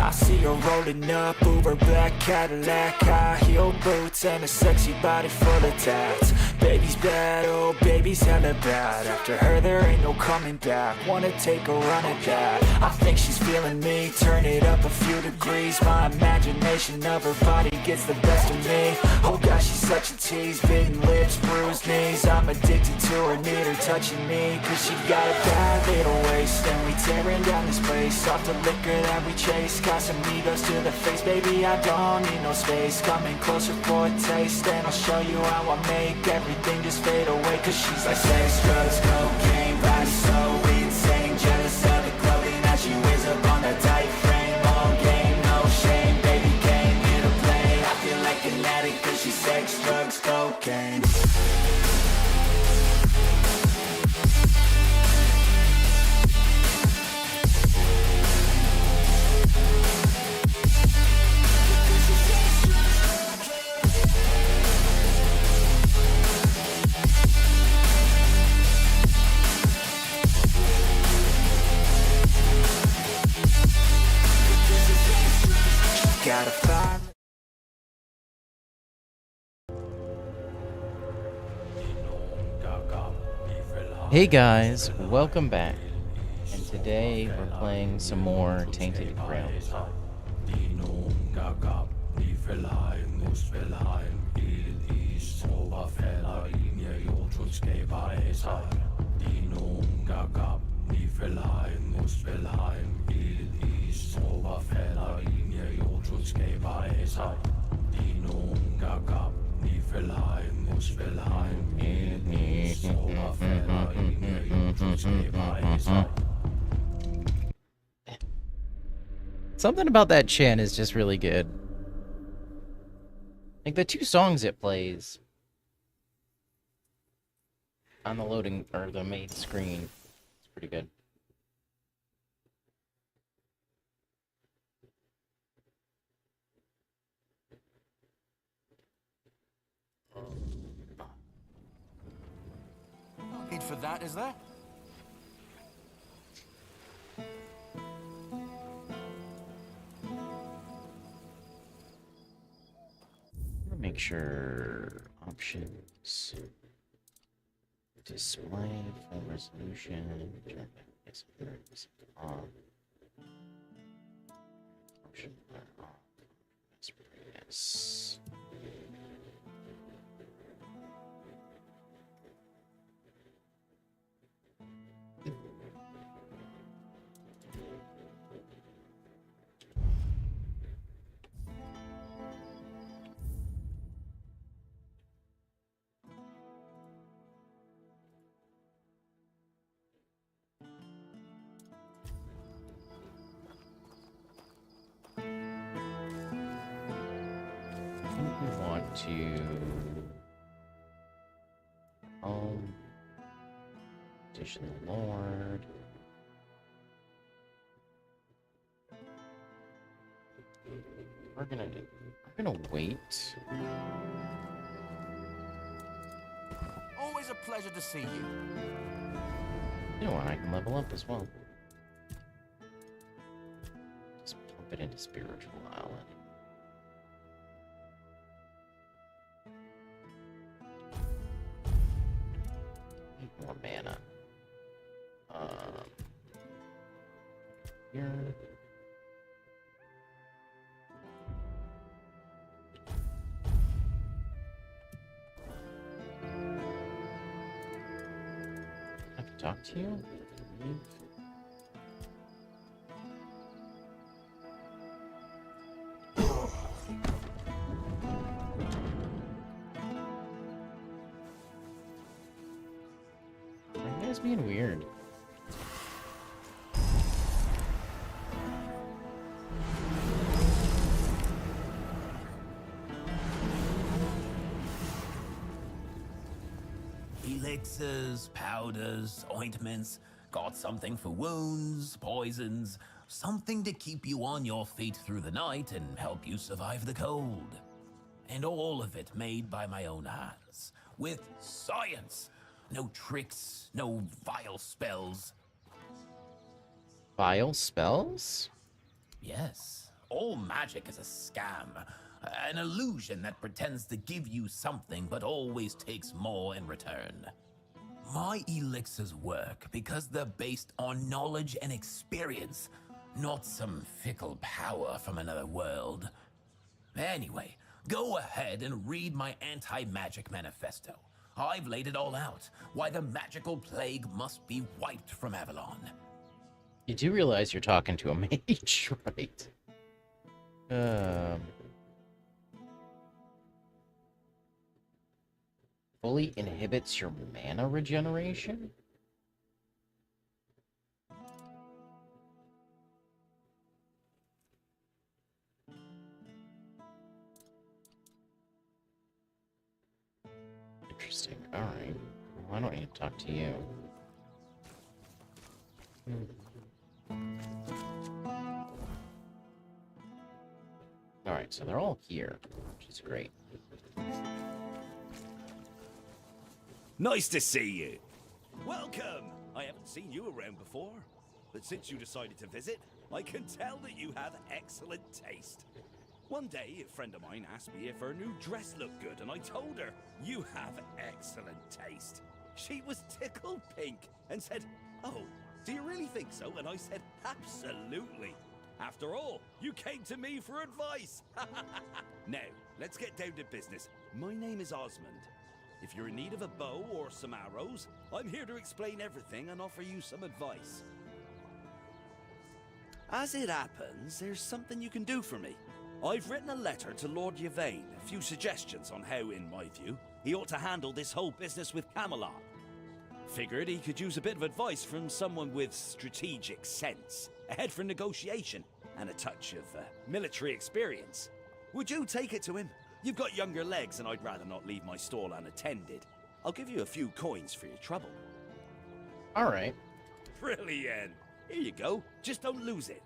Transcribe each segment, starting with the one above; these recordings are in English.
I see her rolling up, Uber black Cadillac, high heel boots and a sexy body full of tats. Baby's bad, oh baby's hella bad. After her there ain't no coming back. Wanna take a run at that. I think she's feeling me, turn it up a few degrees. My imagination of her body gets the best of me. Oh gosh, she's such a tease, bitten lips, bruised knees. I'm addicted to her, need her touching me, cause she got a bad little waist. And we tearing down this place, off the liquor that we chase. Casamigos to the face, baby I don't need no space. Coming closer for a taste, and I'll show you how I make everything just fade away. Cause she's like sex, drugs, cocaine, body so insane. Jealous of the clothing that she wears up on that tight frame. All game, no shame, baby came here to play. I feel like an addict cause she's sex, drugs, cocaine. Got a fire. Hey guys, welcome back. And today we're playing some more Tainted Grail. Something about that chant is just really good. Like the two songs it plays on the loading or the main screen, it's pretty good. No need for that, is there? Make sure options, display, full resolution, on. Option on. Yes. We want to petition the Lord. We're gonna wait. Always a pleasure to see you. You know what? I can level up as well. Just pump it into Spiritual Island. More mana. Here. I can talk to you? Leave. You guys being weird. Elixirs, powders, ointments, got something for wounds, poisons, something to keep you on your feet through the night and help you survive the cold. And all of it made by my own hands, with science. No tricks, no vile spells. Vile spells? Yes, All magic is a scam, an illusion that pretends to give you something but always takes more in return. My elixirs work because they're based on knowledge and experience, not some fickle power from another world. Anyway, go ahead and read my anti-magic manifesto. I've laid it all out, why the magical plague must be wiped from Avalon. You do realize you're talking to a mage, right? Fully inhibits your mana regeneration? Interesting. Alright. Well, I don't need to talk to you. Alright, so they're all here, which is great. Nice to see you. Welcome. I haven't seen you around before, but since you decided to visit, I can tell that you have excellent taste. One day, a friend of mine asked me if her new dress looked good, and I told her, "You have excellent taste." She was tickled pink and said, "Oh, do you really think so?" And I said, "Absolutely. After all, you came to me for advice." Now, let's get down to business. My name is Osmond. If you're in need of a bow or some arrows, I'm here to explain everything and offer you some advice. As it happens, there's something you can do for me. I've written a letter to Lord Yvain, a few suggestions on how, in my view, he ought to handle this whole business with Camelot. Figured he could use a bit of advice from someone with strategic sense, a head for negotiation, and a touch of military experience. Would you take it to him? You've got younger legs, and I'd rather not leave my stall unattended. I'll give you a few coins for your trouble. Alright. Brilliant. Here you go. Just don't lose it.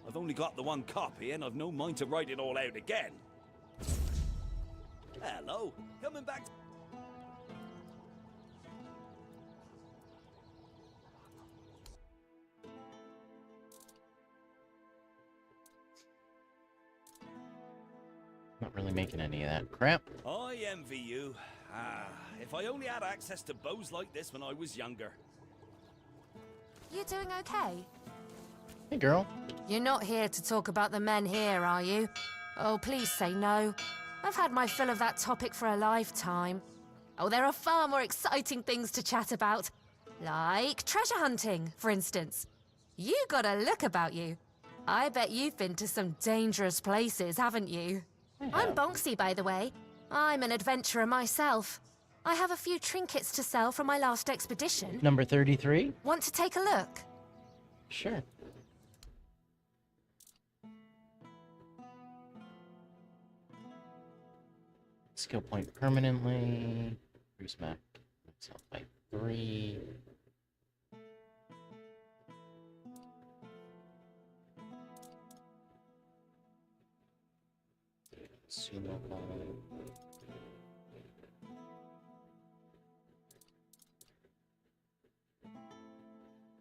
I've only got the one copy, and I've no mind to write it all out again. Hello. Coming back. Not really making any of that crap. I envy you. If I only had access to bows like this when I was younger. You doing okay? Hey, girl. You're not here to talk about the men here, are you? Oh, please say no. I've had my fill of that topic for a lifetime. Oh, there are far more exciting things to chat about. Like treasure hunting, for instance. You got a look about you. I bet you've been to some dangerous places, haven't you? I'm Bonksy, by the way. I'm an adventurer myself. I have a few trinkets to sell from my last expedition. Number 33? Want to take a look? Sure. Skill point permanently. Increase map itself by 3. Consumable.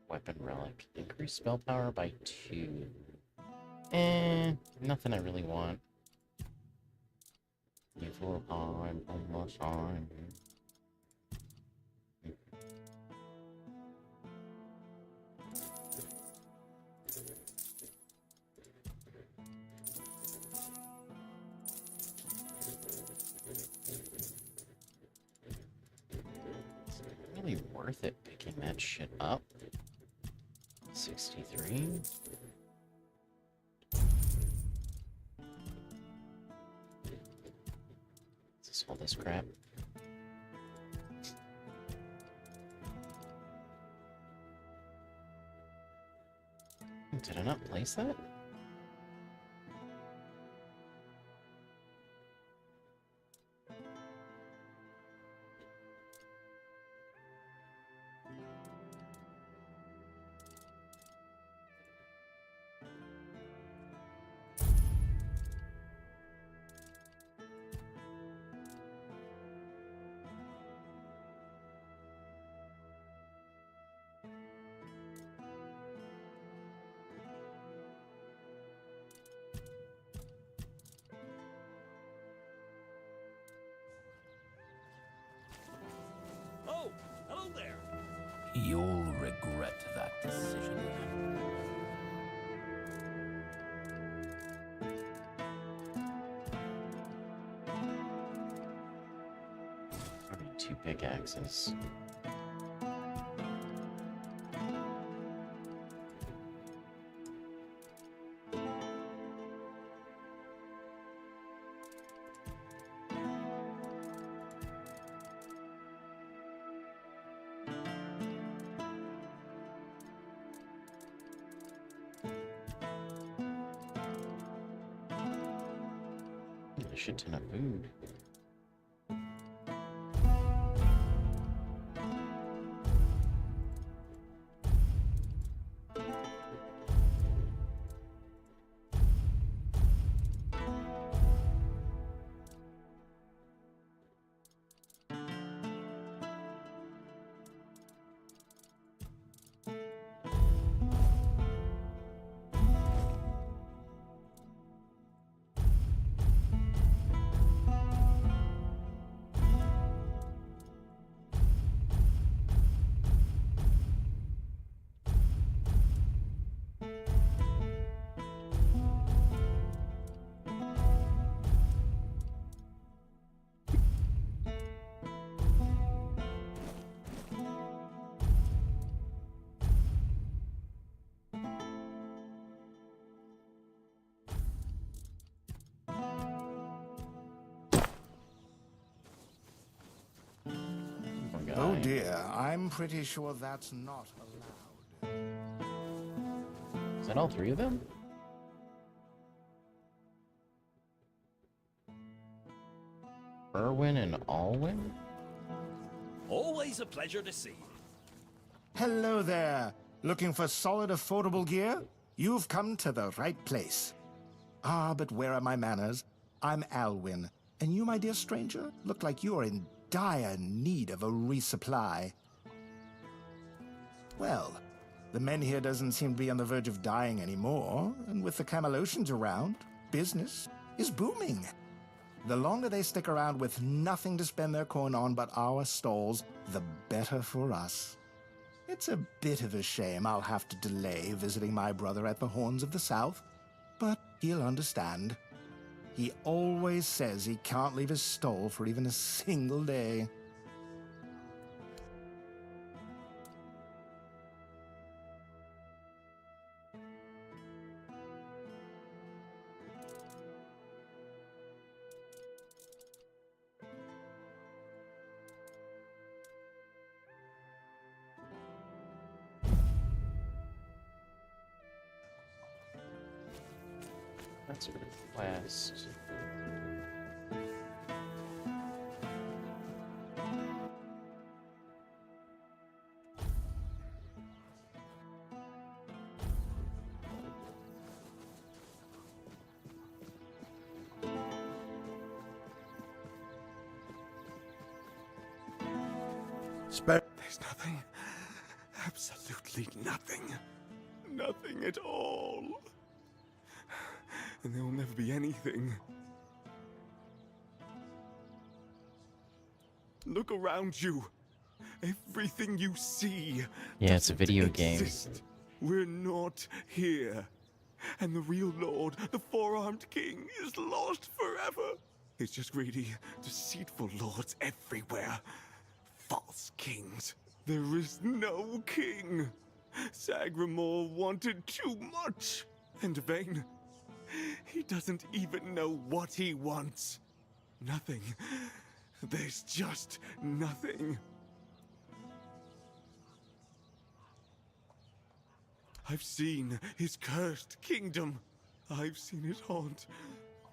Weapon relic. Increase spell power by 2. Nothing I really want. Evil time, almost time. Really worth it picking that shit up. 63. Let's all this crap. Did I not place that? there! You'll regret that decision. Probably 2 pickaxes. A shit ton of food. Oh dear, I'm pretty sure that's not allowed. Is that all 3 of them? Irwin and Alwyn? Always a pleasure to see you. Hello there. Looking for solid, affordable gear? You've come to the right place. Ah, but where are my manners? I'm Alwyn. And you, my dear stranger, look like you are in dire need of a resupply. Well, the men here doesn't seem to be on the verge of dying anymore, and with the Camelotians around, business is booming. The longer they stick around with nothing to spend their coin on but our stalls, the better for us. It's a bit of a shame I'll have to delay visiting my brother at the Horns of the South, but he'll understand. He always says he can't leave his stall for even a single day. That's a request. There's nothing. Absolutely nothing. Nothing at all. And there will never be anything. Look around you. Everything you see. Yeah, it's a video game. exist. We're not here. And the real Lord, the four-armed king, is lost forever. It's just greedy, deceitful lords everywhere. False kings. There is no king. Sagramore wanted too much. And vain. He doesn't even know what he wants. Nothing. There's just nothing. I've seen his cursed kingdom. I've seen it haunt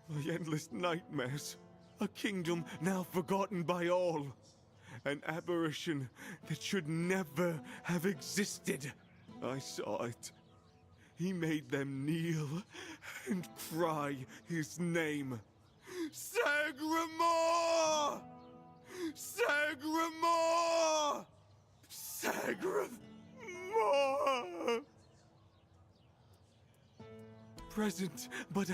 my endless nightmares. A kingdom now forgotten by all. An apparition that should never have existed. I saw it. He made them kneel and cry his name. Sagramore! Sagramore! Sagramore! Present, but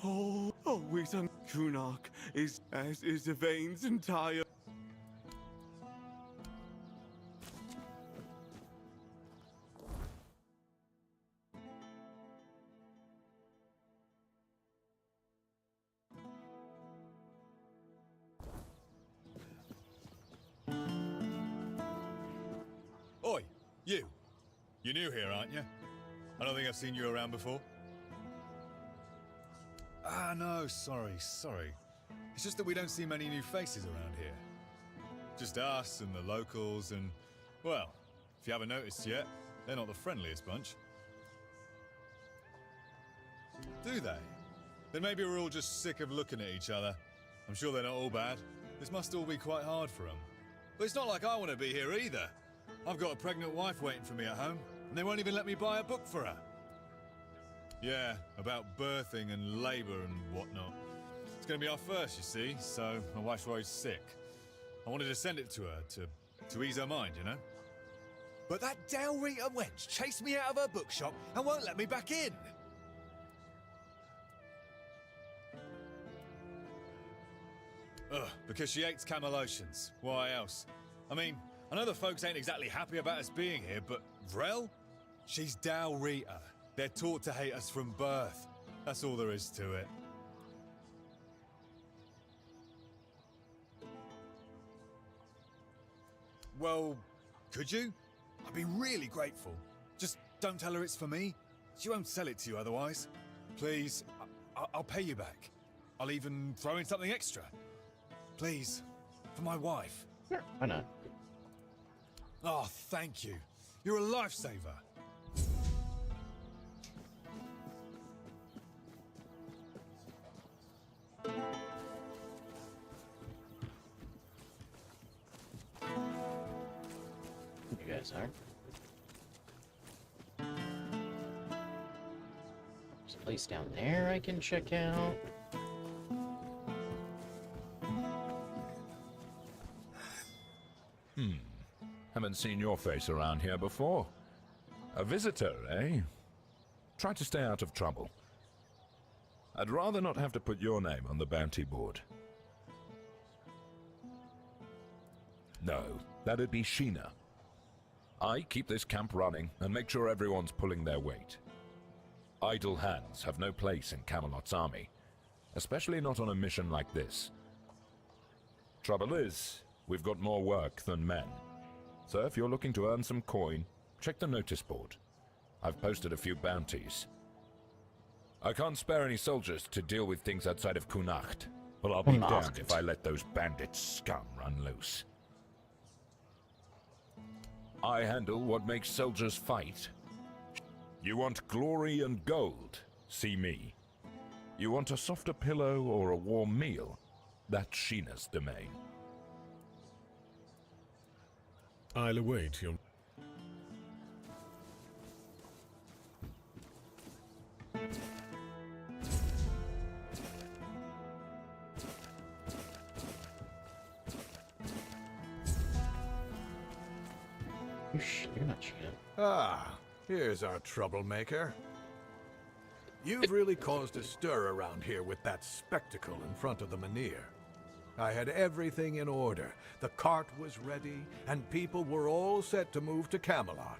always on Kunark is as is Yvain's entire. You? You're new here, aren't you? I don't think I've seen you around before. Ah, no, sorry. It's just that we don't see many new faces around here. Just us and the locals and, well, if you haven't noticed yet, they're not the friendliest bunch. Do they? Then maybe we're all just sick of looking at each other. I'm sure they're not all bad. This must all be quite hard for them. But it's not like I want to be here either. I've got a pregnant wife waiting for me at home, and they won't even let me buy a book for her. Yeah, about birthing and labour and whatnot. It's going to be our first, you see, so my wife's worried sick. I wanted to send it to her, to ease her mind, you know? But that Dalrita wench chased me out of her bookshop and won't let me back in. Ugh, because she hates Camelotians. Why else? I mean, I know the folks ain't exactly happy about us being here, but Vrel? She's Dalrita. They're taught to hate us from birth. That's all there is to it. Well, could you? I'd be really grateful. Just don't tell her it's for me. She won't sell it to you otherwise. Please, I'll pay you back. I'll even throw in something extra. Please, for my wife. Sure, why not? Oh, thank you. You're a lifesaver. You guys are. There's a place down there I can check out. Haven't seen your face around here before. A visitor, eh? Try to stay out of trouble. I'd rather not have to put your name on the bounty board. No, that'd be Sheena. I keep this camp running and make sure everyone's pulling their weight. Idle hands have no place in Camelot's army, especially not on a mission like this. Trouble is, we've got more work than men. So if you're looking to earn some coin, check the notice board. I've posted a few bounties. I can't spare any soldiers to deal with things outside of Kunacht, but I'll be damned if I let those bandit scum run loose. I handle what makes soldiers fight. You want glory and gold? See me. You want a softer pillow or a warm meal? That's Sheena's domain. I'll await your... You're not Sheena. Ah, here's our troublemaker. You've really caused a stir around here with that spectacle in front of the Menhir. I had everything in order. The cart was ready, and people were all set to move to Camelot.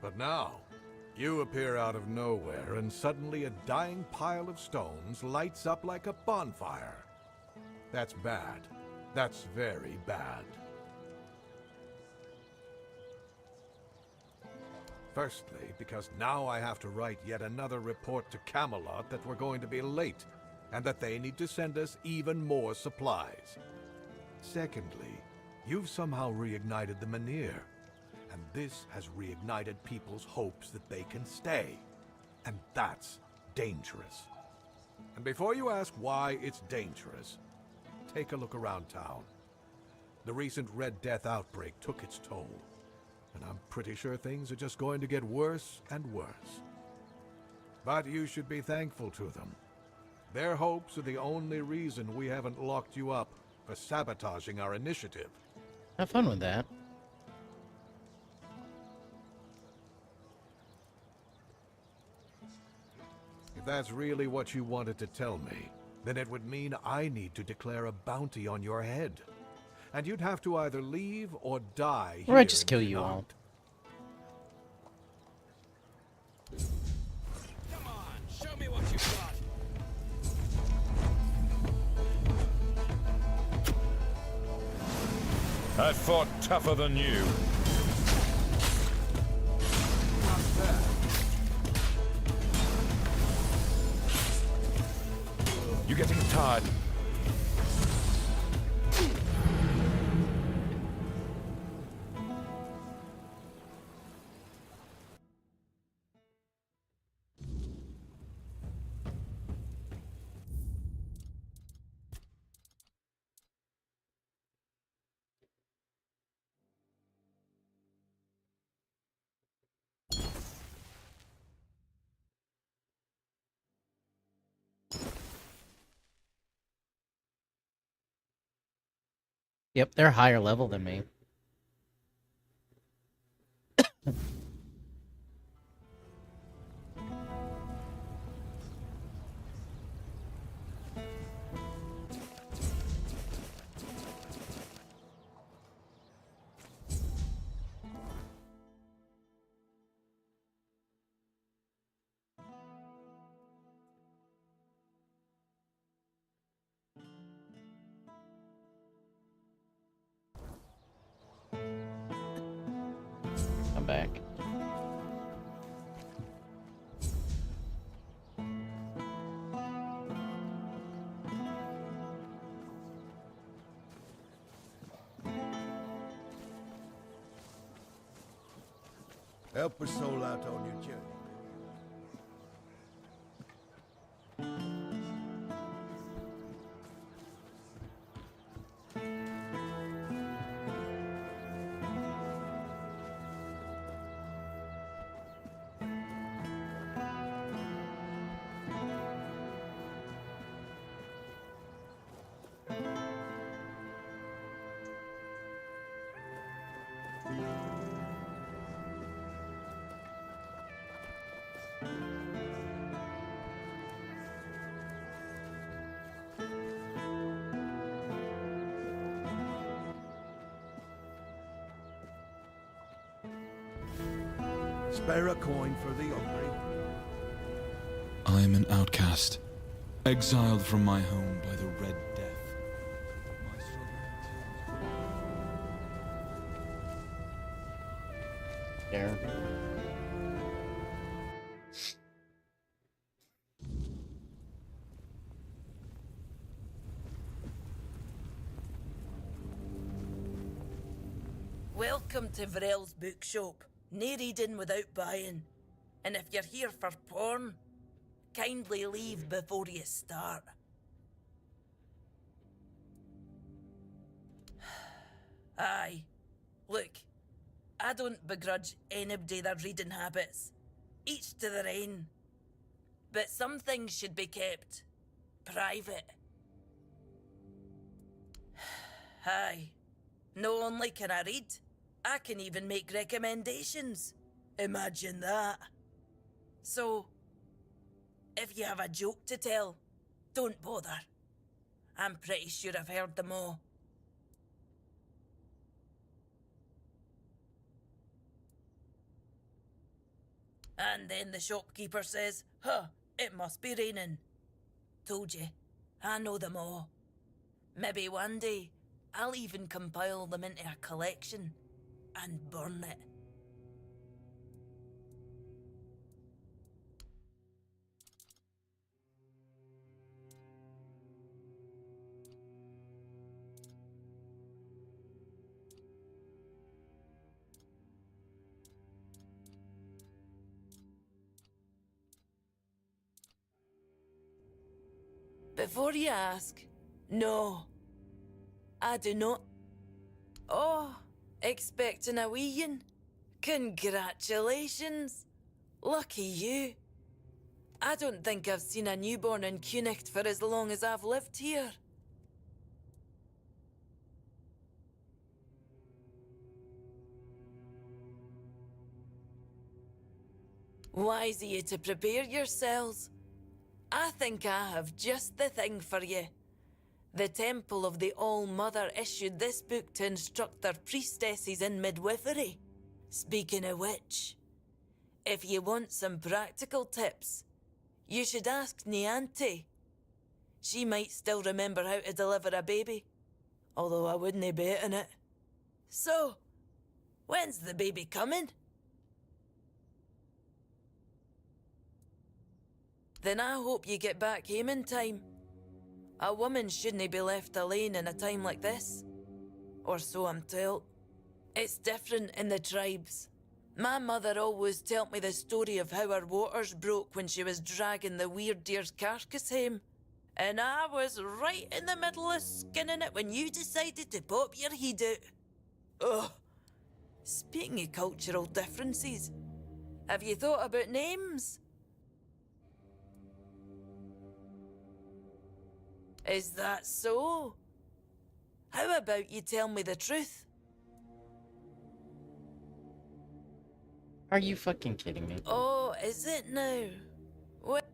But now, you appear out of nowhere, and suddenly a dying pile of stones lights up like a bonfire. That's bad. That's very bad. Firstly, because now I have to write yet another report to Camelot that we're going to be late, and that they need to send us even more supplies. Secondly, you've somehow reignited the Menhir, and this has reignited people's hopes that they can stay. And that's dangerous. And before you ask why it's dangerous, take a look around town. The recent Red Death outbreak took its toll, and I'm pretty sure things are just going to get worse and worse. But you should be thankful to them. Their hopes are the only reason we haven't locked you up for sabotaging our initiative. Have fun with that. If that's really what you wanted to tell me, then it would mean I need to declare a bounty on your head. And you'd have to either leave or die Or I here just kill in you all. Come on, show me what you got. I fought tougher than you. getting tired? Yep, they're higher level than me. I'm back. Help a soul out on your journey. Spare a coin for the hungry. I am an outcast, exiled from my home by the Red Death. My struggle There. Welcome to Grail's bookshop. No reading without buying. And if you're here for porn, kindly leave before you start. Aye. Look, I don't begrudge anybody their reading habits. Each to their own. But some things should be kept private. Aye. Not only can I read, I can even make recommendations. Imagine that. So, if you have a joke to tell, don't bother. I'm pretty sure I've heard them all. And then the shopkeeper says, "Huh, it must be raining." Told you, I know them all. Maybe one day, I'll even compile them into a collection and burn it. Before you ask, no, I do not. Oh, expecting a weein'? Congratulations. Lucky you. I don't think I've seen a newborn in Cunicht for as long as I've lived here. Wise of you to prepare yourselves. I think I have just the thing for you. The Temple of the All-Mother issued this book to instruct their priestesses in midwifery. Speaking of which, if you want some practical tips, you should ask Niante. She might still remember how to deliver a baby, although I wouldn't bet on it. So, when's the baby coming? Then I hope you get back home in time. A woman shouldn't be left alone in a time like this. Or so I'm told. It's different in the tribes. My mother always told me the story of how her waters broke when she was dragging the weird deer's carcass home. And I was right in the middle of skinning it when you decided to pop your head out. Ugh. Speaking of cultural differences, have you thought about names? Is that so? How about you tell me the truth? Are you fucking kidding me? Oh, is it now? What?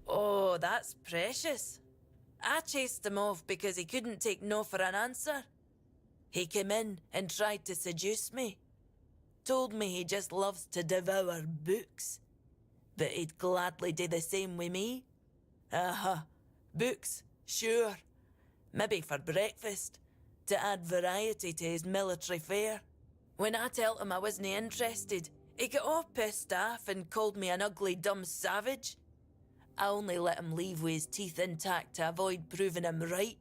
Oh, that's precious. I chased him off because he couldn't take no for an answer. He came in and tried to seduce me. Told me he just loves to devour books. That he'd gladly do the same with me. Books, sure. Maybe for breakfast, to add variety to his military fare. When I told him I wasn't interested, he got all pissed off and called me an ugly, dumb savage. I only let him leave with his teeth intact to avoid proving him right.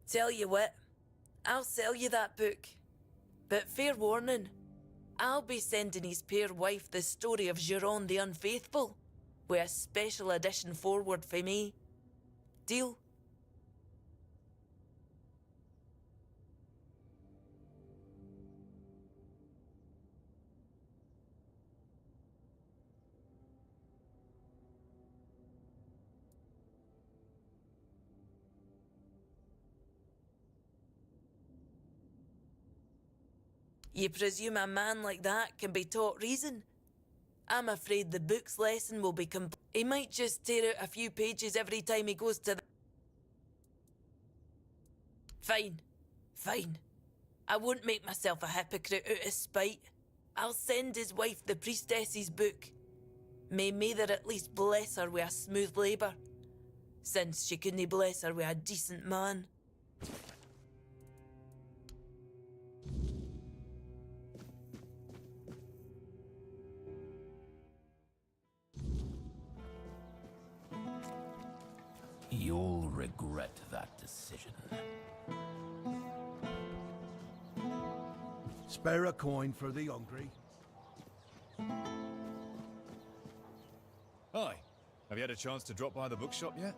Tell you what, I'll sell you that book. But fair warning, I'll be sending his poor wife the story of Giron the Unfaithful, with a special edition forward for me. Deal? You presume a man like that can be taught reason? I'm afraid the book's lesson will be He might just tear out a few pages every time he goes to the... Fine. I won't make myself a hypocrite out of spite. I'll send his wife the priestess's book. May Mather at least bless her with a smooth labour, since she couldn't bless her with a decent man. You'll regret that decision. Spare a coin for the hungry. Hi. Have you had a chance to drop by the bookshop yet?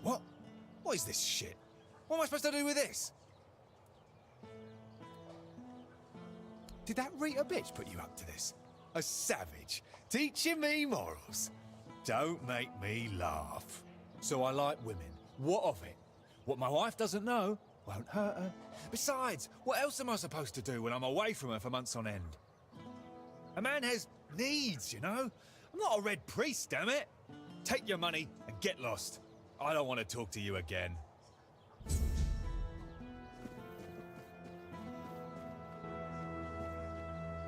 What? What is this shit? What am I supposed to do with this? Did that Rita bitch put you up to this? A savage, teaching me morals. Don't make me laugh. So I like women. What of it? What my wife doesn't know won't hurt her. Besides, what else am I supposed to do when I'm away from her for months on end? A man has needs, you know? I'm not a red priest, damn it. Take your money and get lost. I don't want to talk to you again.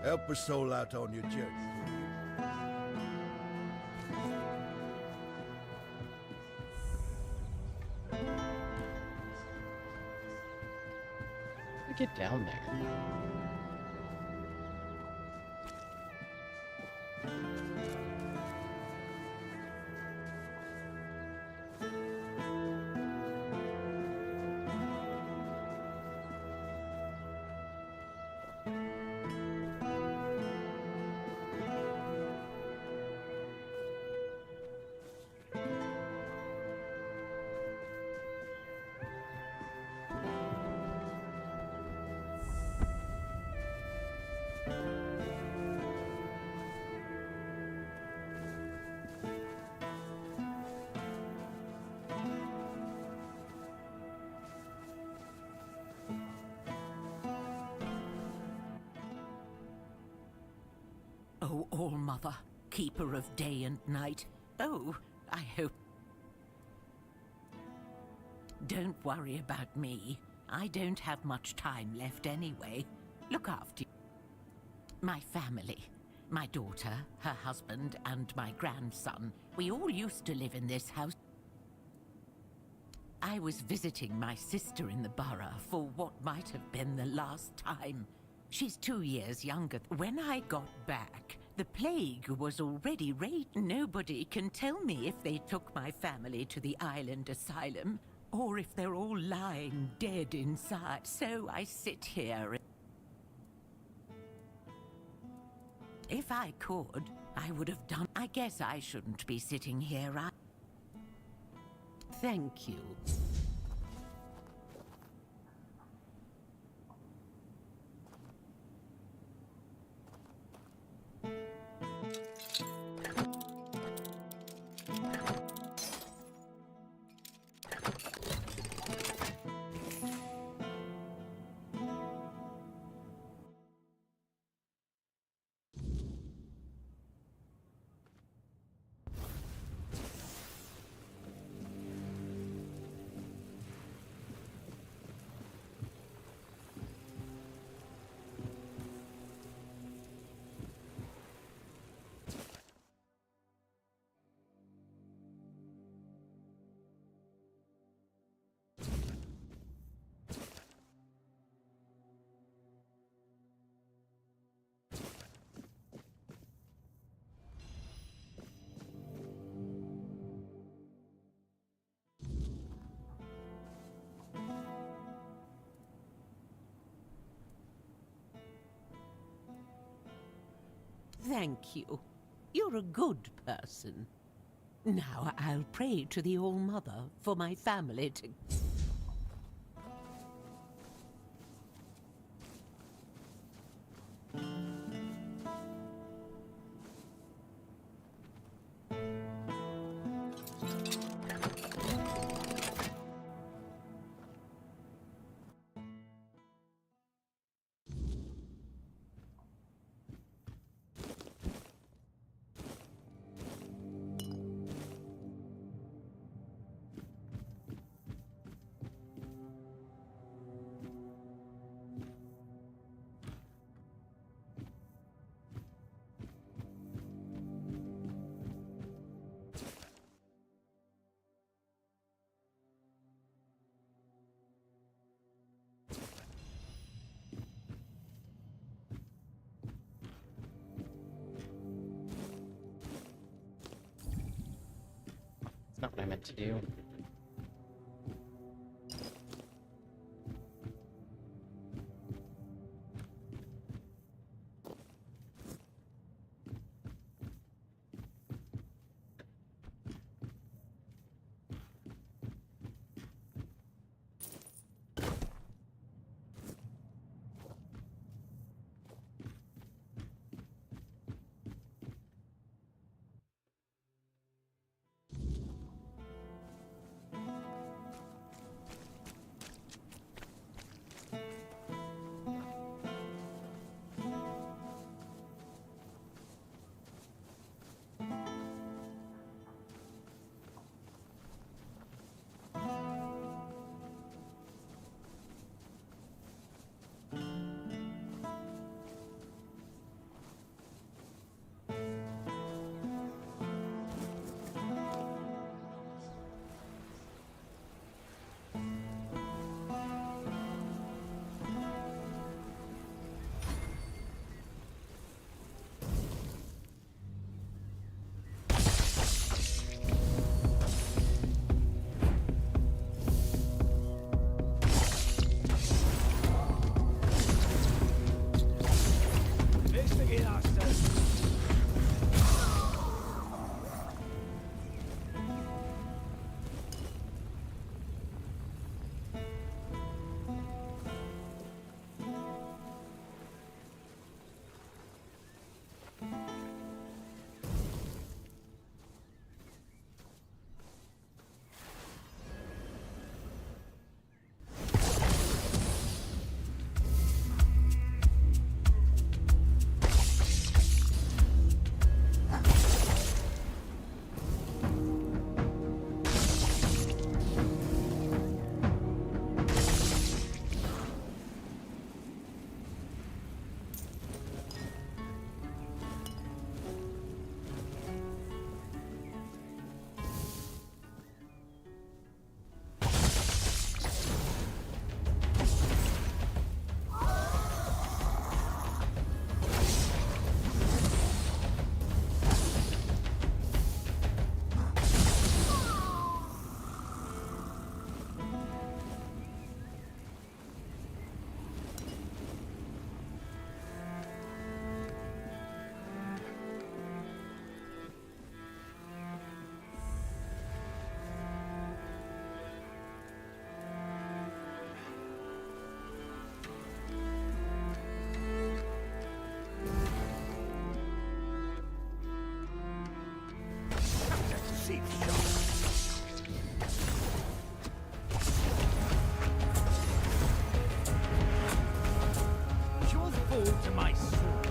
Help a soul out on your journey. Get down there. O All-Mother, keeper of day and night. Oh, I hope... Don't worry about me. I don't have much time left anyway. Look after my family. My daughter, her husband, and my grandson. We all used to live in this house. I was visiting my sister in the borough for what might have been the last time. She's 2 years younger. When I got back, The plague was already raging. Nobody can tell me if they took my family to the island asylum, or if they're all lying dead inside. So I sit here. If I could, I would have done. I guess I shouldn't be sitting here. Thank you. Thank you. You're a good person. Now I'll pray to the All-Mother for my family to... Not what I meant to do. teeth sharp. Just fall to my sword.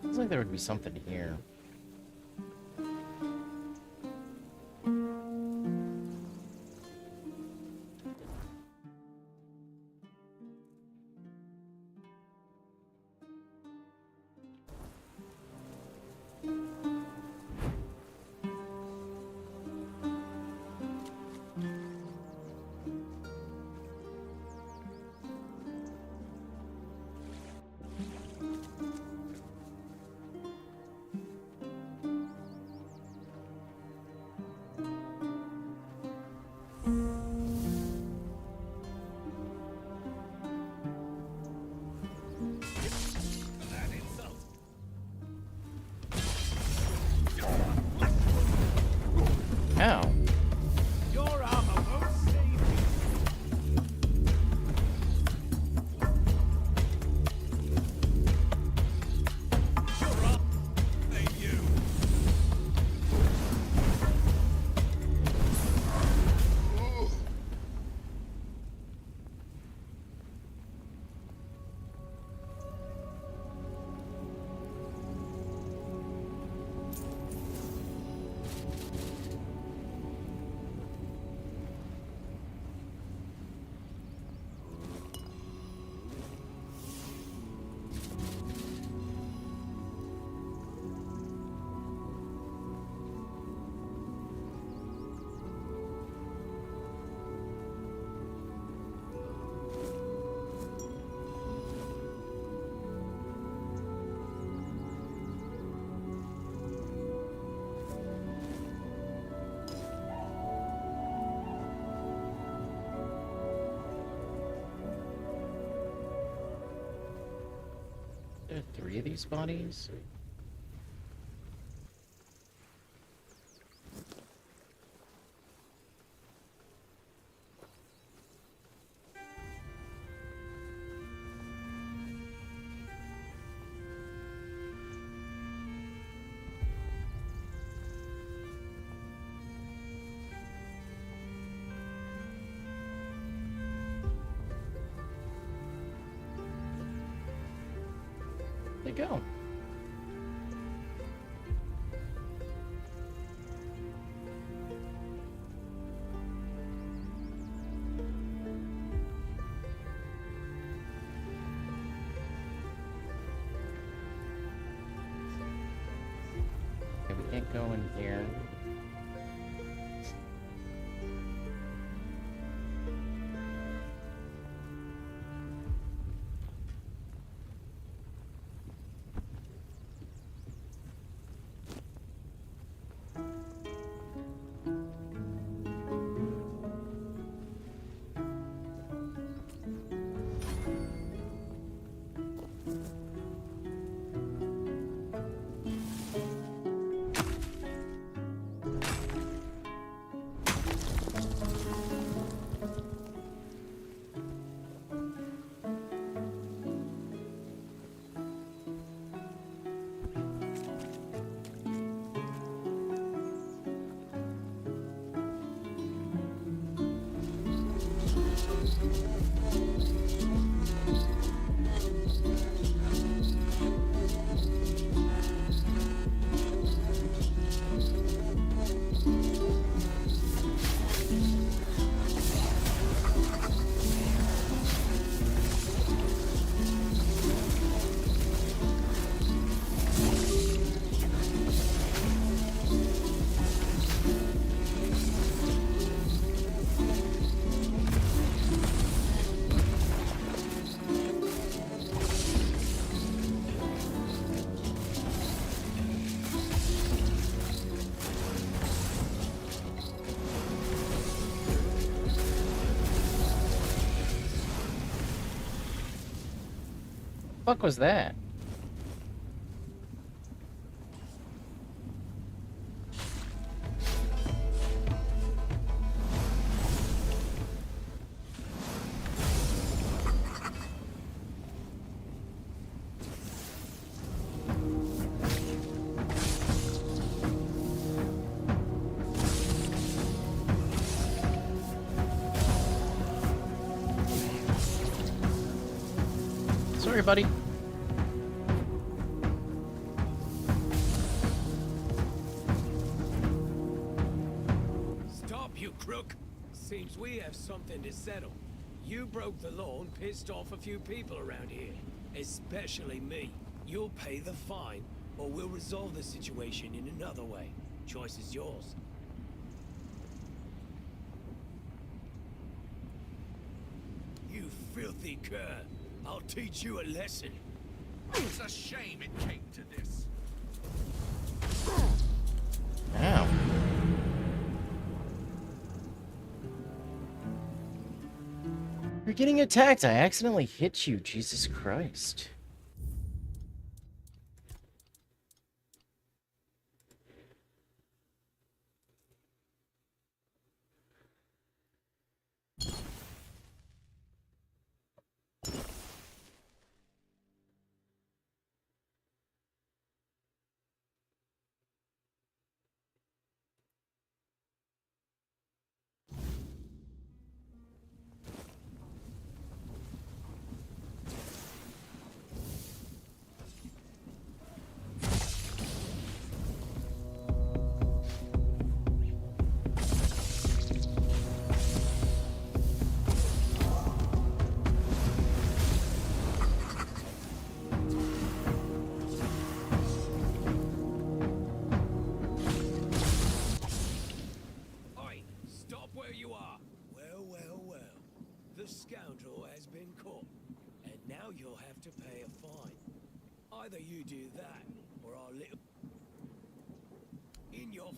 Seems like there would be something here. Ow. Your armor won't save you. You're up. Hey, you. There are 3 of these bodies? they go? Okay, we can't go in here. Fuck was that? Sorry, buddy. Stop, you crook! Seems we have something to settle. You broke the law and pissed off a few people around here. Especially me. You'll pay the fine, or we'll resolve the situation in another way. Choice is yours. You filthy cur! I'll teach you a lesson. It's a shame it came to this. Ow. You're getting attacked. I accidentally hit you. Jesus Christ. Now you'll have to pay a fine. Either you do that, or I'll little... In your...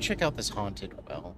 check out this haunted well.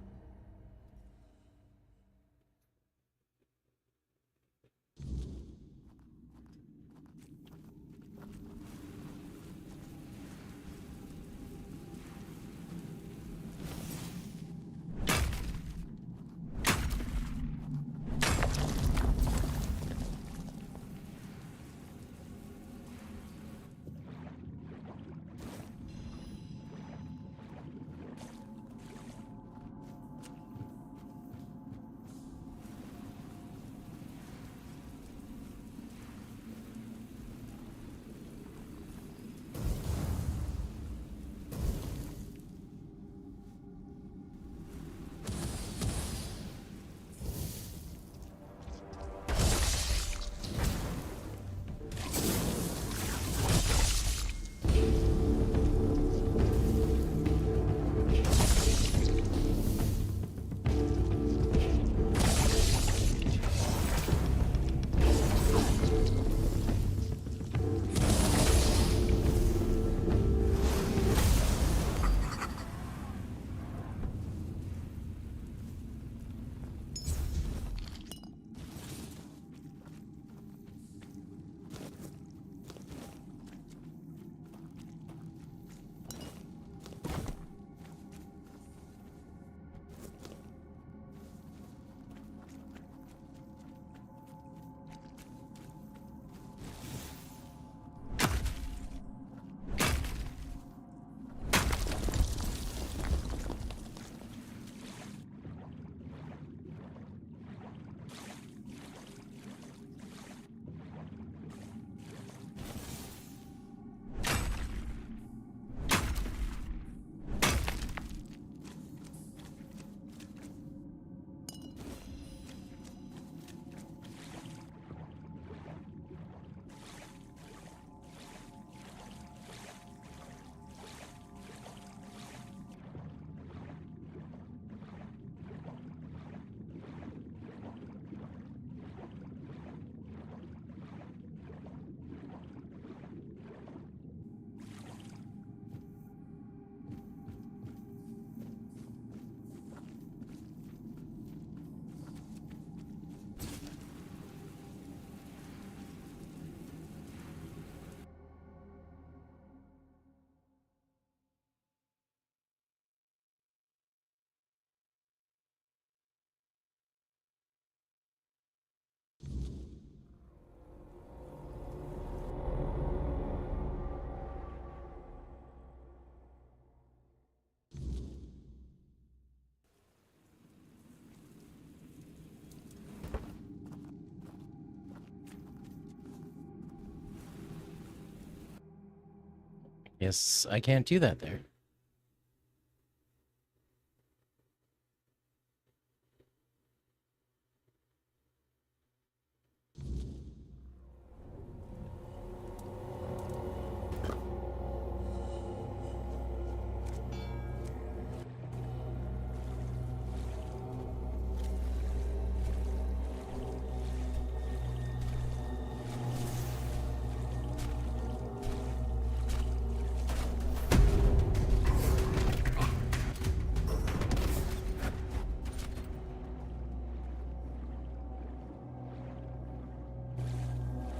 Yes, I can't do that there.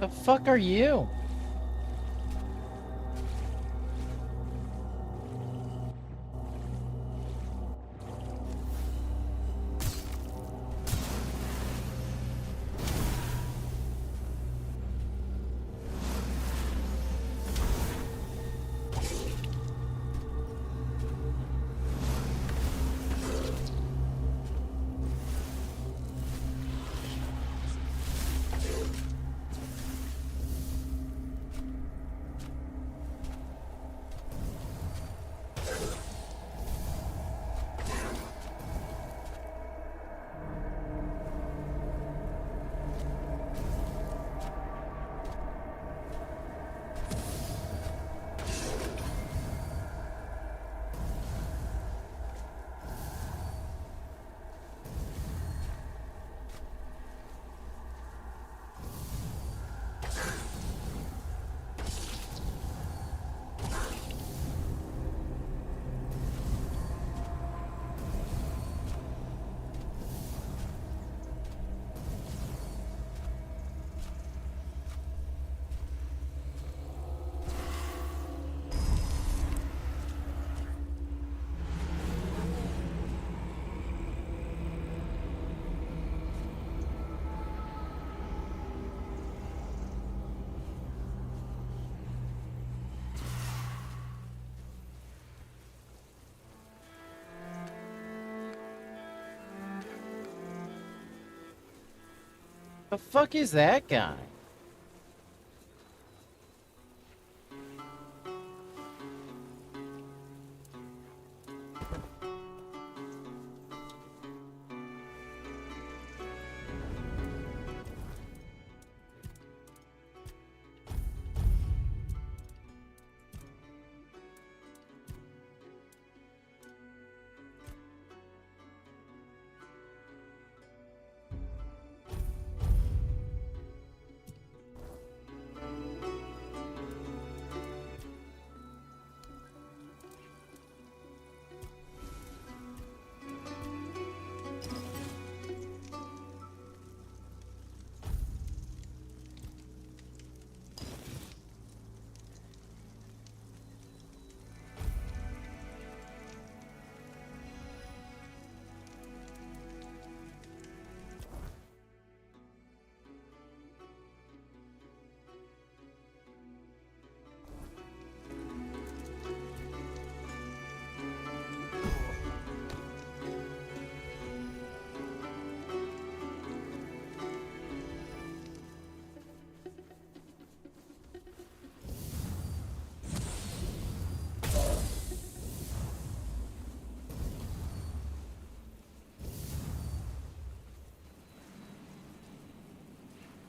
The fuck are you? The fuck is that guy?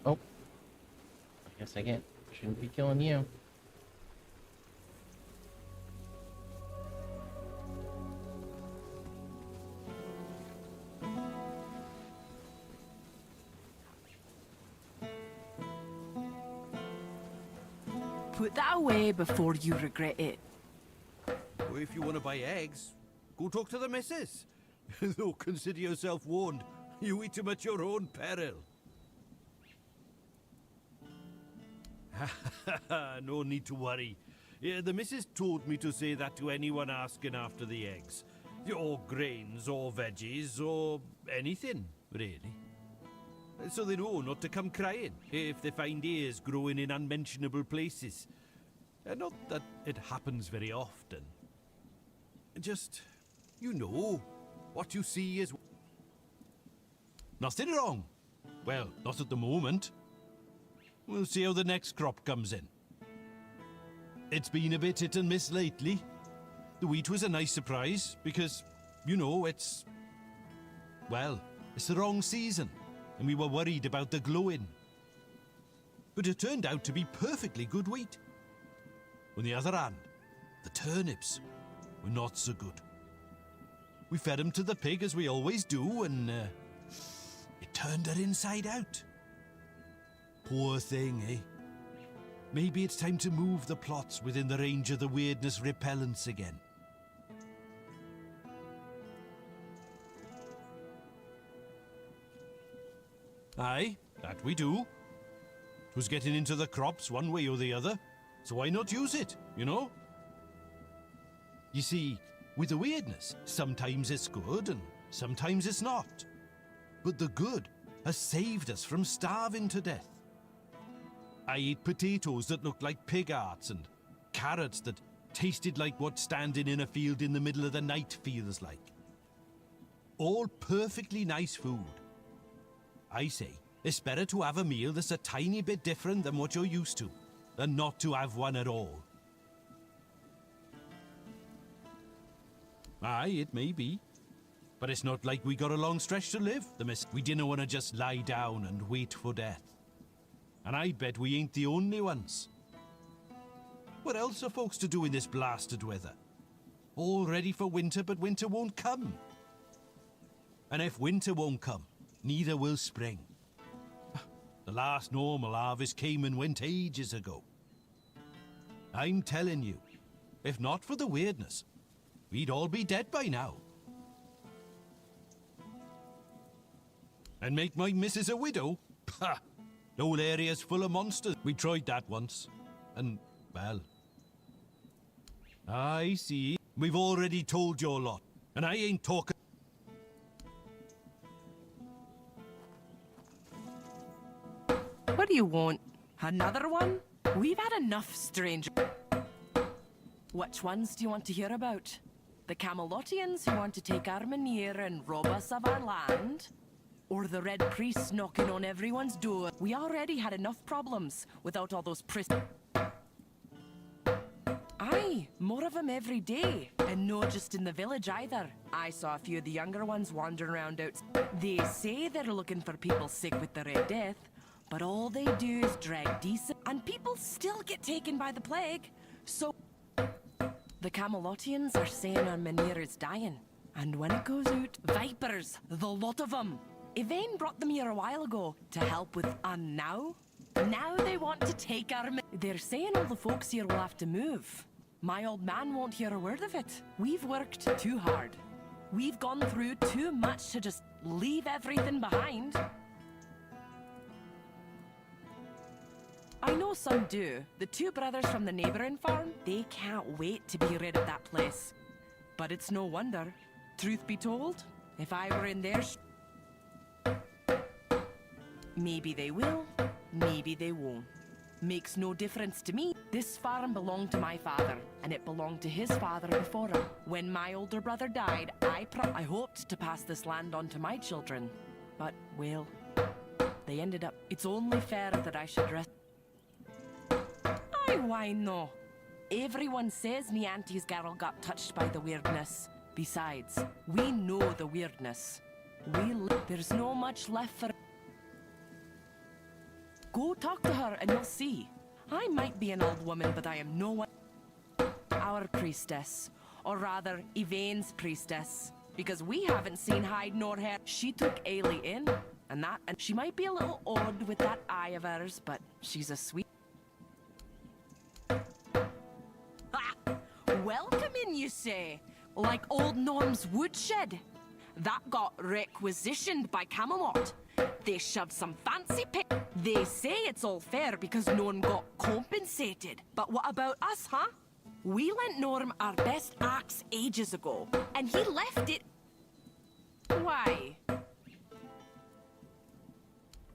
Oh. I guess I shouldn't be killing you. Put that away before you regret it. Well, if you want to buy eggs, go talk to the missus. Though consider yourself warned. You eat them at your own peril. No need to worry. Yeah, the missus told me to say that to anyone asking after the eggs. Or grains, or veggies, or anything, really. So they know not to come crying if they find ears growing in unmentionable places. Not that it happens very often. Just, you know, what you see is... Nothing wrong. Well, not at the moment. We'll see how the next crop comes in. It's been a bit hit and miss lately. The wheat was a nice surprise because, you know, it's... Well, it's the wrong season, and we were worried about the glowing. But it turned out to be perfectly good wheat. On the other hand, the turnips were not so good. We fed them to the pig as we always do, and it turned her inside out. Poor thing, eh? Maybe it's time to move the plots within the range of the weirdness repellents again. Aye, that we do. It was getting into the crops one way or the other, so why not use it, you know? You see, with the weirdness, sometimes it's good and sometimes it's not. But the good has saved us from starving to death. I ate potatoes that looked like pig hearts and carrots that tasted like what standing in a field in the middle of the night feels like. All perfectly nice food. I say, it's better to have a meal that's a tiny bit different than what you're used to, than not to have one at all. Aye, it may be. But it's not like we got a long stretch to live, we didn't want to just lie down and wait for death. And I bet we ain't the only ones. What else are folks to do in this blasted weather? All ready for winter, but winter won't come. And if winter won't come, neither will spring. The last normal harvest came and went ages ago. I'm telling you, if not for the weirdness, we'd all be dead by now. And make my missus a widow? Pah! The whole area's full of monsters. We tried that once. And, well... I see. We've already told your lot. And I ain't talking... What do you want? Another one? We've had enough, stranger. Which ones do you want to hear about? The Camelotians who want to take Armenier and rob us of our land? or the red priests knocking on everyone's door. We already had enough problems without all those Aye, more of them every day. And not just in the village either. I saw a few of the younger ones wandering around out. They say they're looking for people sick with the Red Death, but all they do is drag decent, and people still get taken by the plague. So, the Camelotians are saying our Mynheer is dying. And when it goes out, vipers, the lot of them. Yvain brought them here a while ago to help with, and now they want to take our... They're saying all the folks here will have to move. My old man won't hear a word of it. We've worked too hard. We've gone through too much to just leave everything behind. I know some do. The two brothers from the neighbouring farm, they can't wait to be rid of that place. But it's no wonder. Truth be told, if I were in their maybe they will, maybe they won't. Makes no difference to me. This farm belonged to my father, and it belonged to his father before him. When my older brother died, I hoped to pass this land on to my children. But, well, they ended up... It's only fair that I should rest... Aye, why no? Everyone says me auntie's girl got touched by the weirdness. Besides, we know the weirdness. There's no much left for... Go talk to her and you'll see. I might be an old woman, but I am no one... Our priestess. Or rather, Yvain's priestess. Because we haven't seen hide nor hair. She took Ailey in, and she might be a little odd with that eye of hers, but she's a sweet... Ah! Welcome in, you say? Like old Norm's woodshed. That got requisitioned by Camelot. They shoved some fancy They say it's all fair because no one got compensated. But what about us, huh? We lent Norm our best axe ages ago, and he left it... Why?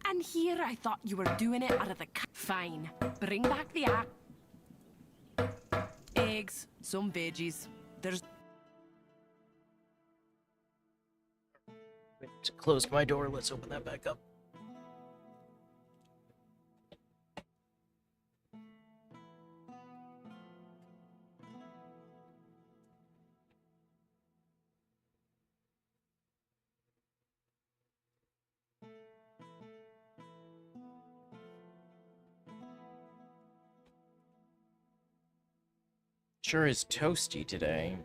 And here I thought you were doing it out of the... Fine. Bring back the axe. Eggs, some veggies. There's... To close my door, let's open that back up. Sure is toasty today.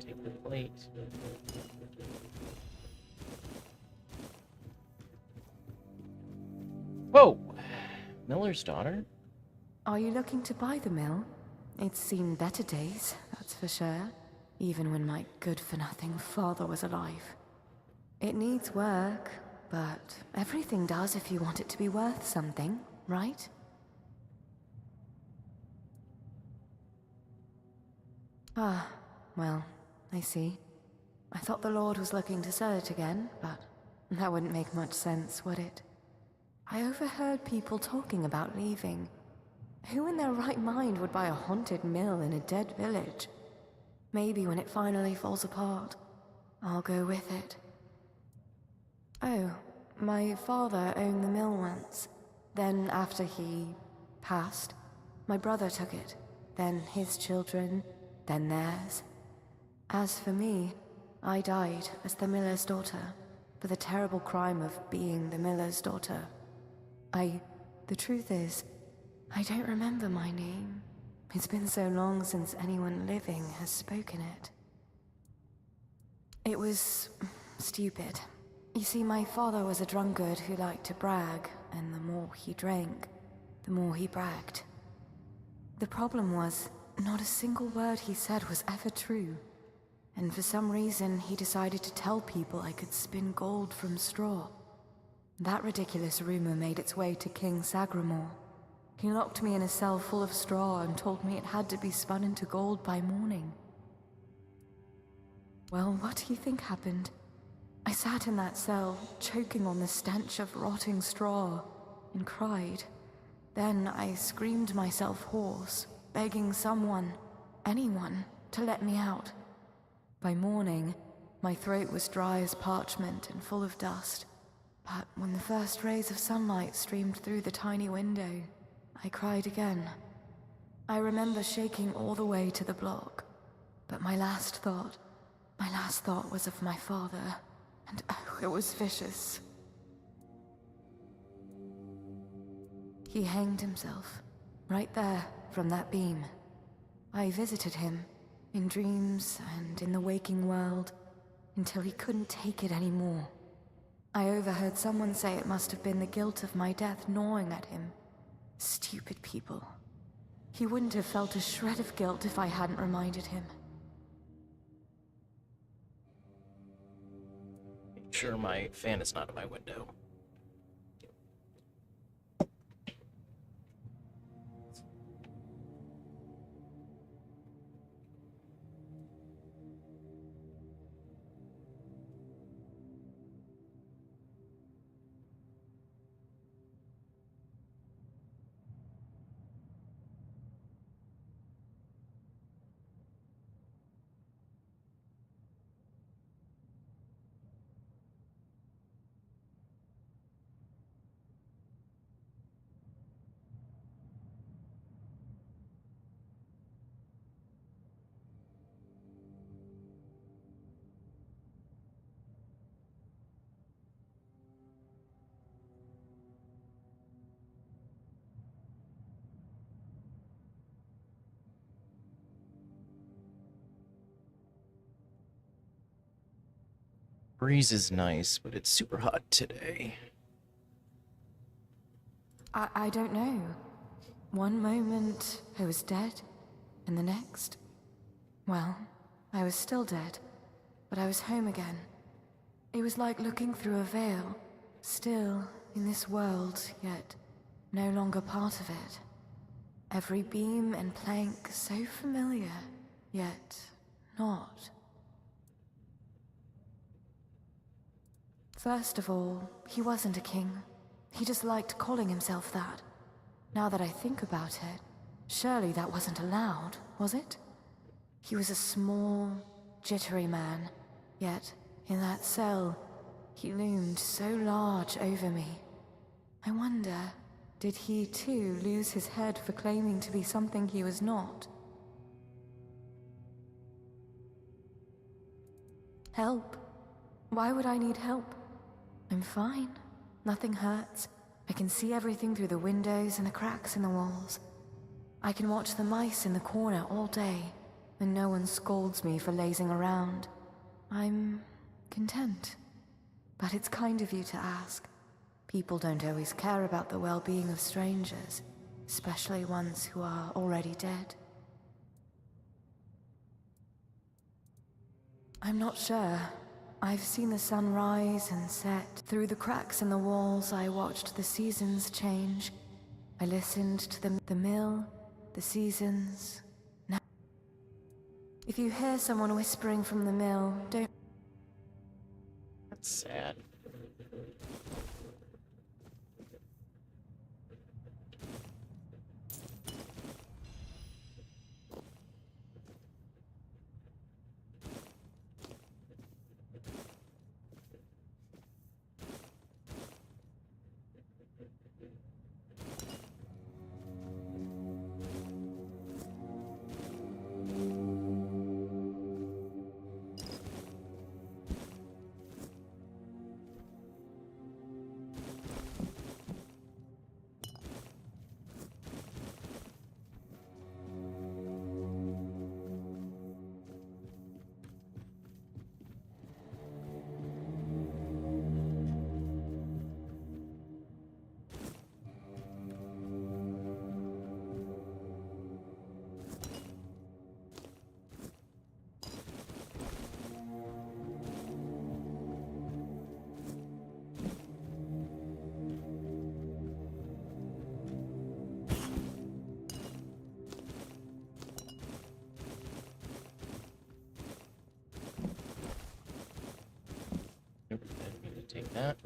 Take the plate. Whoa! Miller's daughter? Are you looking to buy the mill? It's seen better days, that's for sure. Even when my good-for-nothing father was alive. It needs work, but everything does if you want it to be worth something, right? Ah, well... I see. I thought the Lord was looking to sell it again, but that wouldn't make much sense, would it? I overheard people talking about leaving. Who in their right mind would buy a haunted mill in a dead village? Maybe when it finally falls apart, I'll go with it. Oh, my father owned the mill once. Then after he passed, my brother took it. Then his children, then theirs. As for me, I died as the miller's daughter, for the terrible crime of being the miller's daughter. The truth is, I don't remember my name. It's been so long since anyone living has spoken it. It was stupid. You see, my father was a drunkard who liked to brag, and the more he drank, the more he bragged. The problem was, not a single word he said was ever true. And for some reason, he decided to tell people I could spin gold from straw. That ridiculous rumor made its way to King Sagramore. He locked me in a cell full of straw and told me it had to be spun into gold by morning. Well, what do you think happened? I sat in that cell, choking on the stench of rotting straw, and cried. Then I screamed myself hoarse, begging someone, anyone, to let me out. By morning, my throat was dry as parchment and full of dust. But when the first rays of sunlight streamed through the tiny window, I cried again. I remember shaking all the way to the block, but my last thought was of my father, and oh, it was vicious. He hanged himself, right there, from that beam. I visited him, in dreams and in the waking world, until he couldn't take it anymore. I overheard someone say it must have been the guilt of my death gnawing at him. Stupid people. He wouldn't have felt a shred of guilt if I hadn't reminded him. Make sure my fan is not in my window. Breeze is nice, but it's super hot today. I don't know. One moment, I was dead, and the next, well, I was still dead, but I was home again. It was like looking through a veil, still in this world, yet no longer part of it. Every beam and plank so familiar, yet not. First of all, he wasn't a king. He just liked calling himself that. Now that I think about it, surely that wasn't allowed, was it? He was a small, jittery man, yet in that cell, he loomed so large over me. I wonder, did he too lose his head for claiming to be something he was not? Help? Why would I need help? I'm fine. Nothing hurts. I can see everything through the windows and the cracks in the walls. I can watch the mice in the corner all day, and no one scolds me for lazing around. I'm content. But it's kind of you to ask. People don't always care about the well-being of strangers, especially ones who are already dead. I'm not sure. I've seen the sun rise and set. Through the cracks in the walls, I watched the seasons change. I listened to the mill, the seasons. Now, if you hear someone whispering from the mill, don't... That's sad. Take that.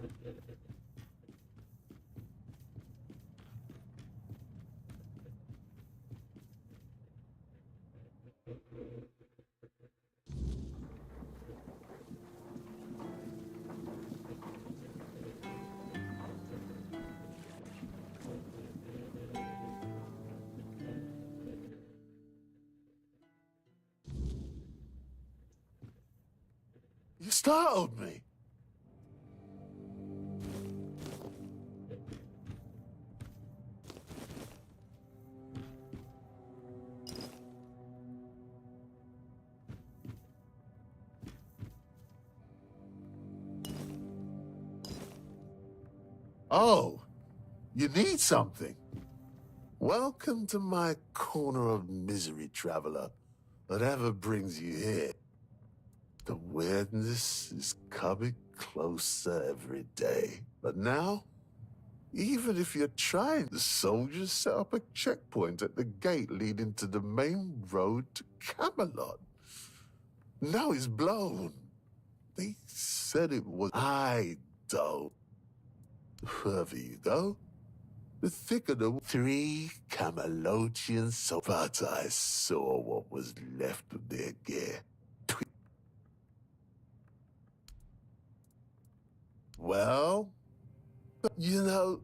You startled me. Oh, you need something. Welcome to my corner of misery, traveler. Whatever brings you here. The weirdness is coming closer every day. But now, even if you're trying, the soldiers set up a checkpoint at the gate leading to the main road to Camelot. Now it's blown. They said it was... I don't. Whoever you know, the thick of the 3 Camelotians, so but I saw what was left of their gear. Well, you know,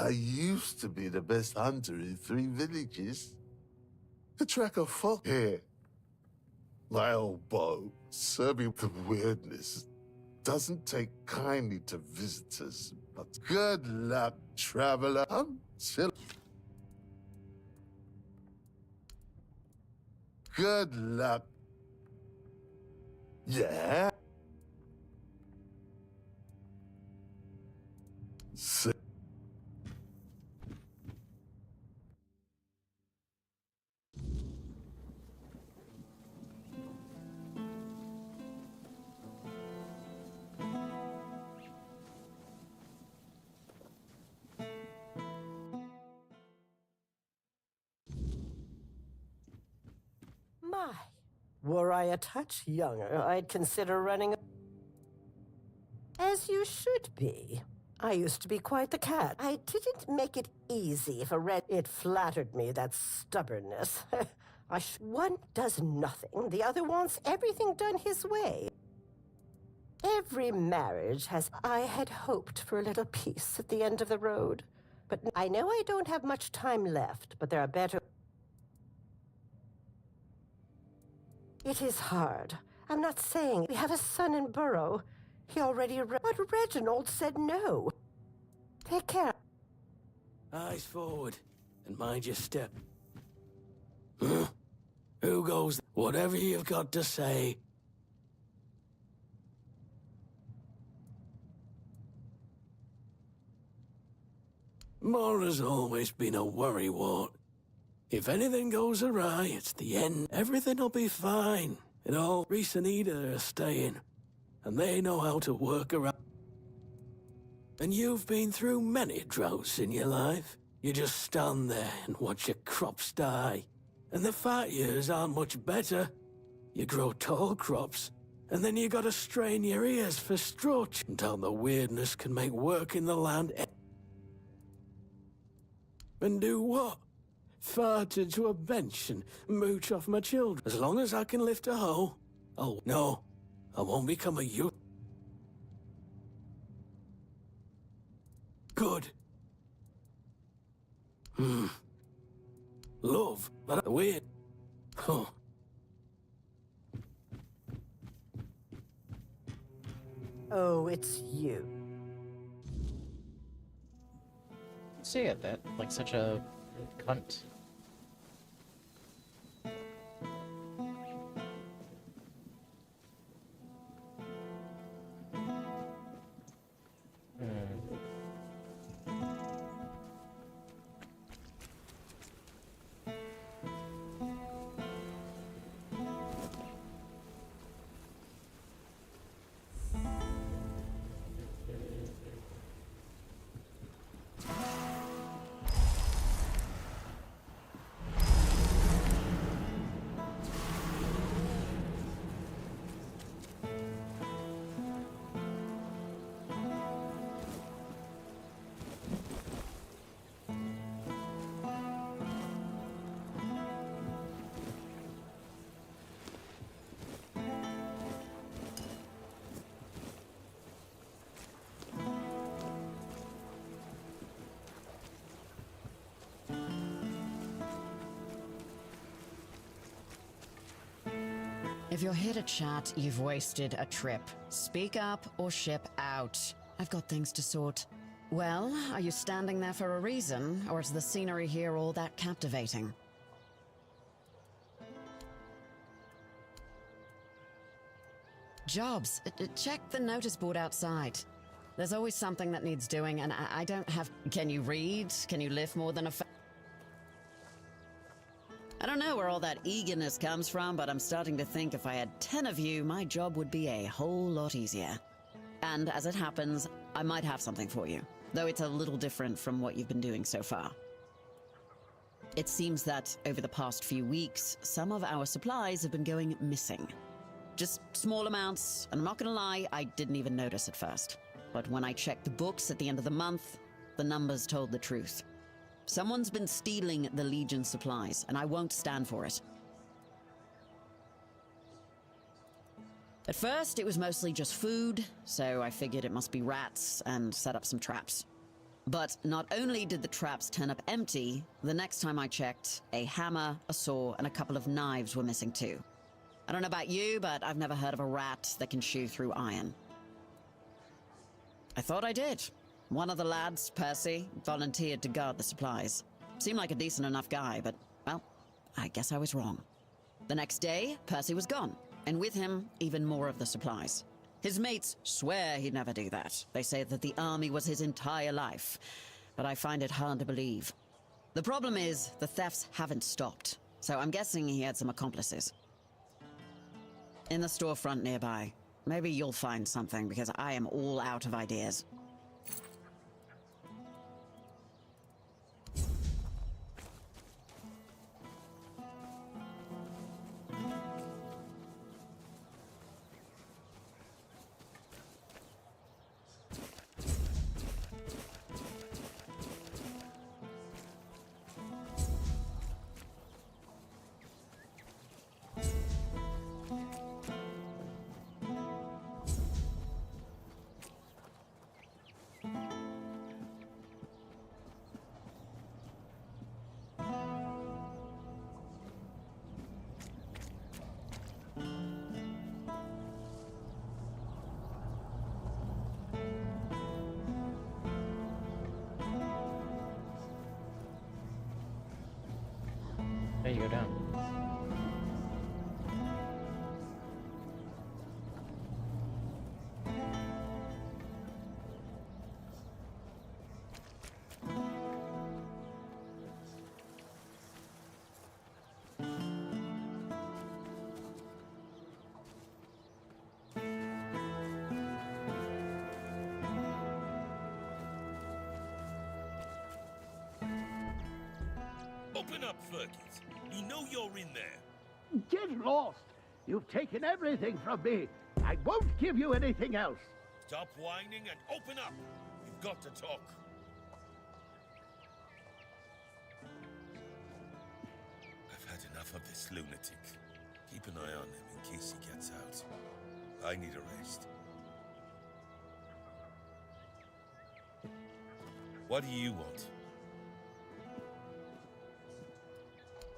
I used to be the best hunter in 3 villages. To track a fox here. My old bow, serving the weirdness, doesn't take kindly to visitors, but good luck, traveler, until... Good luck. Yeah? My, were I a touch younger, I'd consider running. As you should be. I used to be quite the cat. I didn't make it easy for Red. It flattered me, that stubbornness. One does nothing, the other wants everything done his way. Every marriage has... I had hoped for a little peace at the end of the road. But I know I don't have much time left, but there are better... It is hard. I'm not saying we have a son in Burrow. He already... But Reginald said no. Take care. Eyes forward, and mind your step. Huh? Who goes? Whatever you've got to say. Mora's always been a worrywart. If anything goes awry, it's the end. Everything'll be fine. And all Reese and Ida are staying. And they know how to work around. And you've been through many droughts in your life. You just stand there and watch your crops die. And the fat years aren't much better. You grow tall crops, and then you gotta strain your ears for stretch until the weirdness can make work in the land. And do what? Fart into a bench and mooch off my children. As long as I can lift a hoe. Oh, no. I won't become a youth. Good. Love, but weird. Huh. Oh, it's you. See it, that like such a cunt. If you're here to chat, you've wasted a trip. Speak up or ship out. I've got things to sort. Well, are you standing there for a reason, or is the scenery here all that captivating? Jobs. Check the notice board outside. There's always something that needs doing, and I don't have... Can you read? Can you lift more than a... I don't know where all that eagerness comes from, but I'm starting to think if I had 10 of you, my job would be a whole lot easier. And as it happens, I might have something for you, though it's a little different from what you've been doing so far. It seems that over the past few weeks, some of our supplies have been going missing. Just small amounts, and I'm not gonna lie, I didn't even notice at first. But when I checked the books at the end of the month, the numbers told the truth. Someone's been stealing the Legion supplies, and I won't stand for it. At first, it was mostly just food, so I figured it must be rats and set up some traps. But not only did the traps turn up empty, the next time I checked, a hammer, a saw, and a couple of knives were missing too. I don't know about you, but I've never heard of a rat that can chew through iron. I thought I did. One of the lads, Percy, volunteered to guard the supplies. Seemed like a decent enough guy, but, well, I guess I was wrong. The next day, Percy was gone, and with him, even more of the supplies. His mates swear he'd never do that. They say that the army was his entire life, but I find it hard to believe. The problem is, the thefts haven't stopped, so I'm guessing he had some accomplices. In the storefront nearby. Maybe you'll find something, because I am all out of ideas. There you go down. Open up, Fergus. You know you're in there. Get lost! You've taken everything from me. I won't give you anything else. Stop whining and open up. You've got to talk. I've had enough of this lunatic. Keep an eye on him in case he gets out. I need a rest. What do you want?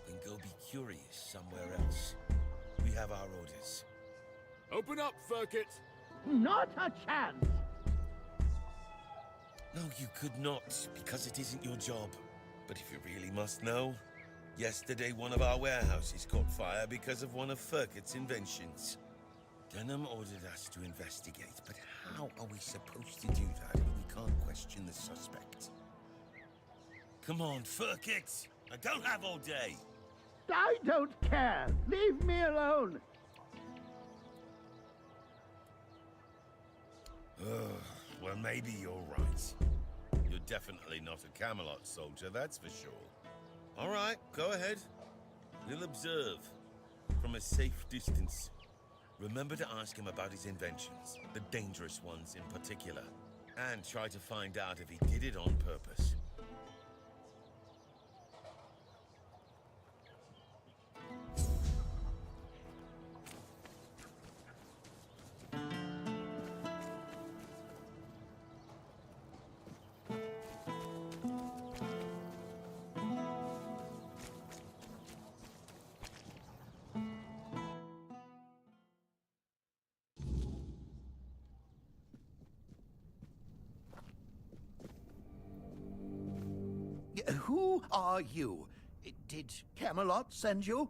Then go be curious somewhere else. We have our orders. Open up, Furkit! Not a chance! No, you could not, because it isn't your job. But if you really must know, yesterday one of our warehouses caught fire because of one of Furkit's inventions. Denham ordered us to investigate, but how are we supposed to do that if we can't question the suspect? Come on, Furkit! I don't have all day! I don't care! Leave me alone! Well, maybe you're right. You're definitely not a Camelot soldier, that's for sure. All right, go ahead. We'll observe from a safe distance. Remember to ask him about his inventions, the dangerous ones in particular, and try to find out if he did it on purpose. Who are you? Did Camelot send you?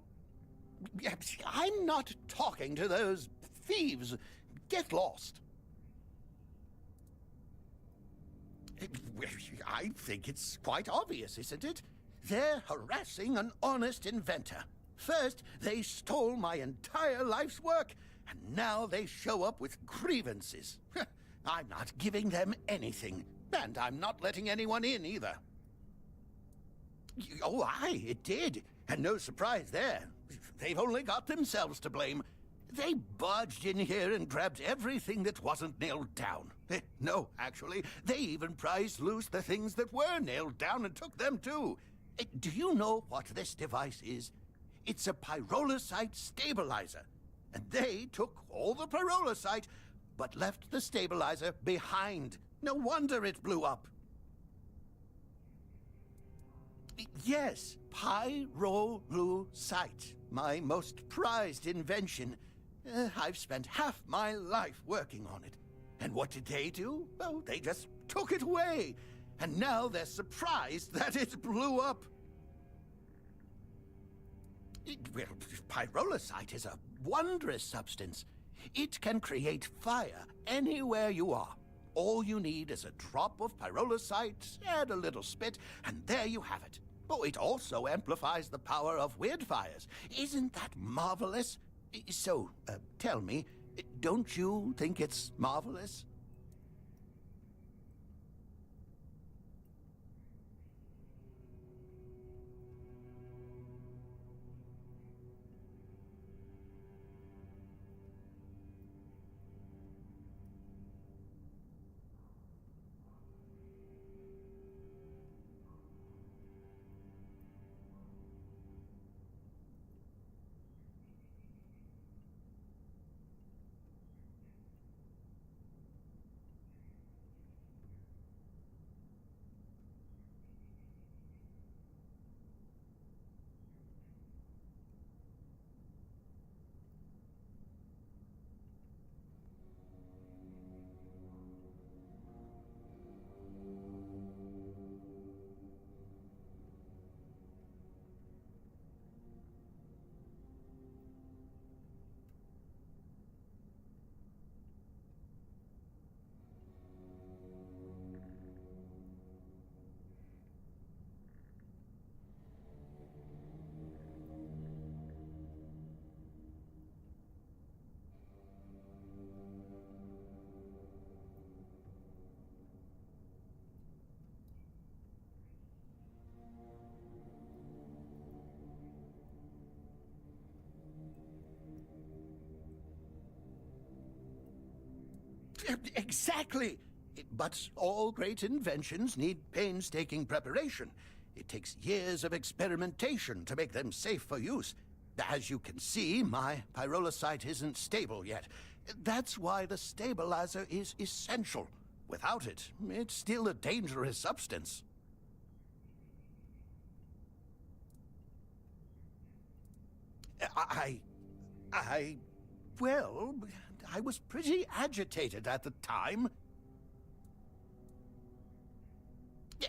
I'm not talking to those thieves. Get lost. I think it's quite obvious, isn't it? They're harassing an honest inventor. First, they stole my entire life's work, and now they show up with grievances. I'm not giving them anything, and I'm not letting anyone in either. Oh, aye, it did. And no surprise there. They've only got themselves to blame. They barged in here and grabbed everything that wasn't nailed down. No, actually, they even prized loose the things that were nailed down and took them too. Do you know what this device is? It's a pyrolusite stabilizer. And they took all the pyrolusite, but left the stabilizer behind. No wonder it blew up. Yes, pyrolusite, my most prized invention. I've spent half my life working on it. And what did they do? Well, they just took it away. And now they're surprised that it blew up. Well, pyrolusite is a wondrous substance. It can create fire anywhere you are. All you need is a drop of pyrolusite, add a little spit, and there you have it. Oh, it also amplifies the power of weird fires. Isn't that marvelous? So, tell me, don't you think it's marvelous? Exactly! But all great inventions need painstaking preparation. It takes years of experimentation to make them safe for use. As you can see, my pyrolusite isn't stable yet. That's why the stabilizer is essential. Without it, it's still a dangerous substance. Well, I was pretty agitated at the time.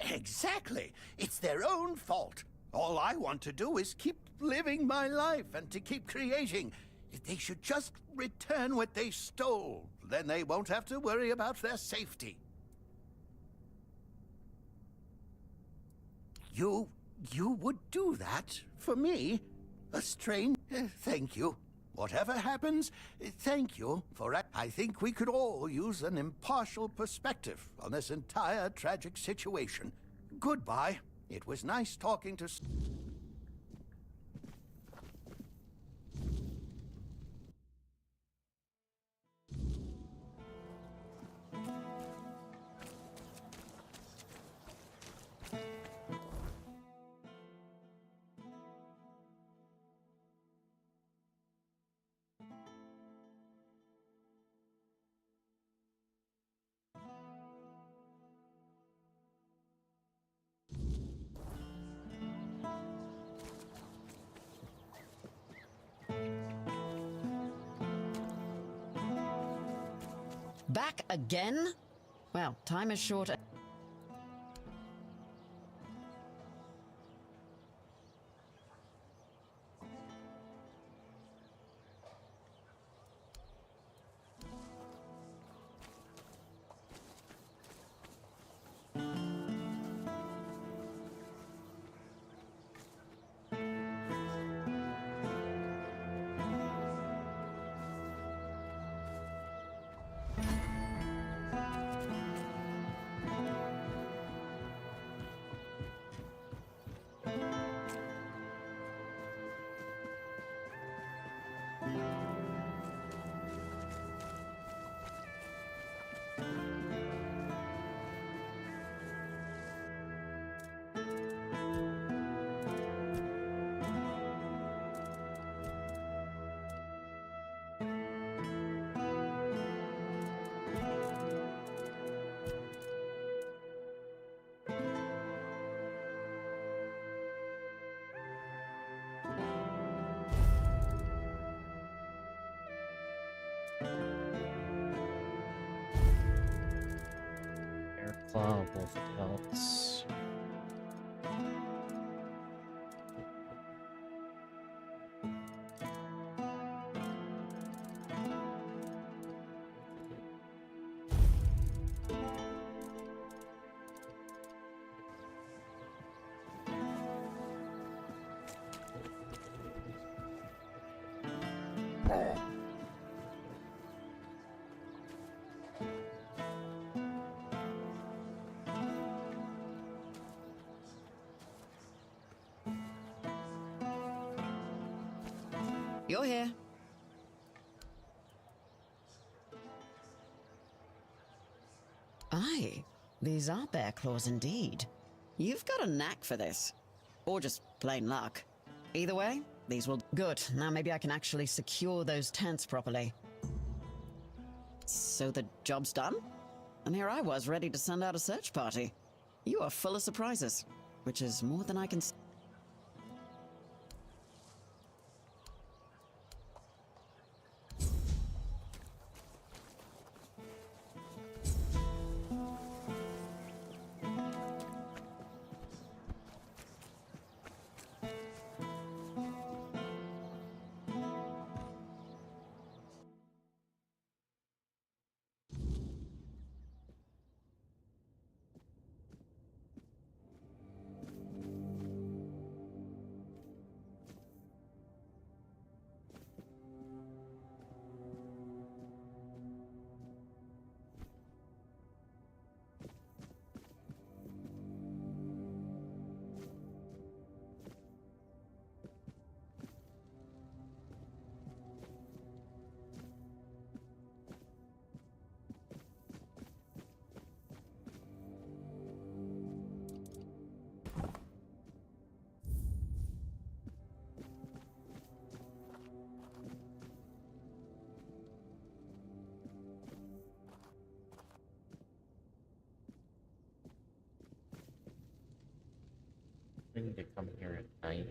Exactly. It's their own fault. All I want to do is keep living my life and to keep creating. They should just return what they stole. Then they won't have to worry about their safety. You would do that for me? A strange... Thank you. Whatever happens, thank you for... I think we could all use an impartial perspective on this entire tragic situation. Goodbye. It was nice talking to... Back again? Well, time is short. Claw wolf pelts. You're here. Aye, these are bear claws indeed. You've got a knack for this. Or just plain luck. Either way, these will... Good, now maybe I can actually secure those tents properly. So the job's done? And here I was, ready to send out a search party. You are full of surprises, which is more than I can... I need to come here at night.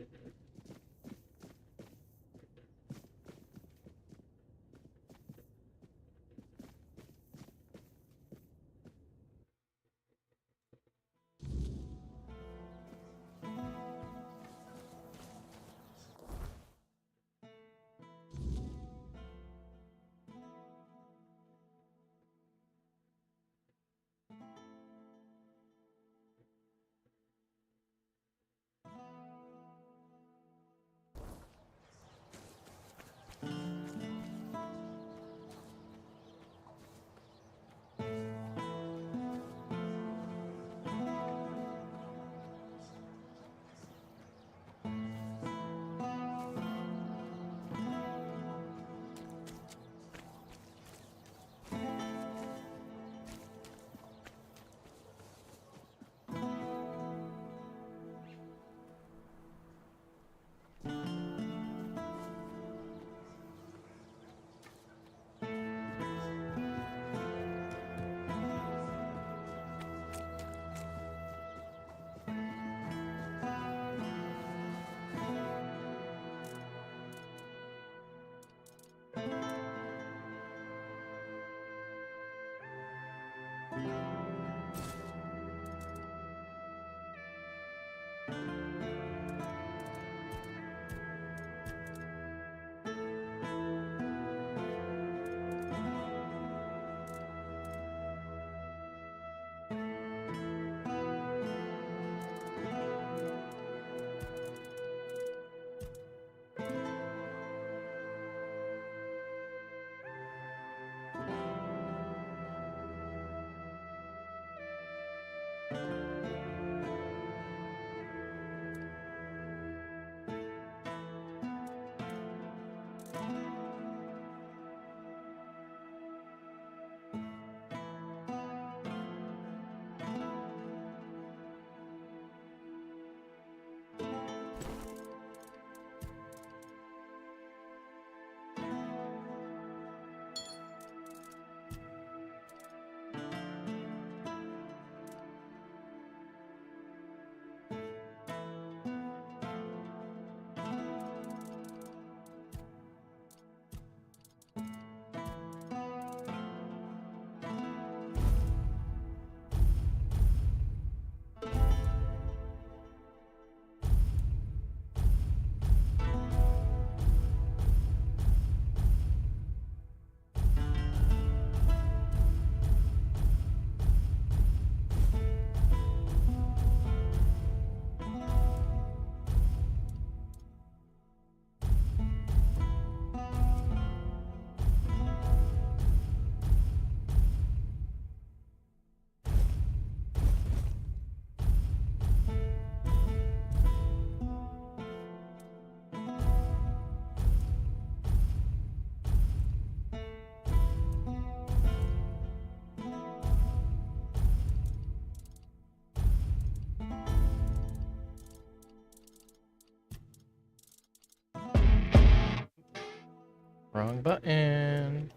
Wrong button.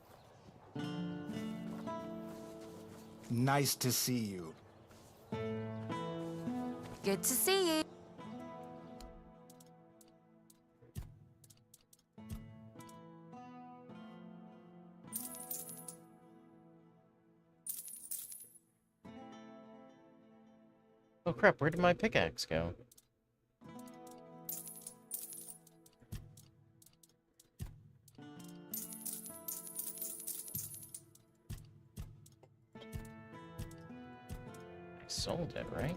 Nice to see you. Good to see you. Oh crap, where did my pickaxe go? I sold it, right?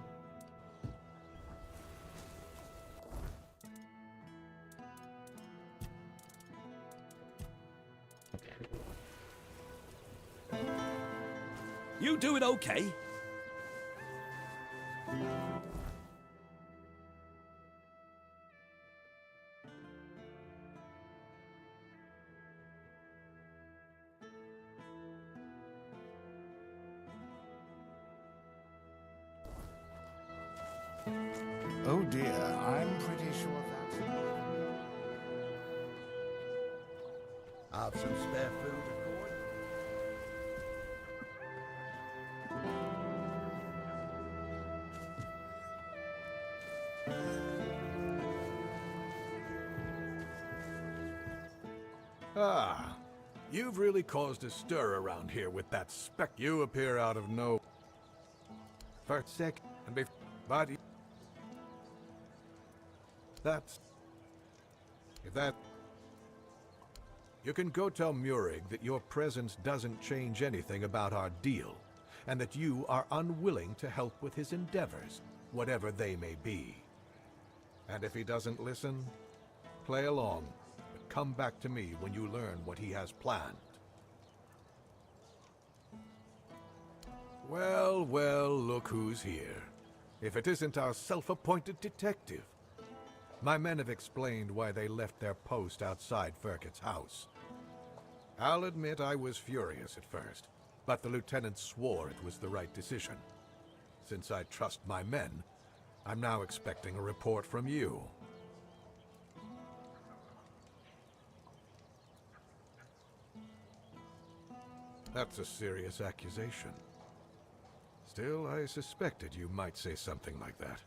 You doing okay? Oh dear, I'm pretty sure that's... Have some spare food, Accord? Ah, you've really caused a stir around here with that spec. You appear out of no... For a sec, and but... That's... If that... You can go tell Murig that your presence doesn't change anything about our deal, and that you are unwilling to help with his endeavors, whatever they may be. And if he doesn't listen, play along, but come back to me when you learn what he has planned. Well, well, look who's here. If it isn't our self-appointed detective. My men have explained why they left their post outside Firket's house. I'll admit I was furious at first, but the lieutenant swore it was the right decision. Since I trust my men, I'm now expecting a report from you. That's a serious accusation. Still, I suspected you might say something like that.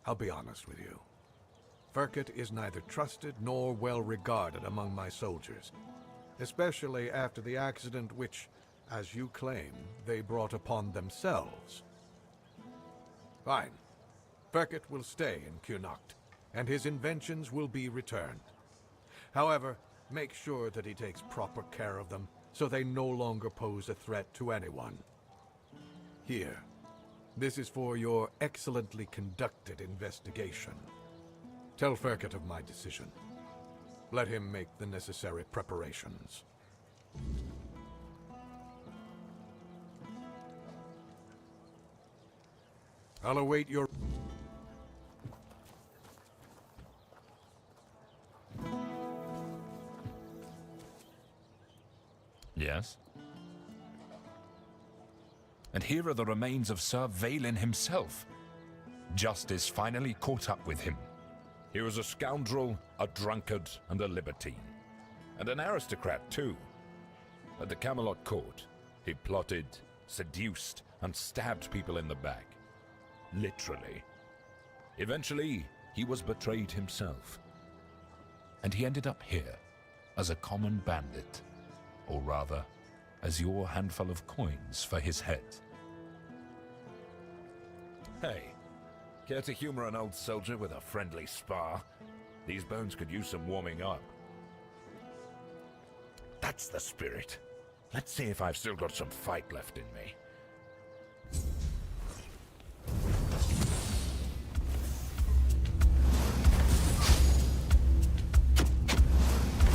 I'll be honest with you. Firket is neither trusted nor well regarded among my soldiers, especially after the accident which, as you claim, they brought upon themselves. Fine. Firket will stay in Kunokt, and his inventions will be returned. However, make sure that he takes proper care of them, so they no longer pose a threat to anyone. Here, this is for your excellently conducted investigation. Tell Firket of my decision. Let him make the necessary preparations. I'll await your... Yes? And here are the remains of Sir Valen himself. Justice finally caught up with him. He was a scoundrel, a drunkard, and a libertine. And an aristocrat, too. At the Camelot court, he plotted, seduced, and stabbed people in the back. Literally. Eventually, he was betrayed himself. And he ended up here, as a common bandit. Or rather, as your handful of coins for his head. Hey, care to humor an old soldier with a friendly spar? These bones could use some warming up. That's the spirit. Let's see if I've still got some fight left in me.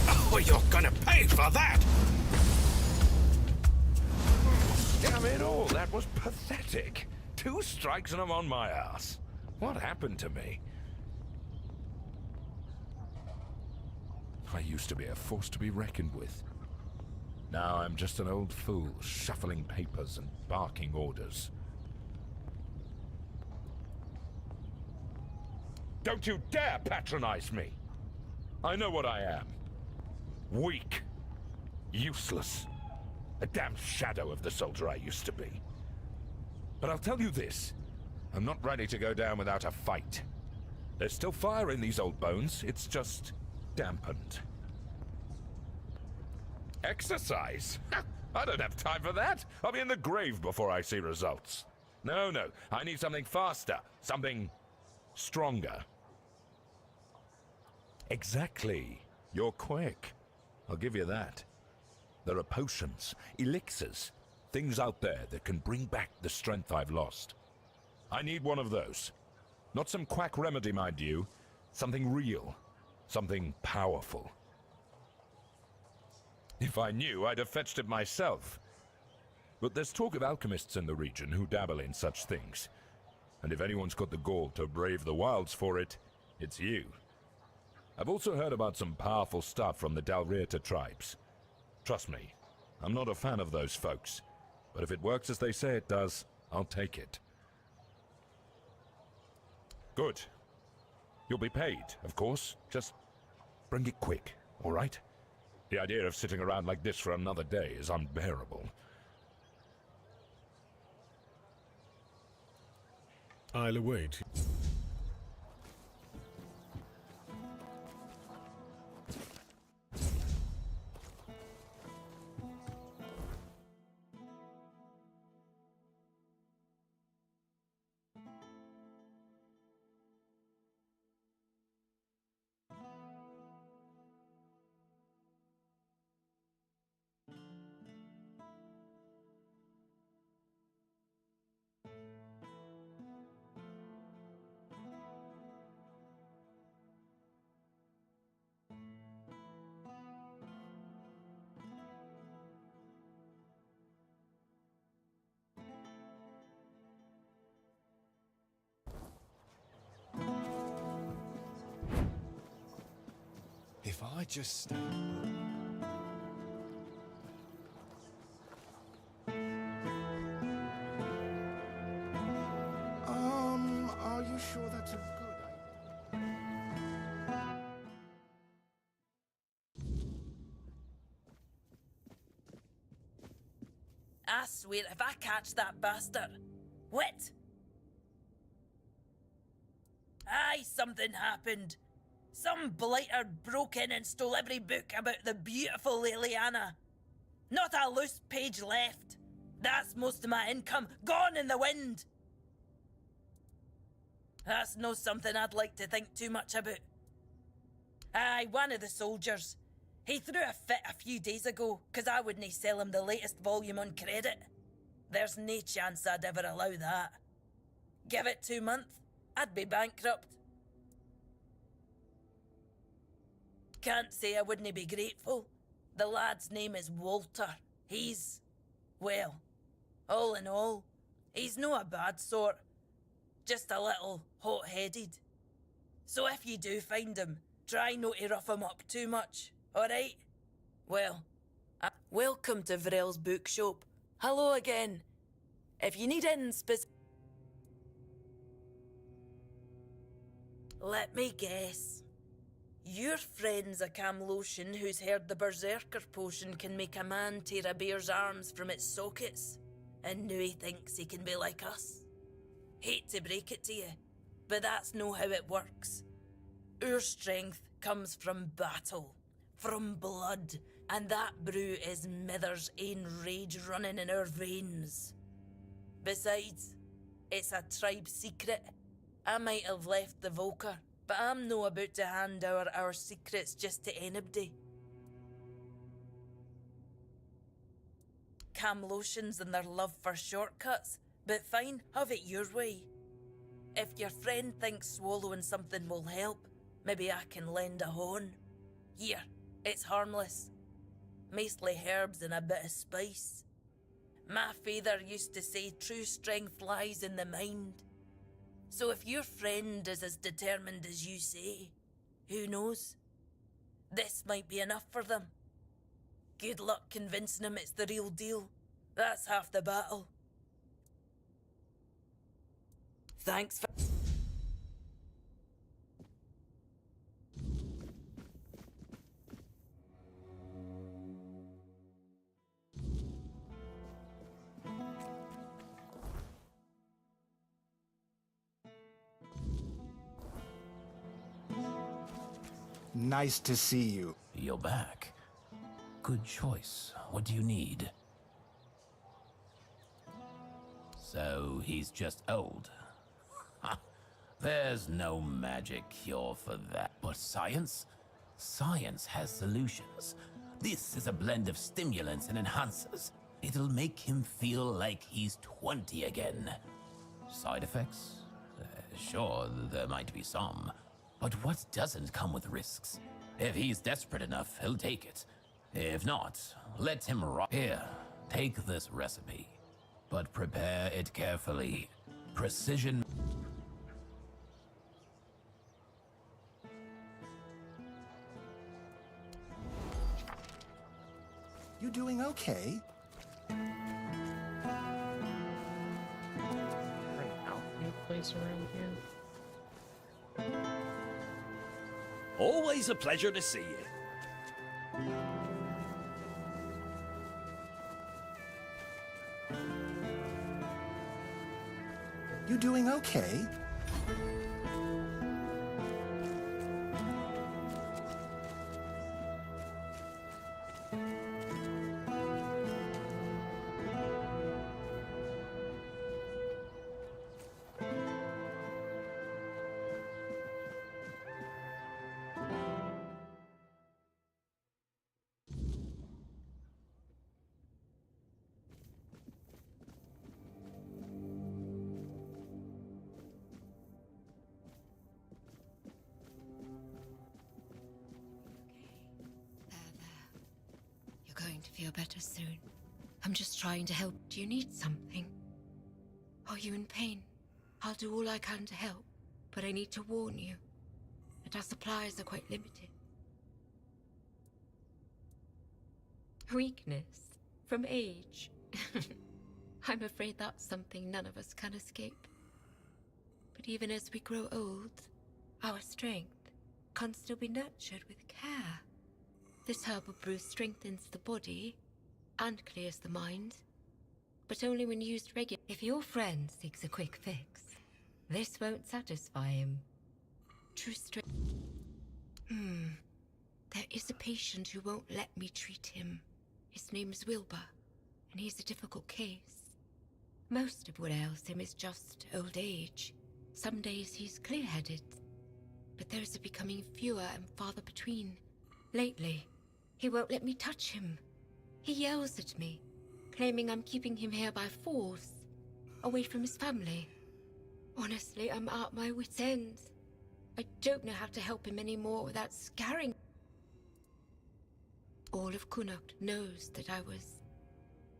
Oh, you're gonna pay for that! Damn it all, that was pathetic. 2 strikes and I'm on my ass. What happened to me? I used to be a force to be reckoned with. Now I'm just an old fool, shuffling papers and barking orders. Don't you dare patronize me! I know what I am. Weak, Useless. A damn shadow of the soldier I used to be. But I'll tell you this. I'm not ready to go down without a fight. There's still fire in these old bones. It's just dampened. Exercise? I don't have time for that. I'll be in the grave before I see results. No, I need something faster. Something stronger. Exactly. You're quick. I'll give you that. There are potions, elixirs, things out there that can bring back the strength I've lost. I need one of those. Not some quack remedy, mind you. Something real. Something powerful. If I knew, I'd have fetched it myself. But there's talk of alchemists in the region who dabble in such things. And if anyone's got the gall to brave the wilds for it, it's you. I've also heard about some powerful stuff from the Dalrieta tribes. Trust me, I'm not a fan of those folks. But if it works as they say it does, I'll take it. Good. You'll be paid, of course. Just bring it quick, all right? The idea of sitting around like this for another day is unbearable. I'll await. If I just stay... Are you sure that's a good idea? I swear, if I catch that bastard... What? Aye, something happened. Some blighter broke in and stole every book about the beautiful Liliana. Not a loose page left. That's most of my income gone in the wind. That's no something I'd like to think too much about. Aye, one of the soldiers. He threw a fit a few days ago, 'cause I wouldn't sell him the latest volume on credit. There's no chance I'd ever allow that. Give it 2 months, I'd be bankrupt. Can't say I wouldn't be grateful. The lad's name is Walter. He's... well, all in all, he's no a bad sort. Just a little hot-headed. So if you do find him, try not to rough him up too much, alright? Well, welcome to Vrel's bookshop. Hello again. If you need anything let me guess. Your friend's a Camlotion who's heard the Berserker potion can make a man tear a bear's arms from its sockets, and now he thinks he can be like us. Hate to break it to you, but that's no how it works. Our strength comes from battle, from blood, and that brew is Mither's ain rage running in our veins. Besides, it's a tribe secret. I might have left the Volker, but I'm no about to hand our secrets just to anybody. Camlotions and their love for shortcuts, but fine, have it your way. If your friend thinks swallowing something will help, maybe I can lend a horn. Here, it's harmless. Mostly herbs and a bit of spice. My father used to say true strength lies in the mind. So if your friend is as determined as you say, who knows? This might be enough for them. Good luck convincing them it's the real deal. That's half the battle. Thanks for... Nice to see you. You're back. Good choice. What do you need? So he's just old. Ha! There's no magic cure for that. But science? Science has solutions. This is a blend of stimulants and enhancers. It'll make him feel like he's 20 again. Side effects? Sure, there might be some. But what doesn't come with risks? If he's desperate enough, he'll take it. If not, let him rot. Here, take this recipe. But prepare it carefully. Precision. You doing okay? Place around here. Always a pleasure to see you. You doing okay? You're going to feel better soon. I'm just trying to help. Do you need something? Are you in pain? I'll do all I can to help, but I need to warn you that our supplies are quite limited. Weakness? From age? I'm afraid that's something none of us can escape. But even as we grow old, our strength can still be nurtured with care. This herbal brew strengthens the body and clears the mind, but only when used regularly. If your friend seeks a quick fix, this won't satisfy him. True strength. There is a patient who won't let me treat him. His name is Wilbur, and he's a difficult case. Most of what ails him is just old age. Some days he's clear-headed, but those are becoming fewer and farther between. Lately, he won't let me touch him. He yells at me, claiming I'm keeping him here by force, away from his family. Honestly, I'm at my wit's end. I don't know how to help him anymore without scaring. All of Connacht knows that I was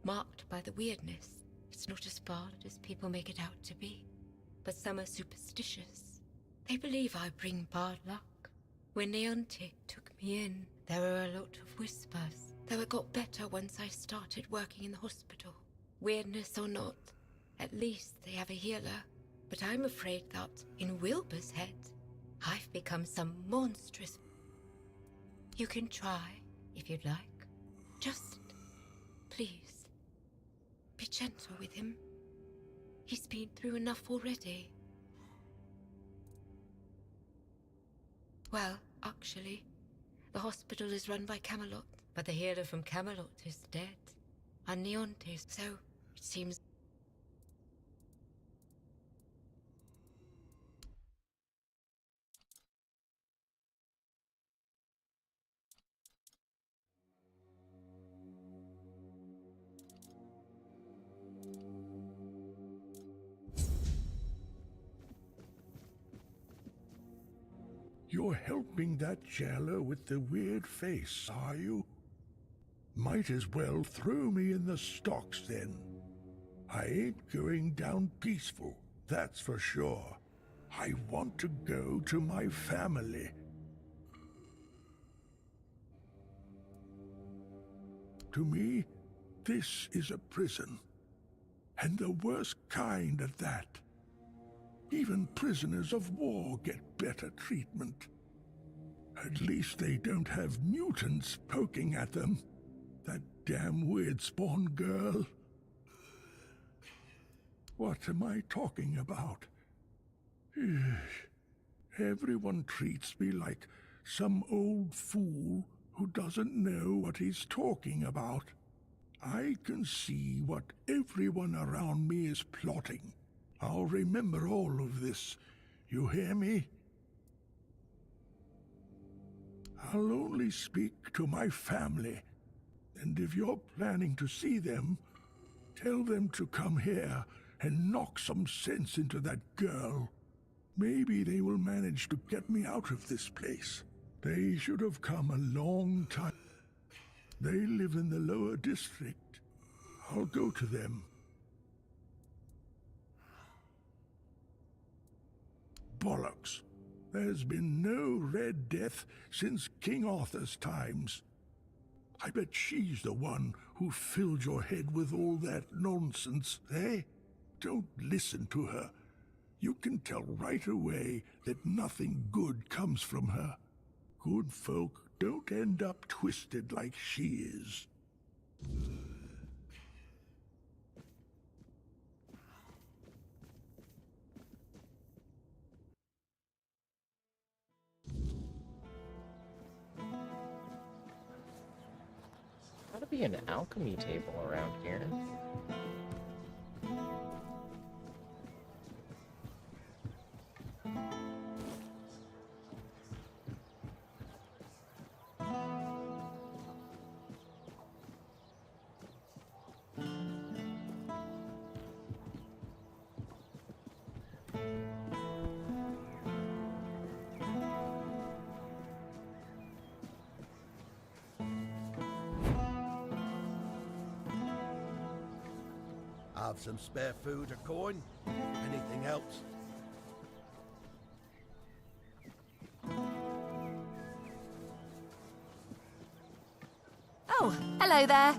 marked by the weirdness. It's not as bad as people make it out to be, but some are superstitious. They believe I bring bad luck. When Tainted took me in, there were a lot of whispers, though it got better once I started working in the hospital. Weirdness or not, at least they have a healer. But I'm afraid that, in Wilbur's head, I've become some monstrous... You can try, if you'd like. Just, please, be gentle with him. He's been through enough already. Well, actually, the hospital is run by Camelot, but the healer from Camelot is dead. And Neontes, so it seems... You're helping that jailer with the weird face, are you? Might as well throw me in the stocks then. I ain't going down peaceful, that's for sure. I want to go to my family. To me, this is a prison. And the worst kind at that. Even prisoners of war get better treatment. At least they don't have mutants poking at them. That damn weird spawn girl. What am I talking about? Everyone treats me like some old fool who doesn't know what he's talking about. I can see what everyone around me is plotting. I'll remember all of this. You hear me? I'll only speak to my family, and if you're planning to see them, tell them to come here and knock some sense into that girl. Maybe they will manage to get me out of this place. They should have come a long time. They live in the lower district. I'll go to them. Bollocks. There's been no Red Death since King Arthur's times. I bet she's the one who filled your head with all that nonsense, eh? Don't listen to her. You can tell right away that nothing good comes from her. Good folk don't end up twisted like she is. Ought to be an alchemy table around here. Have some spare food or coin? Anything else? Oh, hello there.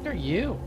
fuck are you?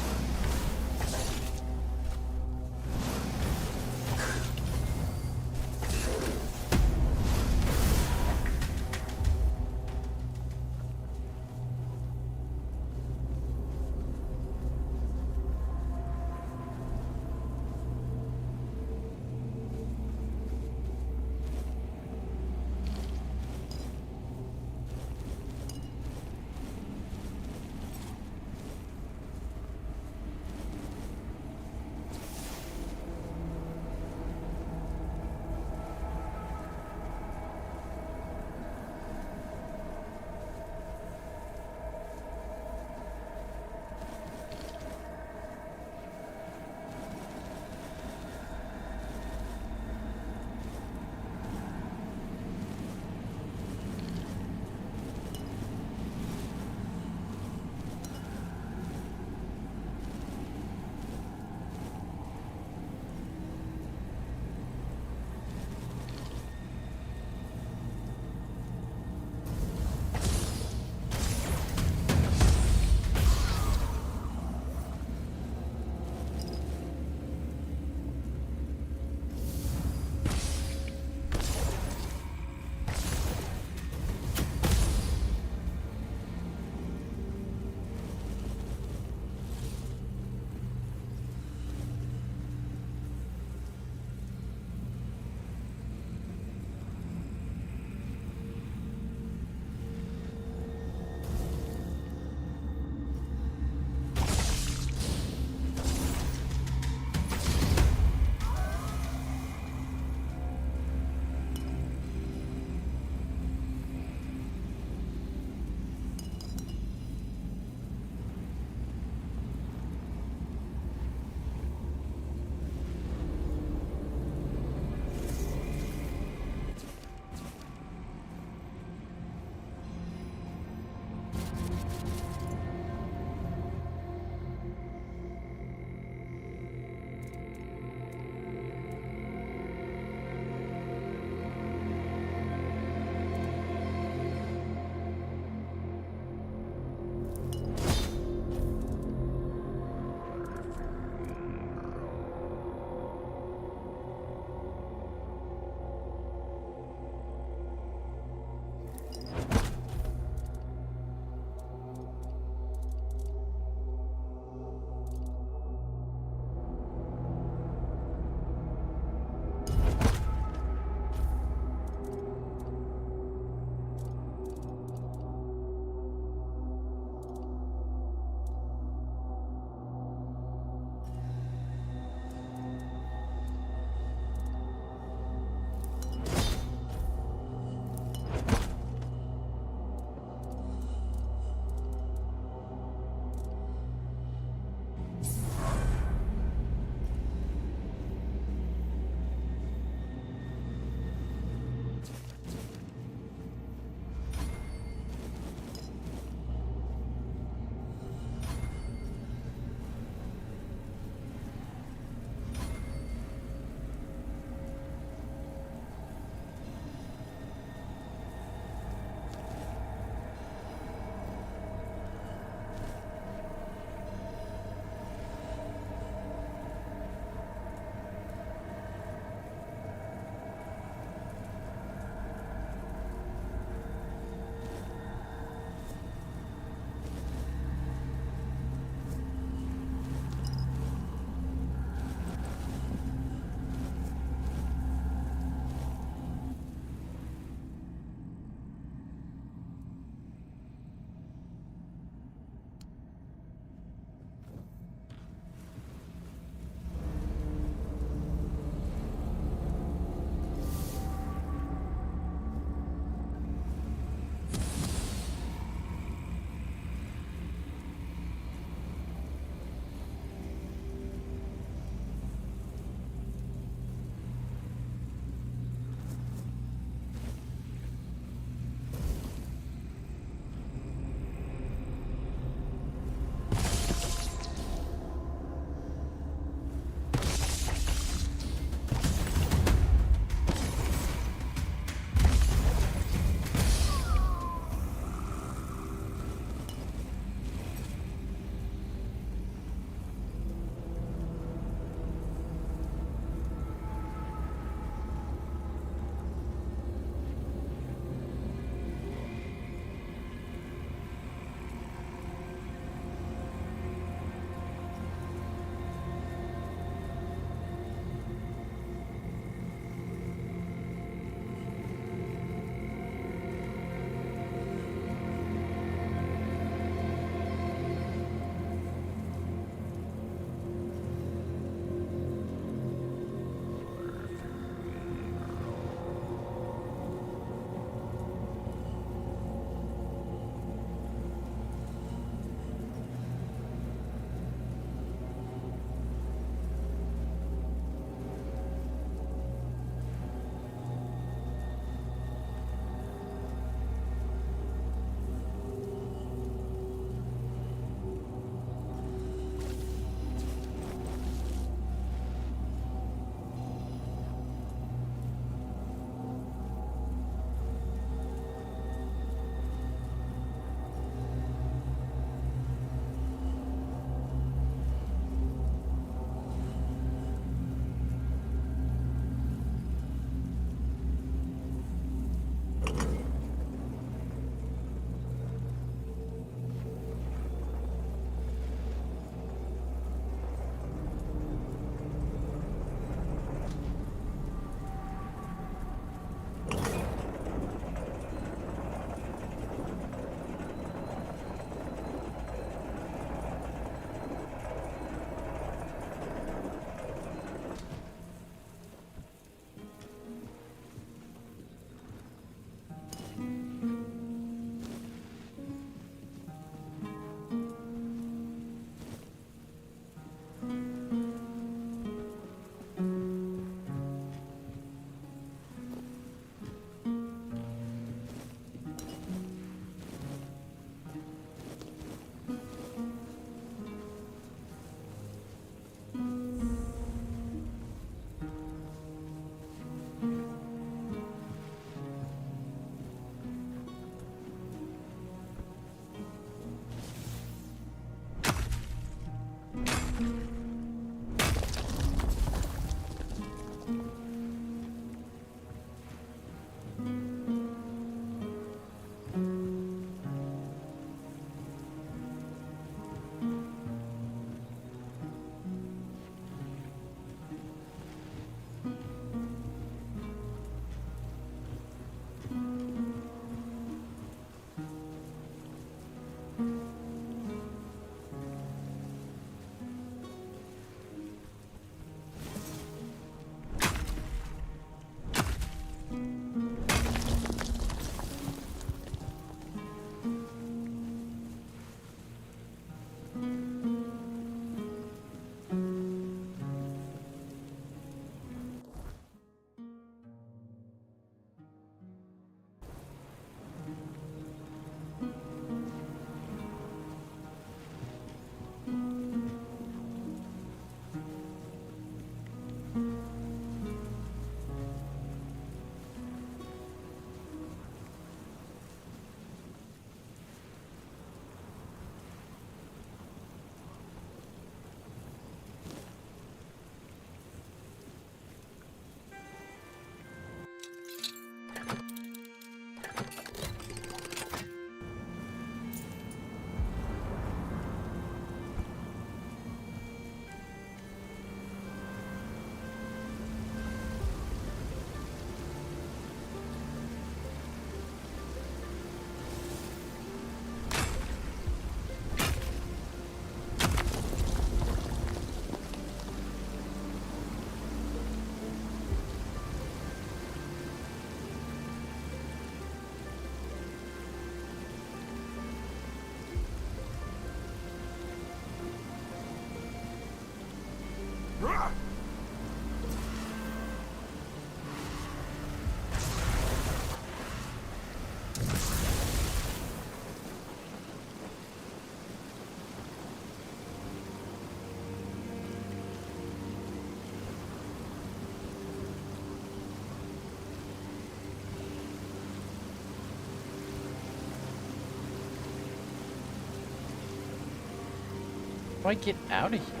I get out of here?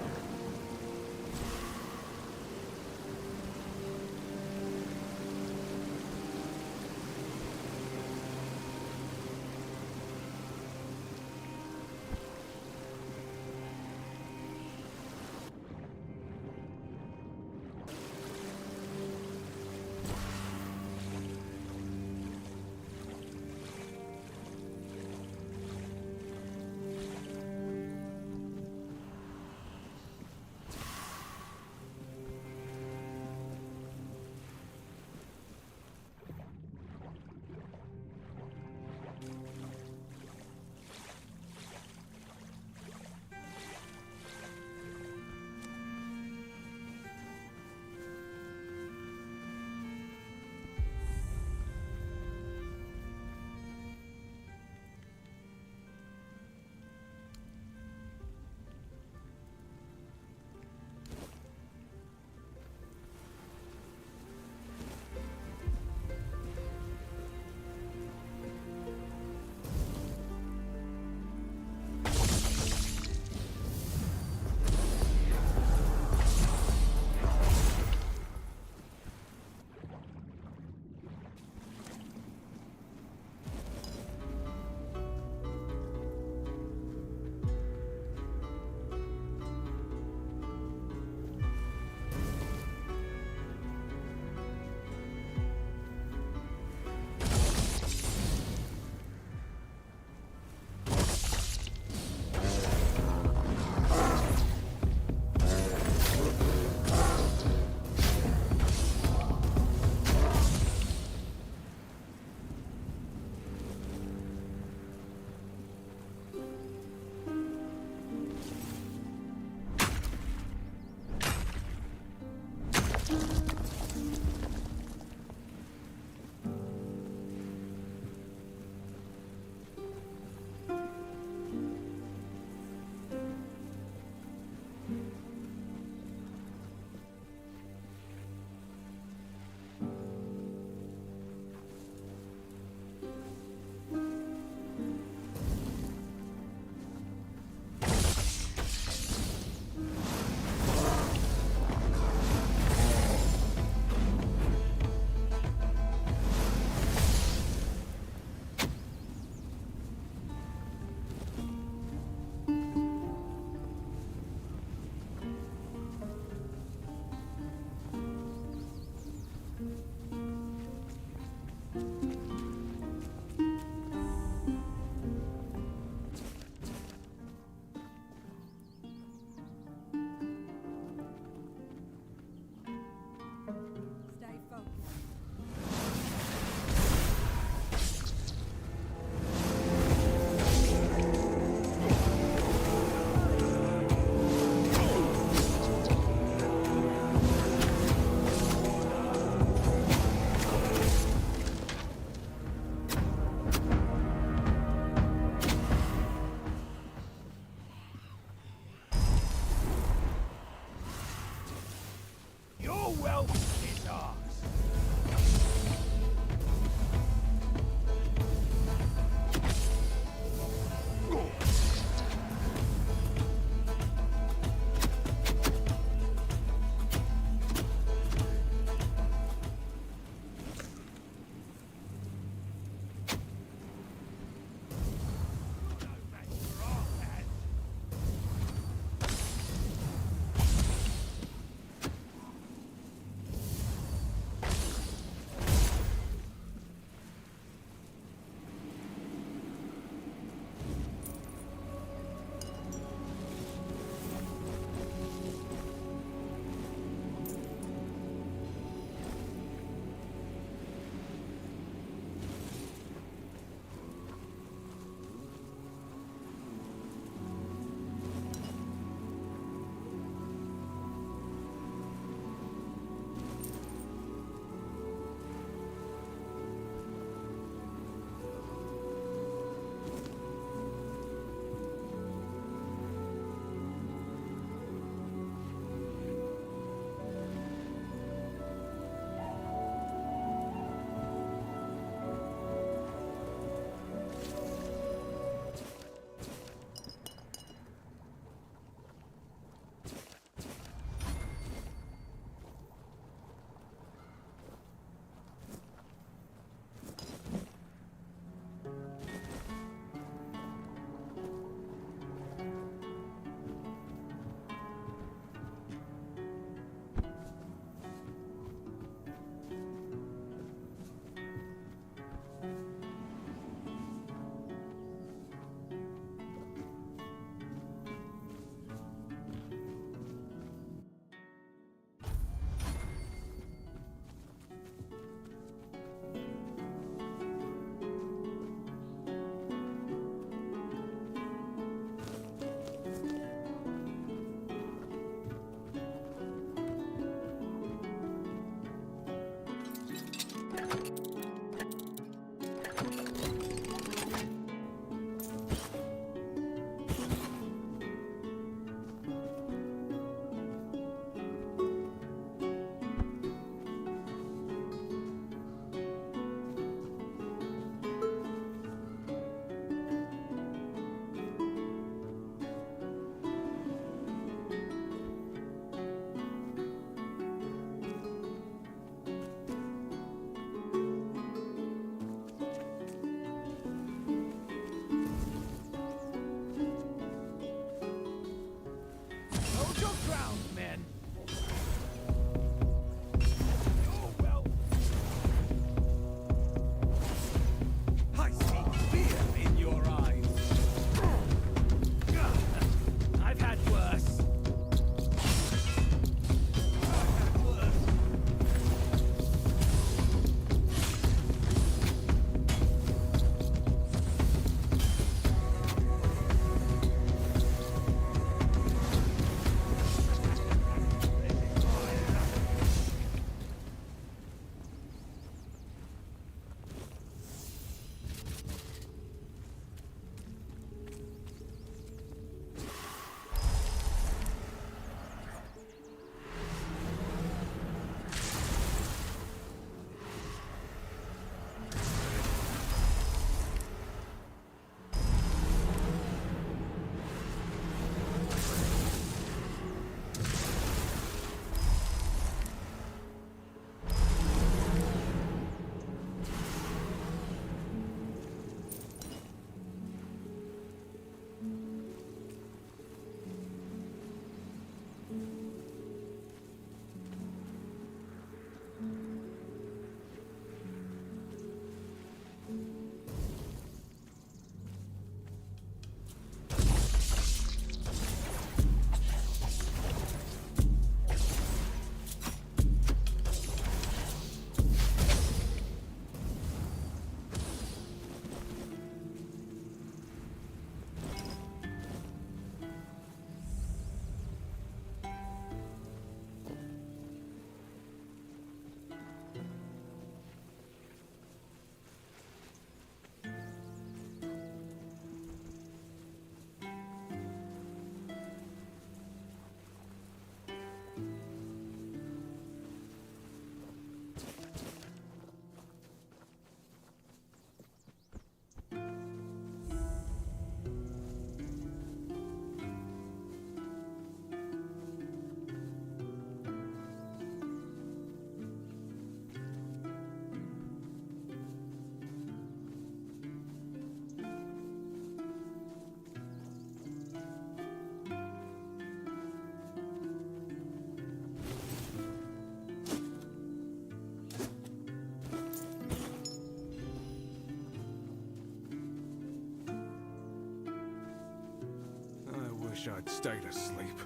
wish I'd stayed asleep.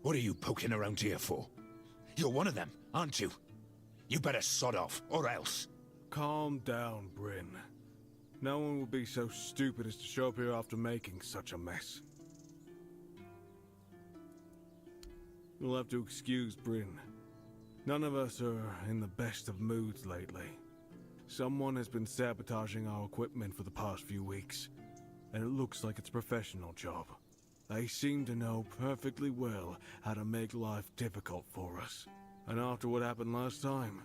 What are you poking around here for? You're one of them, aren't you? You better sod off, or else. Calm down, Bryn. No one would be so stupid as to show up here after making such a mess. You'll have to excuse Bryn. None of us are in the best of moods lately. Someone has been sabotaging our equipment for the past few weeks, and it looks like it's a professional job. They seem to know perfectly well how to make life difficult for us. And after what happened last time,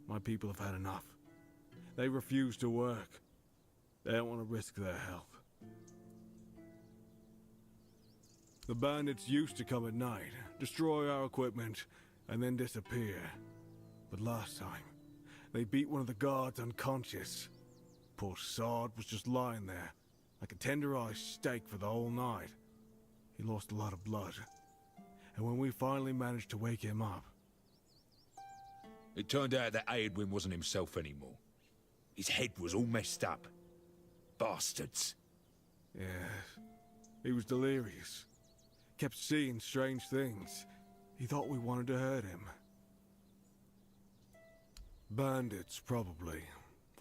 my people have had enough. They refuse to work. They don't want to risk their health. The bandits used to come at night, destroy our equipment, and then disappear. But last time, they beat one of the guards unconscious. Poor sod was just lying there, like a tenderized steak for the whole night. He lost a lot of blood. And when we finally managed to wake him up... It turned out that Aedwin wasn't himself anymore. His head was all messed up. Bastards. Yes. He was delirious. Kept seeing strange things. He thought we wanted to hurt him. Bandits, probably.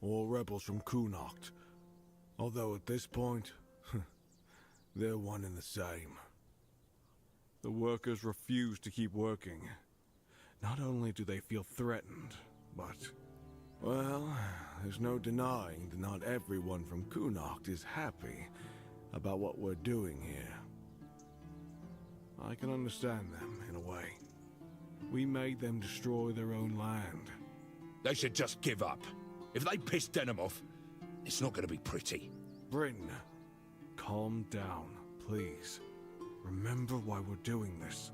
Or rebels from Kunokt. Although at this point, they're one and the same. The workers refuse to keep working. Not only do they feel threatened, but... well, there's no denying that not everyone from Kunokt is happy about what we're doing here. I can understand them, in a way. We made them destroy their own land. They should just give up. If they piss Denham off, it's not going to be pretty. Bryn, calm down, please. Remember why we're doing this.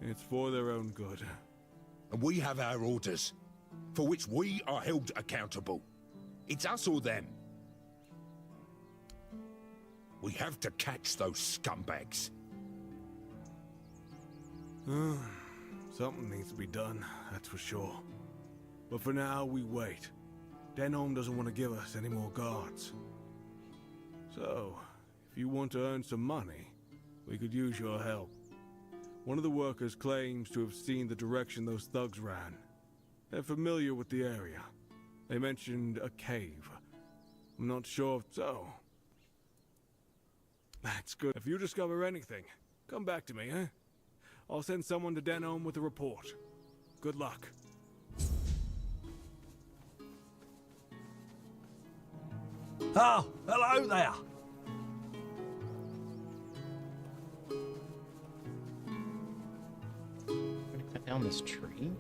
It's for their own good. And we have our orders, for which we are held accountable. It's us or them. We have to catch those scumbags. Something needs to be done, that's for sure. But for now, we wait. Denholm doesn't want to give us any more guards. So, if you want to earn some money, we could use your help. One of the workers claims to have seen the direction those thugs ran. They're familiar with the area. They mentioned a cave. I'm not sure if so. That's good. If you discover anything, come back to me, eh? I'll send someone to Denholm with a report. Good luck. Oh, hello there. I'm gonna cut down this tree.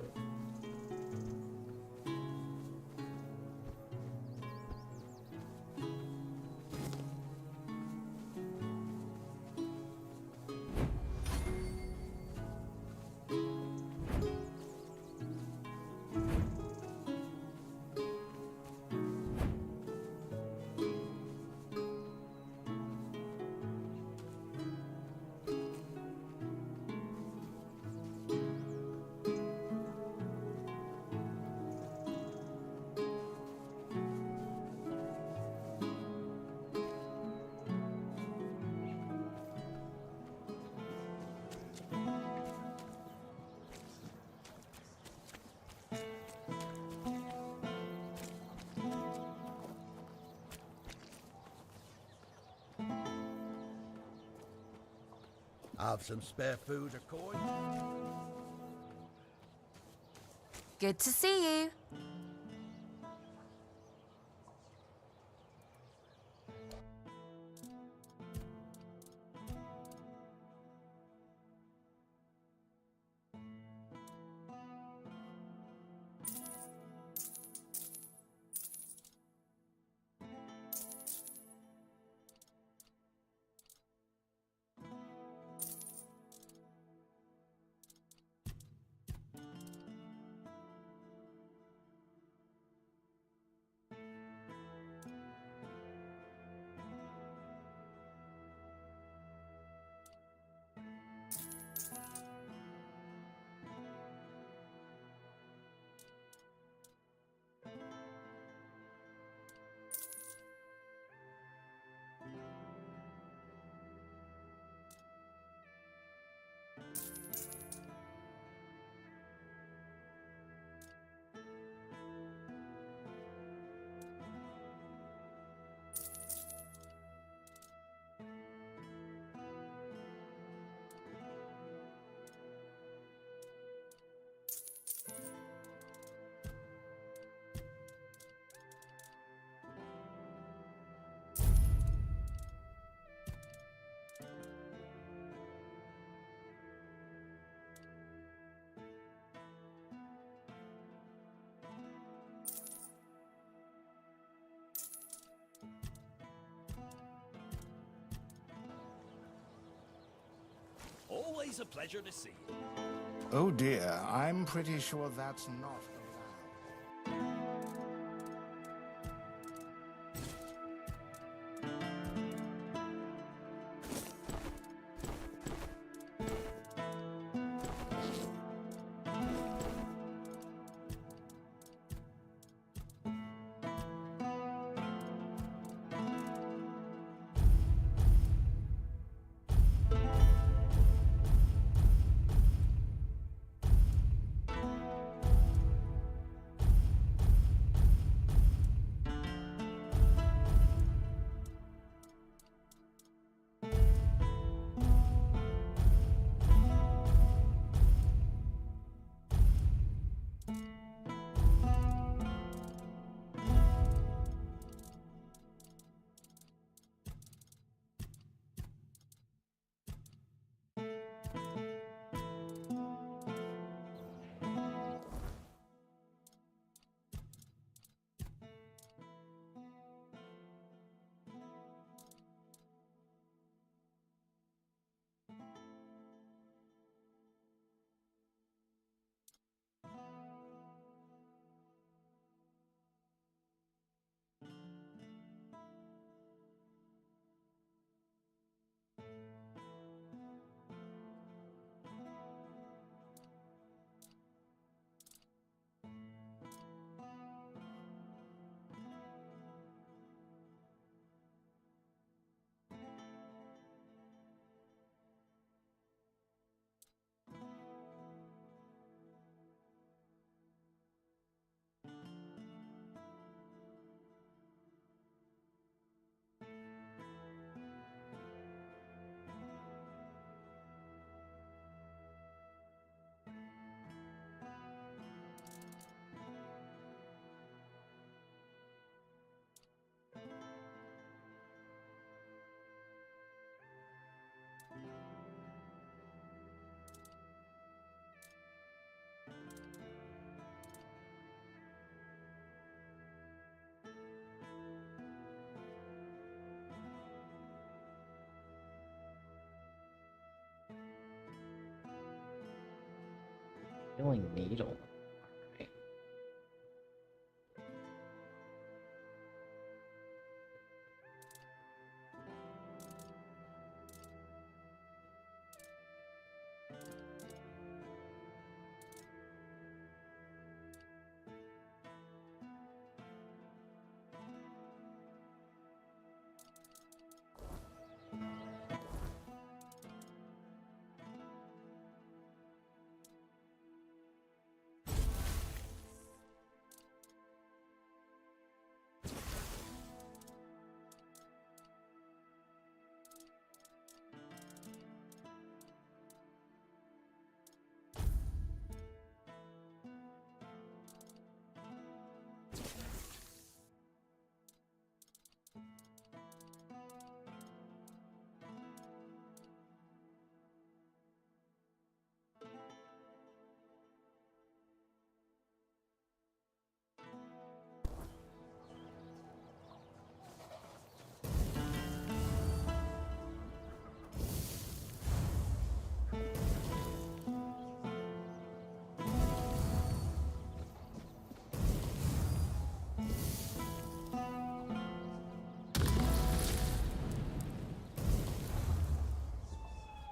Have some spare food or coin? Good to see you. Always a pleasure to see you. Oh dear, I'm pretty sure that's not allowed. Healing needle. Alright.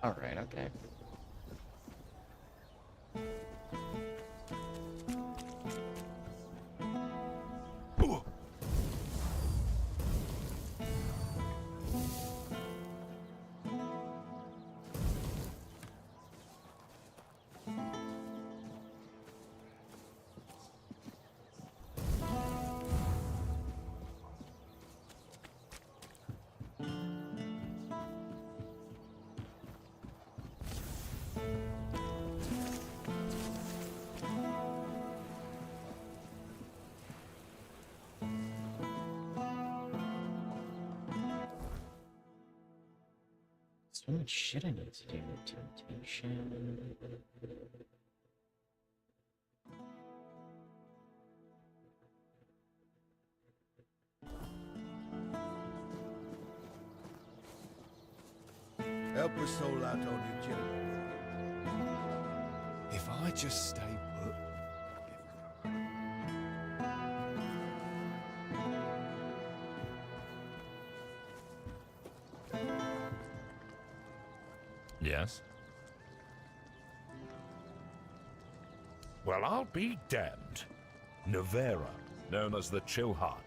Alright, okay. So much shit I need to do. Temptation. Help a soul out on you, gentlemen. just stay put? Yes? Well, I'll be damned. Nevera, known as the Chillheart.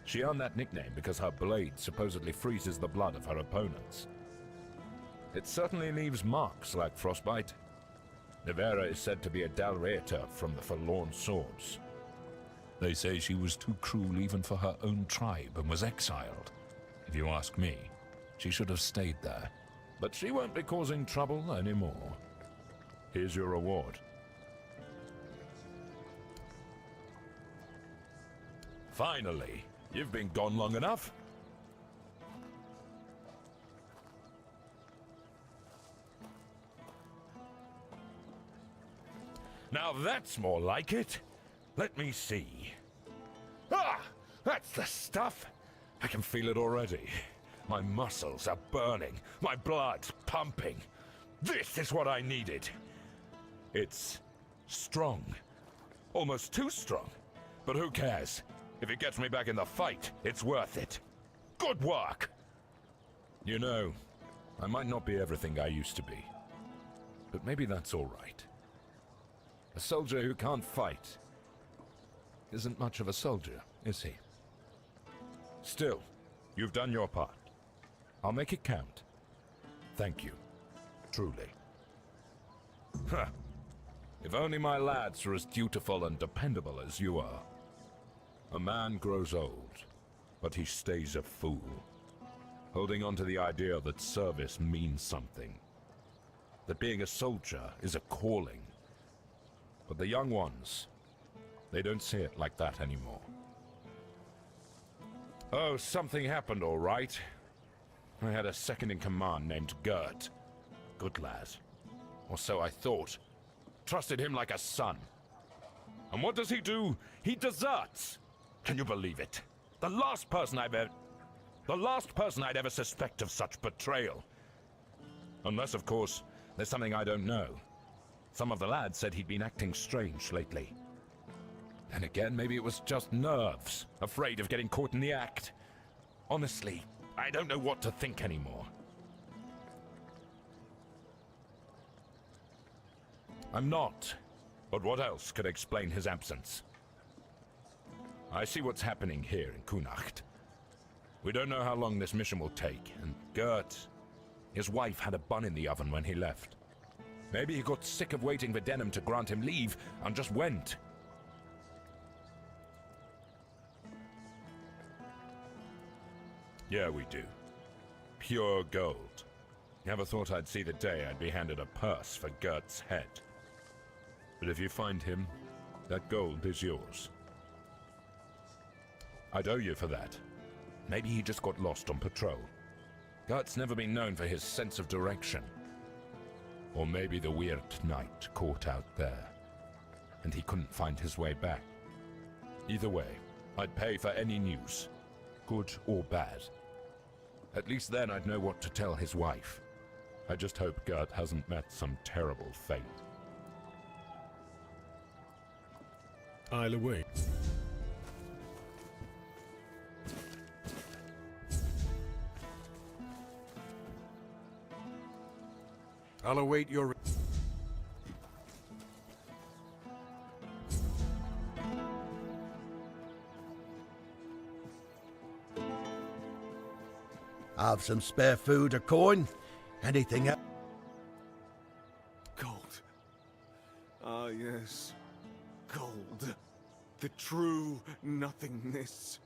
She earned that nickname because her blade supposedly freezes the blood of her opponents. It certainly leaves marks like frostbite. Nevera is said to be a Dalreator from the Forlorn Swords. They say she was too cruel even for her own tribe and was exiled. If you ask me, she should have stayed there. But she won't be causing trouble anymore. Here's your reward. Finally, you've been gone long enough. Now that's more like it. Let me see. Ah! That's the stuff! I can feel it already. My muscles are burning. My blood's pumping. This is what I needed. It's strong. Almost too strong. But who cares? If it gets me back in the fight, it's worth it. Good work! You know, I might not be everything I used to be. But maybe that's all right. A soldier who can't fight isn't much of a soldier, is he? Still, you've done your part. I'll make it count. Thank you. Truly. Huh. If only my lads were as dutiful and dependable as you are. A man grows old, but he stays a fool. Holding on to the idea that service means something. That being a soldier is a calling. But the young ones, they don't see it like that anymore. Oh, something happened all right. I had a second-in-command named Gert. Good lad. Or so I thought. Trusted him like a son. And what does he do? He deserts! Can you believe it? The last person I'd ever suspect of such betrayal. Unless, of course, there's something I don't know. Some of the lads said he'd been acting strange lately. Then again, maybe it was just nerves, afraid of getting caught in the act. Honestly, I don't know what to think anymore. I'm not. But what else could explain his absence? I see what's happening here in Kunacht. We don't know how long this mission will take, and Gert, his wife had a bun in the oven when he left. Maybe he got sick of waiting for Denham to grant him leave and just went. Yeah, we do. Pure gold. Never thought I'd see the day I'd be handed a purse for Gert's head. But if you find him, that gold is yours. I'd owe you for that. Maybe he just got lost on patrol. Gert's never been known for his sense of direction. Or maybe the weird night caught out there, and he couldn't find his way back. Either way, I'd pay for any news, good or bad. At least then I'd know what to tell his wife. I just hope Gert hasn't met some terrible fate. I'll await. I'll await your... Have some spare food or coin? Anything else? Gold. Ah, yes. Gold. The true nothingness.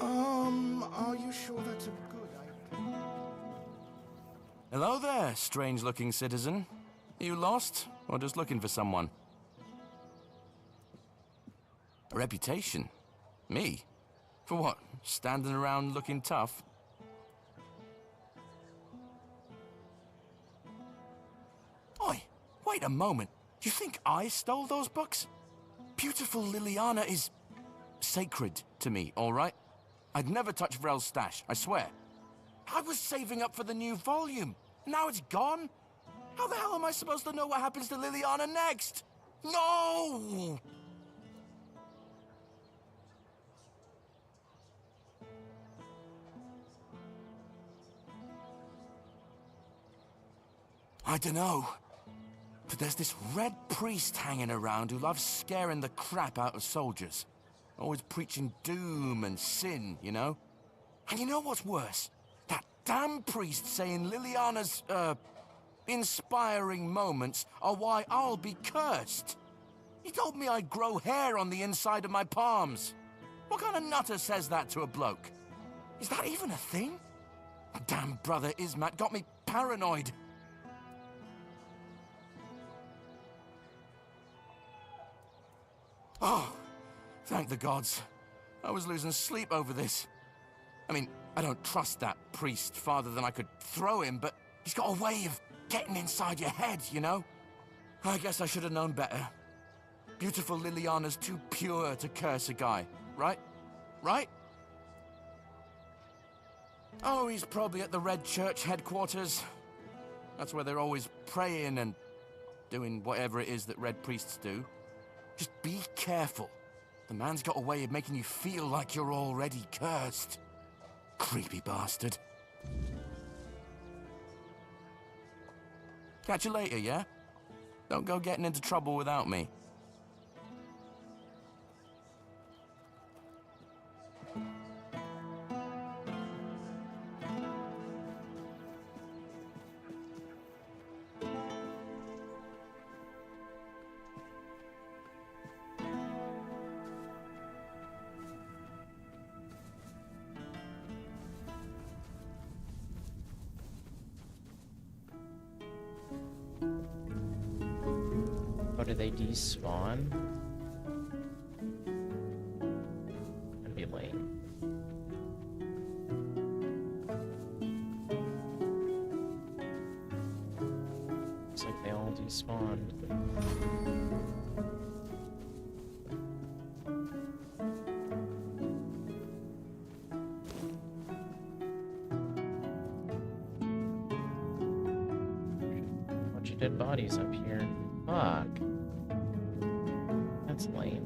Are you sure that's a good idea? Hello there, strange-looking citizen. Are you lost, or just looking for someone? A reputation? Me? For what? Standing around looking tough? Oi, wait a moment. You think I stole those books? Beautiful Liliana is sacred to me, all right? I'd never touch Vrel's stash, I swear. I was saving up for the new volume. Now it's gone? How the hell am I supposed to know what happens to Liliana next? No! I dunno. But there's this red priest hanging around who loves scaring the crap out of soldiers. Always preaching doom and sin, you know? And you know what's worse? That damn priest saying Liliana's, inspiring moments are why I'll be cursed. He told me I'd grow hair on the inside of my palms. What kind of nutter says that to a bloke? Is that even a thing? Damn brother Ismat got me paranoid. Oh, thank the gods. I was losing sleep over this. I mean, I don't trust that priest farther than I could throw him, but he's got a way of getting inside your head, you know? I guess I should have known better. Beautiful Liliana's too pure to curse a guy, right? Right? Oh, he's probably at the Red Church headquarters. That's where they're always praying and doing whatever it is that Red Priests do. Just be careful. The man's got a way of making you feel like you're already cursed. Creepy bastard. Catch you later, yeah? Don't go getting into trouble without me. Oh, do they despawn? That'd be lame. Looks like they all despawned. Bunch of dead bodies up here. Fuck. That's lame.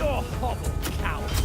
your hovel, coward!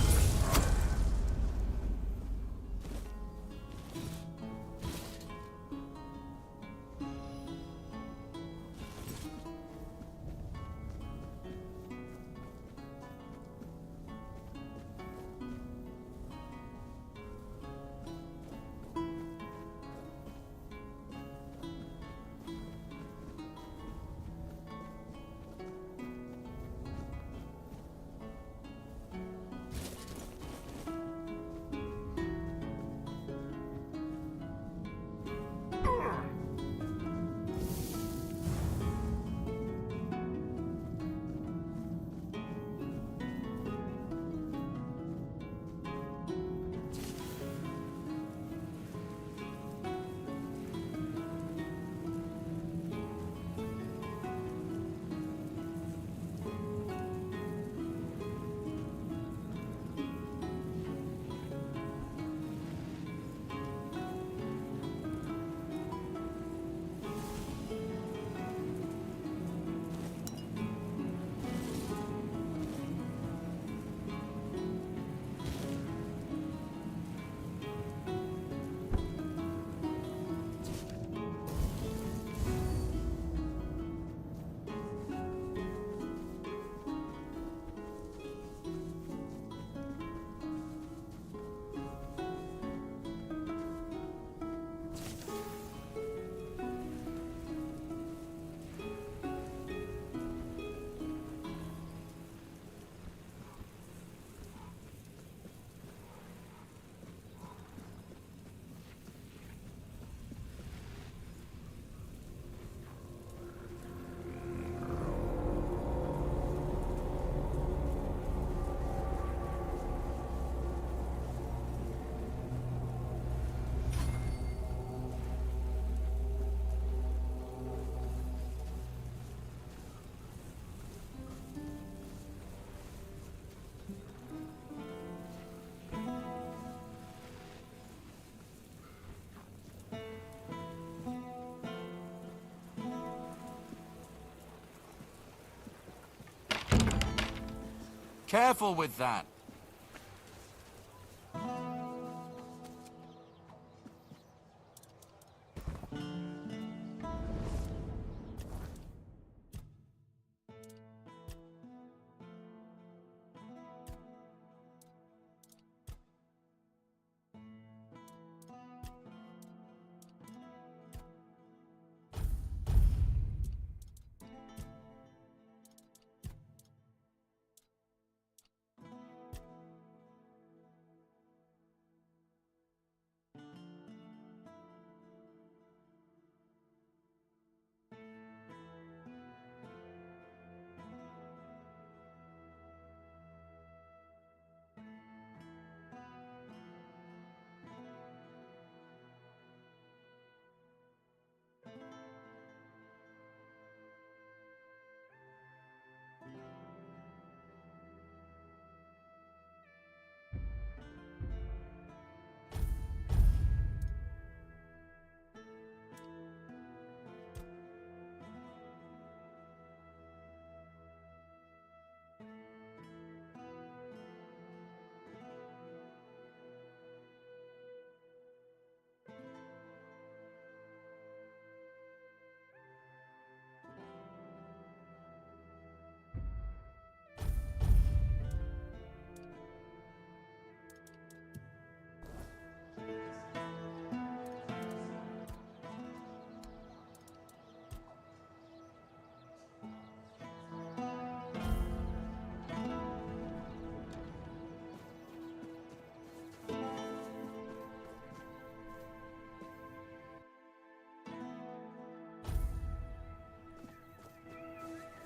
Careful with that.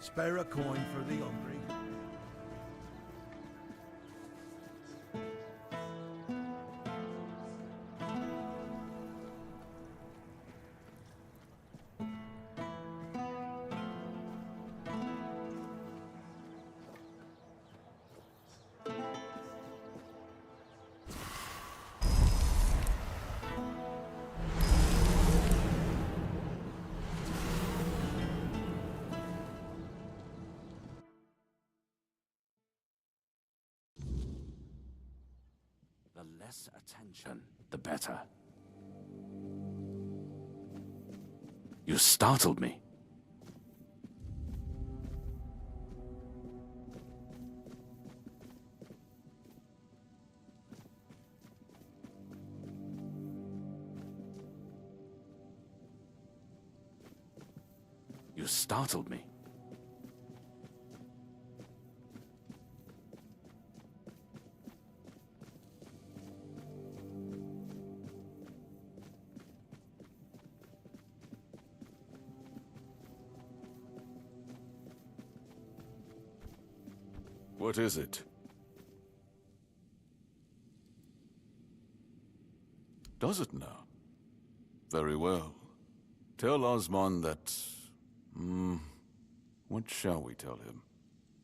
Spare a coin for the hungry. less attention, the better. You startled me. You startled me. What is it? Does it now? Very well. Tell Osmond that... what shall we tell him?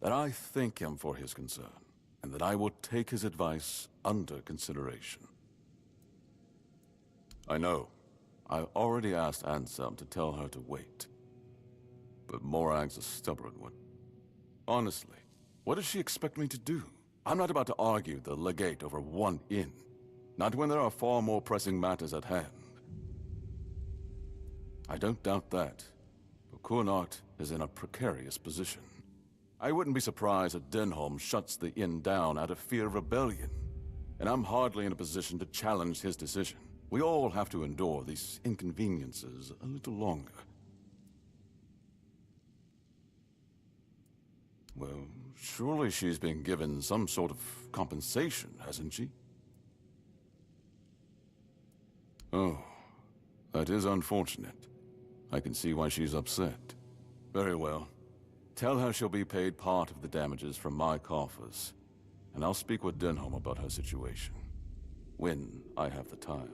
That I thank him for his concern, and that I will take his advice under consideration. I know. I already asked Anselm to tell her to wait. But Morag's a stubborn one. Honestly, what does she expect me to do? I'm not about to argue the legate over one inn. Not when there are far more pressing matters at hand. I don't doubt that. But Kunart is in a precarious position. I wouldn't be surprised if Denholm shuts the inn down out of fear of rebellion. And I'm hardly in a position to challenge his decision. We all have to endure these inconveniences a little longer. Well, surely she's been given some sort of compensation, hasn't she? Oh, that is unfortunate. I can see why she's upset. Very well. Tell her she'll be paid part of the damages from my coffers, and I'll speak with Denholm about her situation. When I have the time.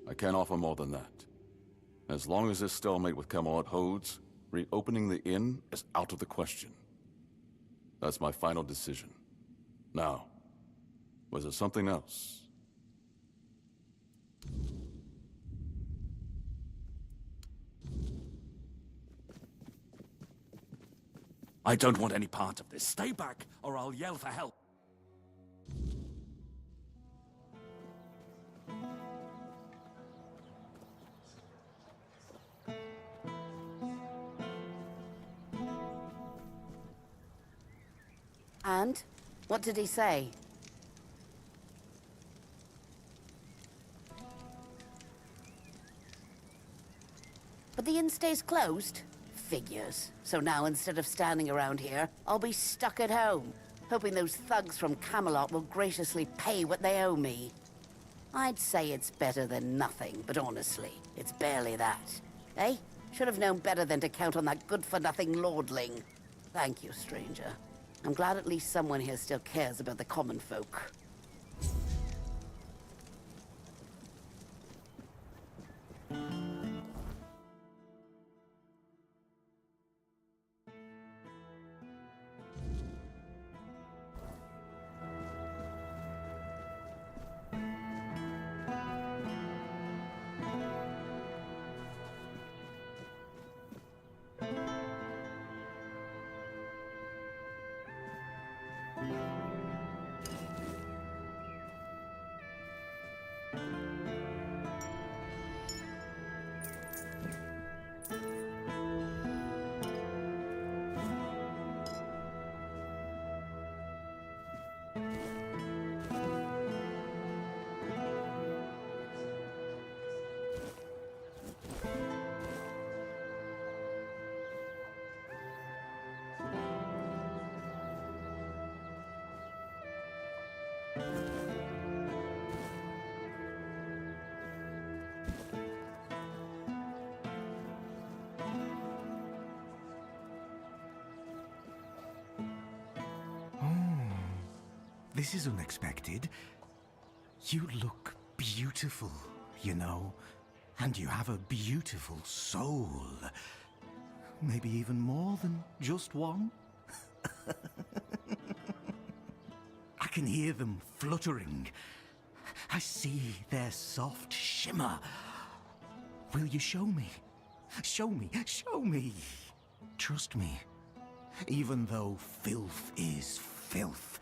I can't offer more than that. As long as this stalemate with Camelot holds, reopening the inn is out of the question. That's my final decision. Now, was there something else? I don't want any part of this. Stay back, or I'll yell for help. And? What did he say? But the inn stays closed? Figures. So now instead of standing around here, I'll be stuck at home, hoping those thugs from Camelot will graciously pay what they owe me. I'd say it's better than nothing, but honestly, it's barely that. Eh? Should have known better than to count on that good-for-nothing lordling. Thank you, stranger. I'm glad at least someone here still cares about the common folk. This is unexpected. You look beautiful, you know. And you have a beautiful soul. Maybe even more than just one. I can hear them fluttering. I see their soft shimmer. Will you show me? Show me, show me. Trust me. Even though filth is filth,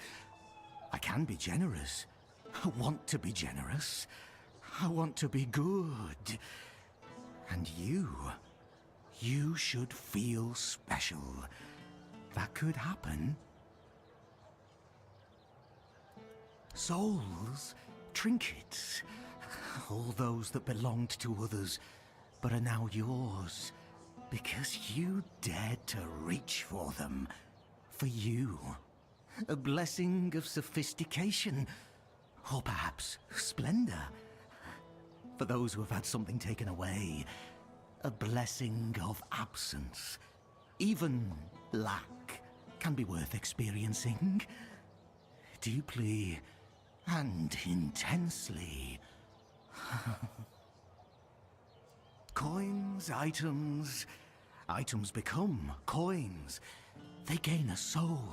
I can be generous. I want to be generous. I want to be good. And you should feel special. That could happen. Souls, trinkets, all those that belonged to others, but are now yours, because you dared to reach for them. For you. A blessing of sophistication, or perhaps splendor. For those who have had something taken away, a blessing of absence. Even lack can be worth experiencing. Deeply and intensely. Coins, items. Items become coins. They gain a soul.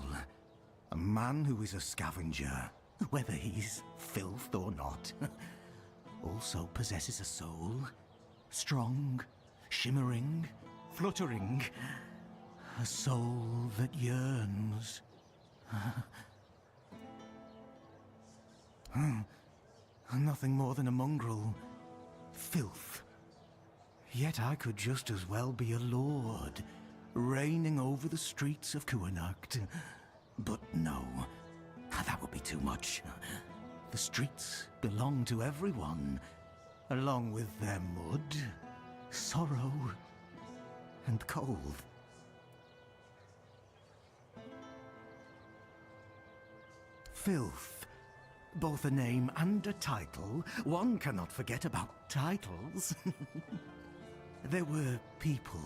A man who is a scavenger, whether he's filth or not, also possesses a soul. Strong, shimmering, fluttering. A soul that yearns. Nothing more than a mongrel. Filth. Yet I could just as well be a lord, reigning over the streets of Kuanacht. But no, that would be too much. The streets belong to everyone, along with their mud, sorrow, and cold. Filth. Both a name and a title. One cannot forget about titles. There were people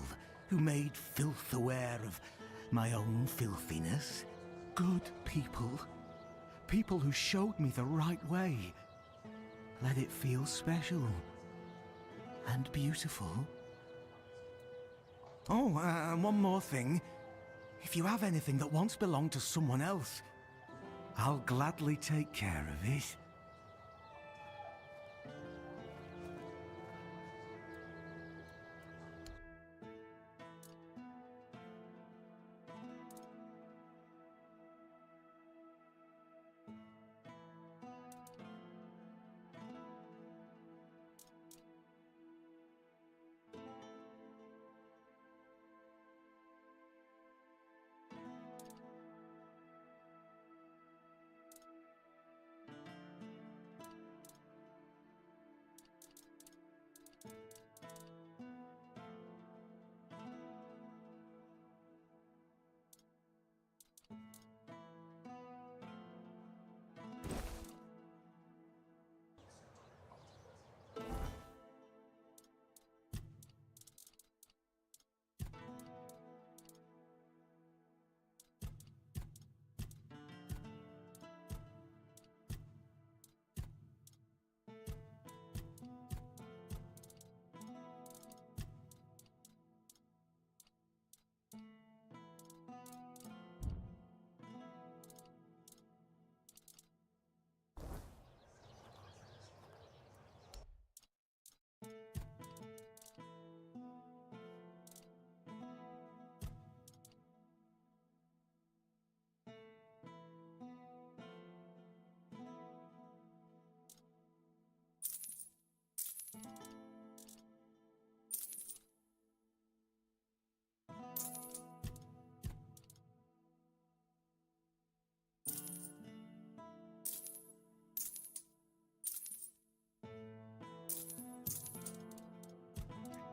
who made filth aware of my own filthiness. Good people. People who showed me the right way. Let it feel special. And beautiful. Oh, and one more thing. If you have anything that once belonged to someone else, I'll gladly take care of it.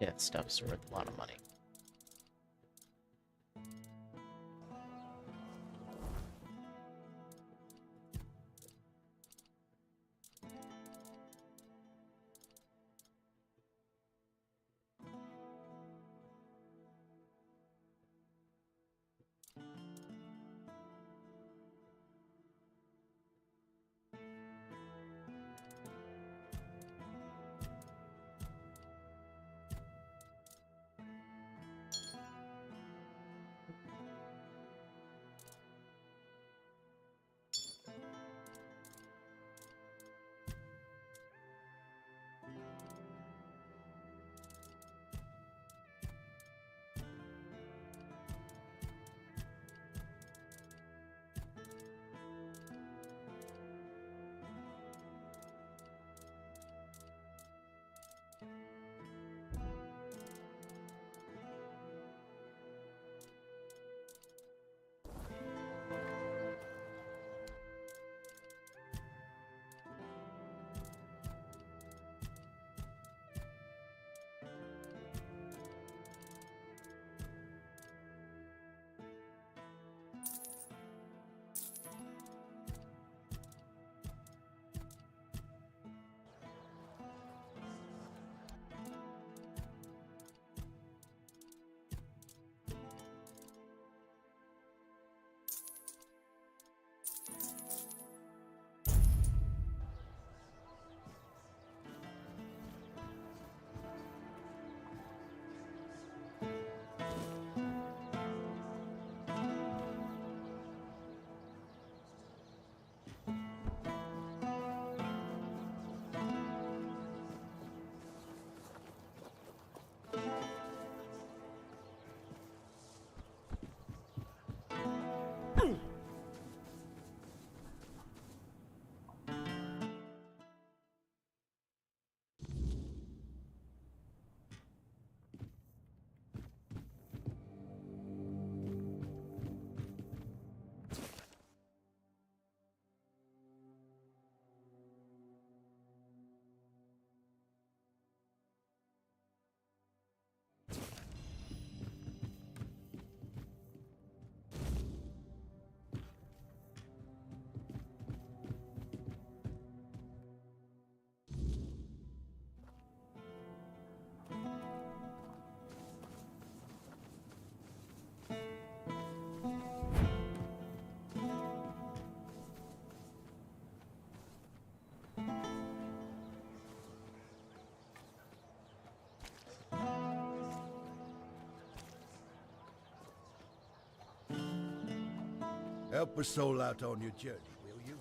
Yeah, stuff's worth a lot of money. Help a soul out on your journey, will you?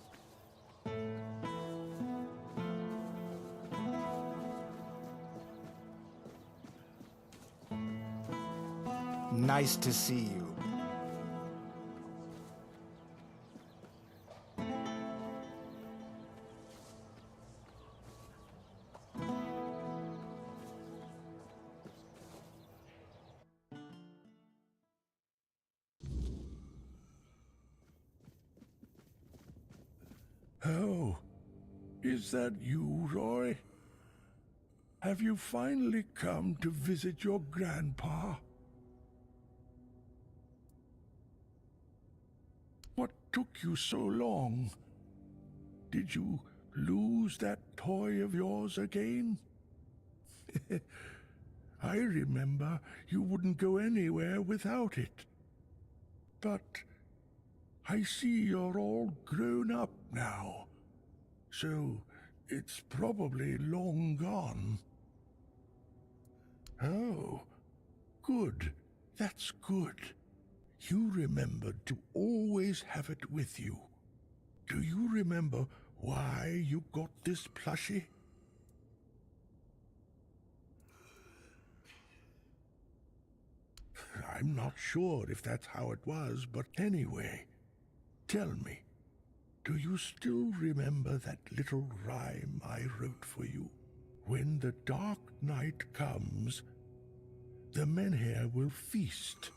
Nice to see you. Oh, is that you, Roy? Have you finally come to visit your grandpa? What took you so long? Did you lose that toy of yours again? I remember you wouldn't go anywhere without it. But I see you're all grown up now, so it's probably long gone. Oh, good. That's good. You remembered to always have it with you. Do you remember why you got this plushie? I'm not sure if that's how it was, but anyway, tell me, do you still remember that little rhyme I wrote for you? When the dark night comes, the menhir will feast.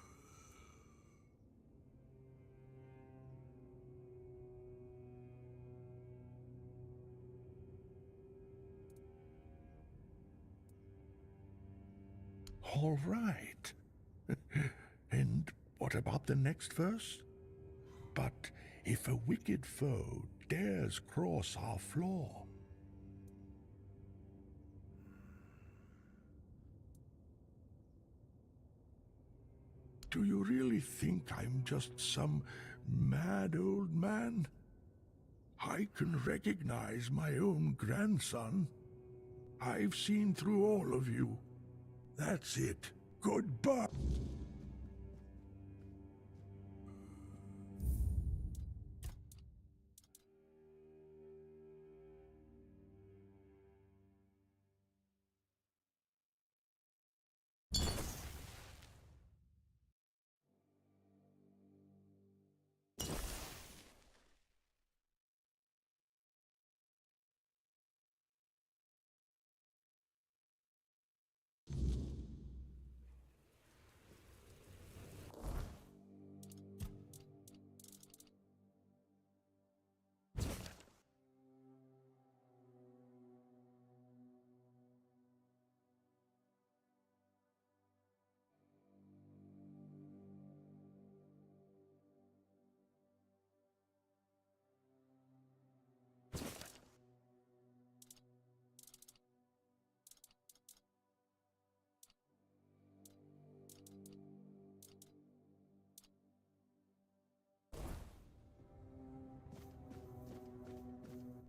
All right. And what about the next verse? But if a wicked foe dares cross our floor, do you really think I'm just some mad old man? I can recognize my own grandson. I've seen through all of you. That's it. Goodbye.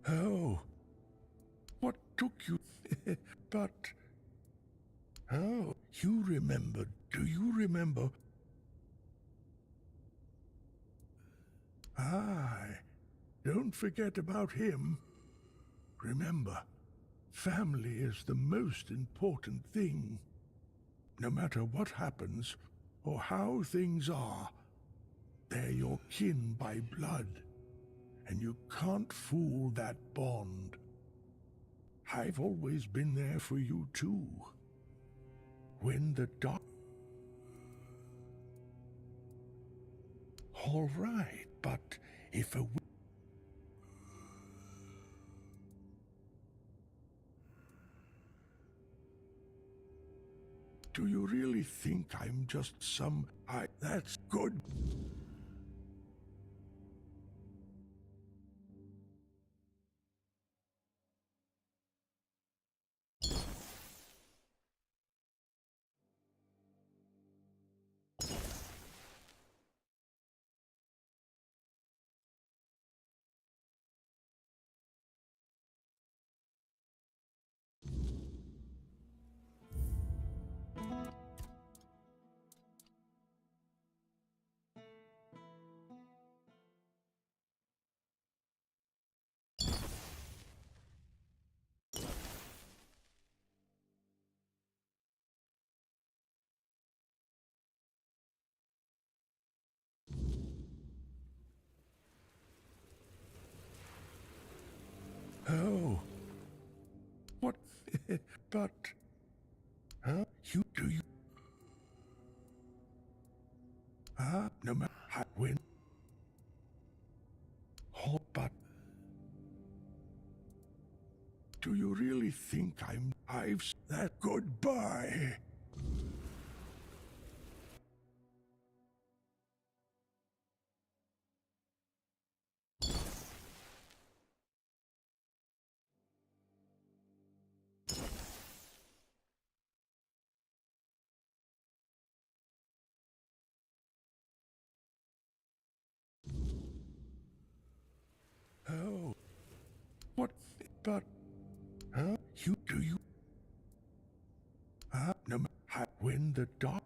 Oh, what took you? But, oh, you remembered. Do you remember? Aye, don't forget about him. Remember, family is the most important thing. No matter what happens or how things are, they're your kin by blood. And you can't fool that bond. I've always been there for you too. When the dark... All right, but if a... Do you really think I'm just some... That's good. Oh. What? But... Huh? You... No matter how when... Oh, but... Do you really think I've... That goodbye? Oh. What? But... Huh? You... No matter how when the dark...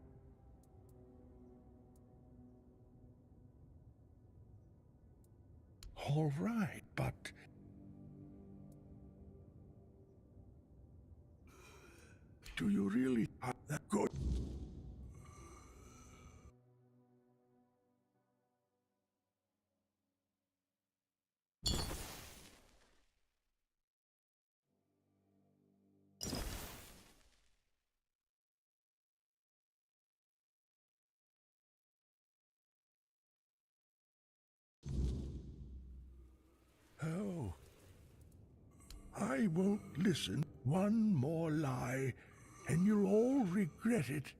All right, but... Do you really have that good? Oh. I won't listen. One more lie, and you'll all regret it.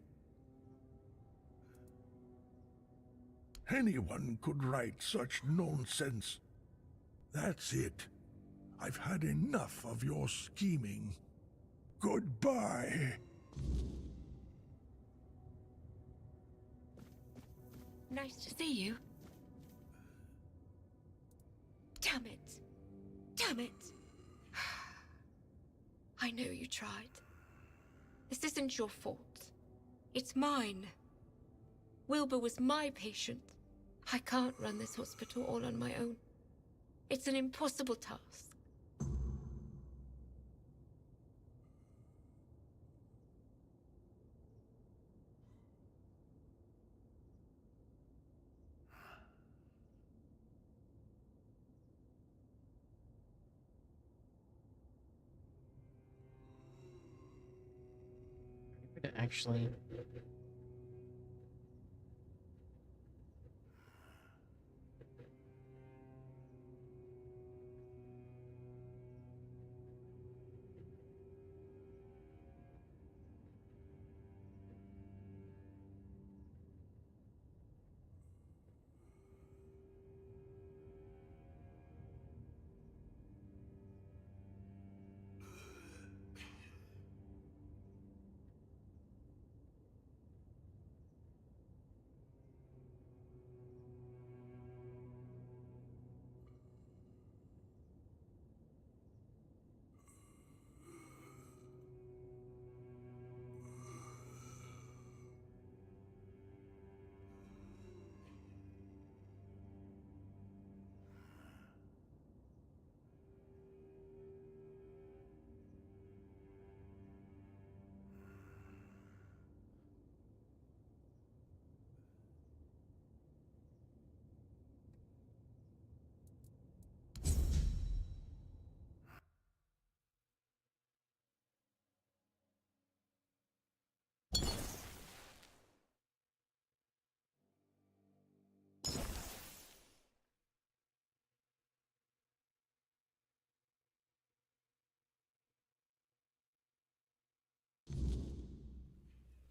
Anyone could write such nonsense. That's it. I've had enough of your scheming. Goodbye. Nice to see you. Damn it. Damn it. I know you tried. This isn't your fault. It's mine. Wilbur was my patient. I can't run this hospital all on my own. It's an impossible task. Actually...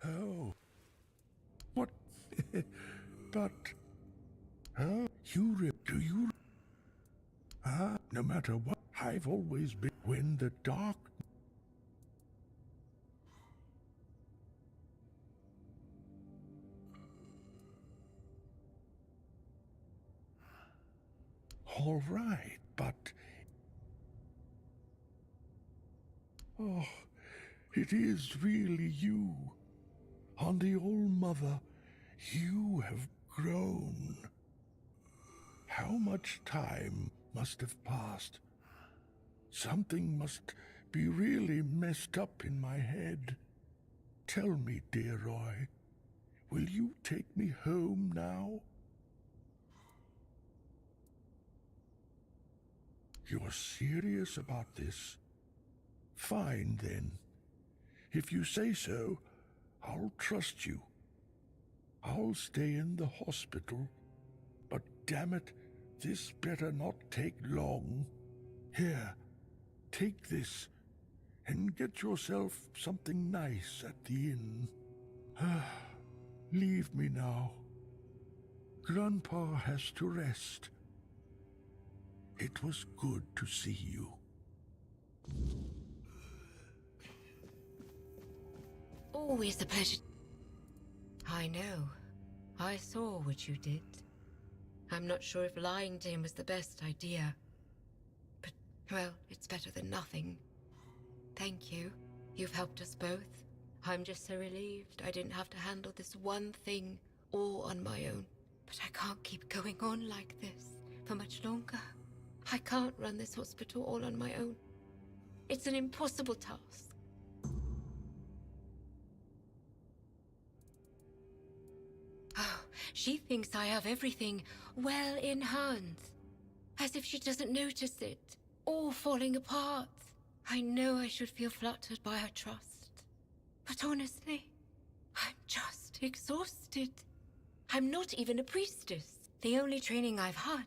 Oh. What? But... Huh? Do you... No matter what, I've always been when the dark... All right, but... Oh, it is really you. On the Old Mother, you have grown. How much time must have passed? Something must be really messed up in my head. Tell me, dear Roy, will you take me home now? You're serious about this? Fine, then. If you say so, I'll trust you. I'll stay in the hospital, but damn it, this better not take long. Here, take this, and get yourself something nice at the inn. Leave me now. Grandpa has to rest. It was good to see you. Always a pleasure. I know. I saw what you did. I'm not sure if lying to him was the best idea. But, well, it's better than nothing. Thank you. You've helped us both. I'm just so relieved I didn't have to handle this one thing all on my own. But I can't keep going on like this for much longer. I can't run this hospital all on my own. It's an impossible task. Oh, she thinks I have everything well in hand. As if she doesn't notice it. All falling apart. I know I should feel flattered by her trust. But honestly, I'm just exhausted. I'm not even a priestess. The only training I've had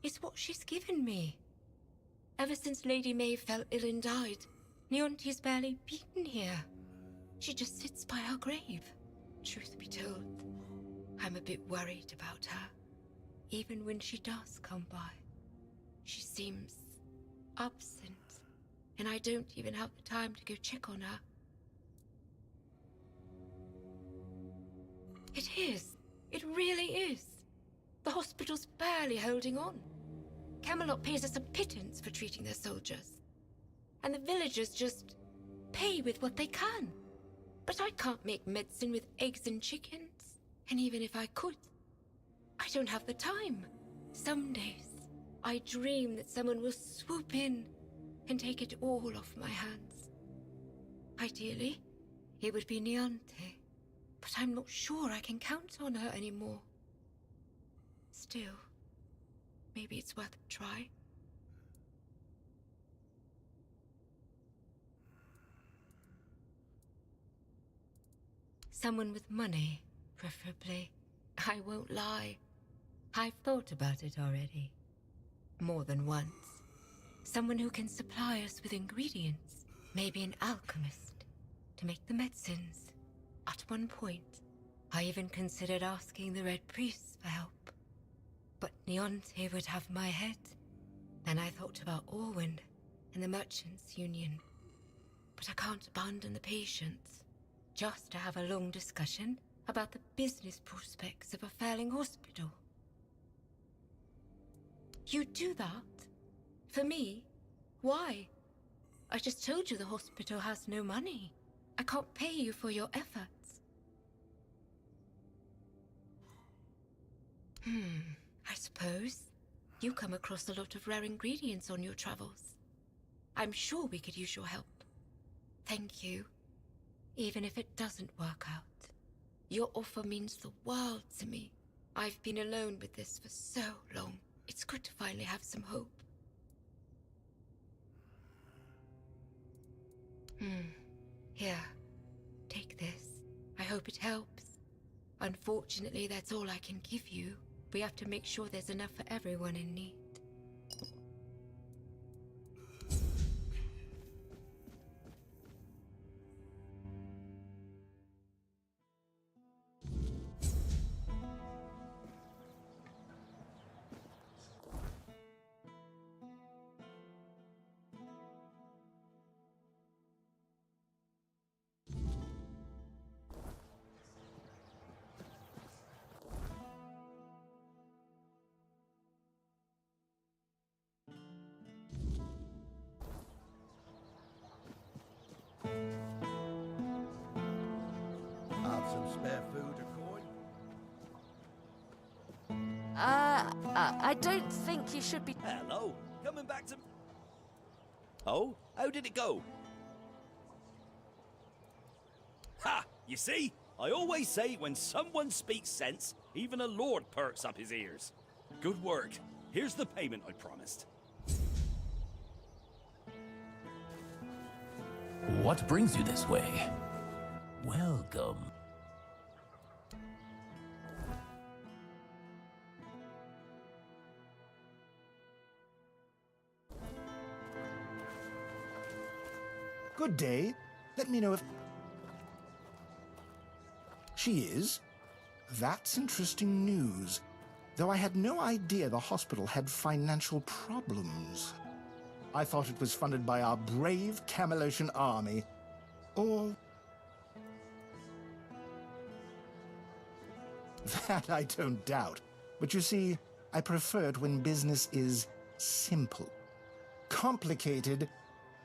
is what she's given me. Ever since Lady May fell ill and died, Leonti's barely been here. She just sits by her grave. Truth be told, I'm a bit worried about her. Even when she does come by, she seems absent, and I don't even have the time to go check on her. It is. It really is. The hospital's barely holding on. Camelot pays us a pittance for treating their soldiers. And the villagers just pay with what they can. But I can't make medicine with eggs and chickens. And even if I could, I don't have the time. Some days, I dream that someone will swoop in and take it all off my hands. Ideally, it would be Niante. But I'm not sure I can count on her anymore. Still, maybe it's worth a try. Someone with money, preferably. I won't lie. I've thought about it already. More than once. Someone who can supply us with ingredients. Maybe an alchemist to make the medicines. At one point, I even considered asking the Red Priests for help. But Niante would have my head. Then I thought about Orwyn and the Merchants' Union. But I can't abandon the patients, just to have a long discussion about the business prospects of a failing hospital. You'd do that? For me? Why? I just told you the hospital has no money. I can't pay you for your efforts. I suppose you come across a lot of rare ingredients on your travels. I'm sure we could use your help. Thank you. Even if it doesn't work out. Your offer means the world to me. I've been alone with this for so long. It's good to finally have some hope. Here. Take this. I hope it helps. Unfortunately, that's all I can give you. We have to make sure there's enough for everyone in need. Have some spare food or coin? I don't think you should be... Hello, coming back to... Oh, how did it go? Ha! You see? I always say when someone speaks sense, even a lord perks up his ears. Good work. Here's the payment I promised. What brings you this way? Welcome. Good day. Let me know if... She is? That's interesting news. Though I had no idea the hospital had financial problems. I thought it was funded by our brave Camelosian army. Or... That I don't doubt. But you see, I prefer it when business is simple. Complicated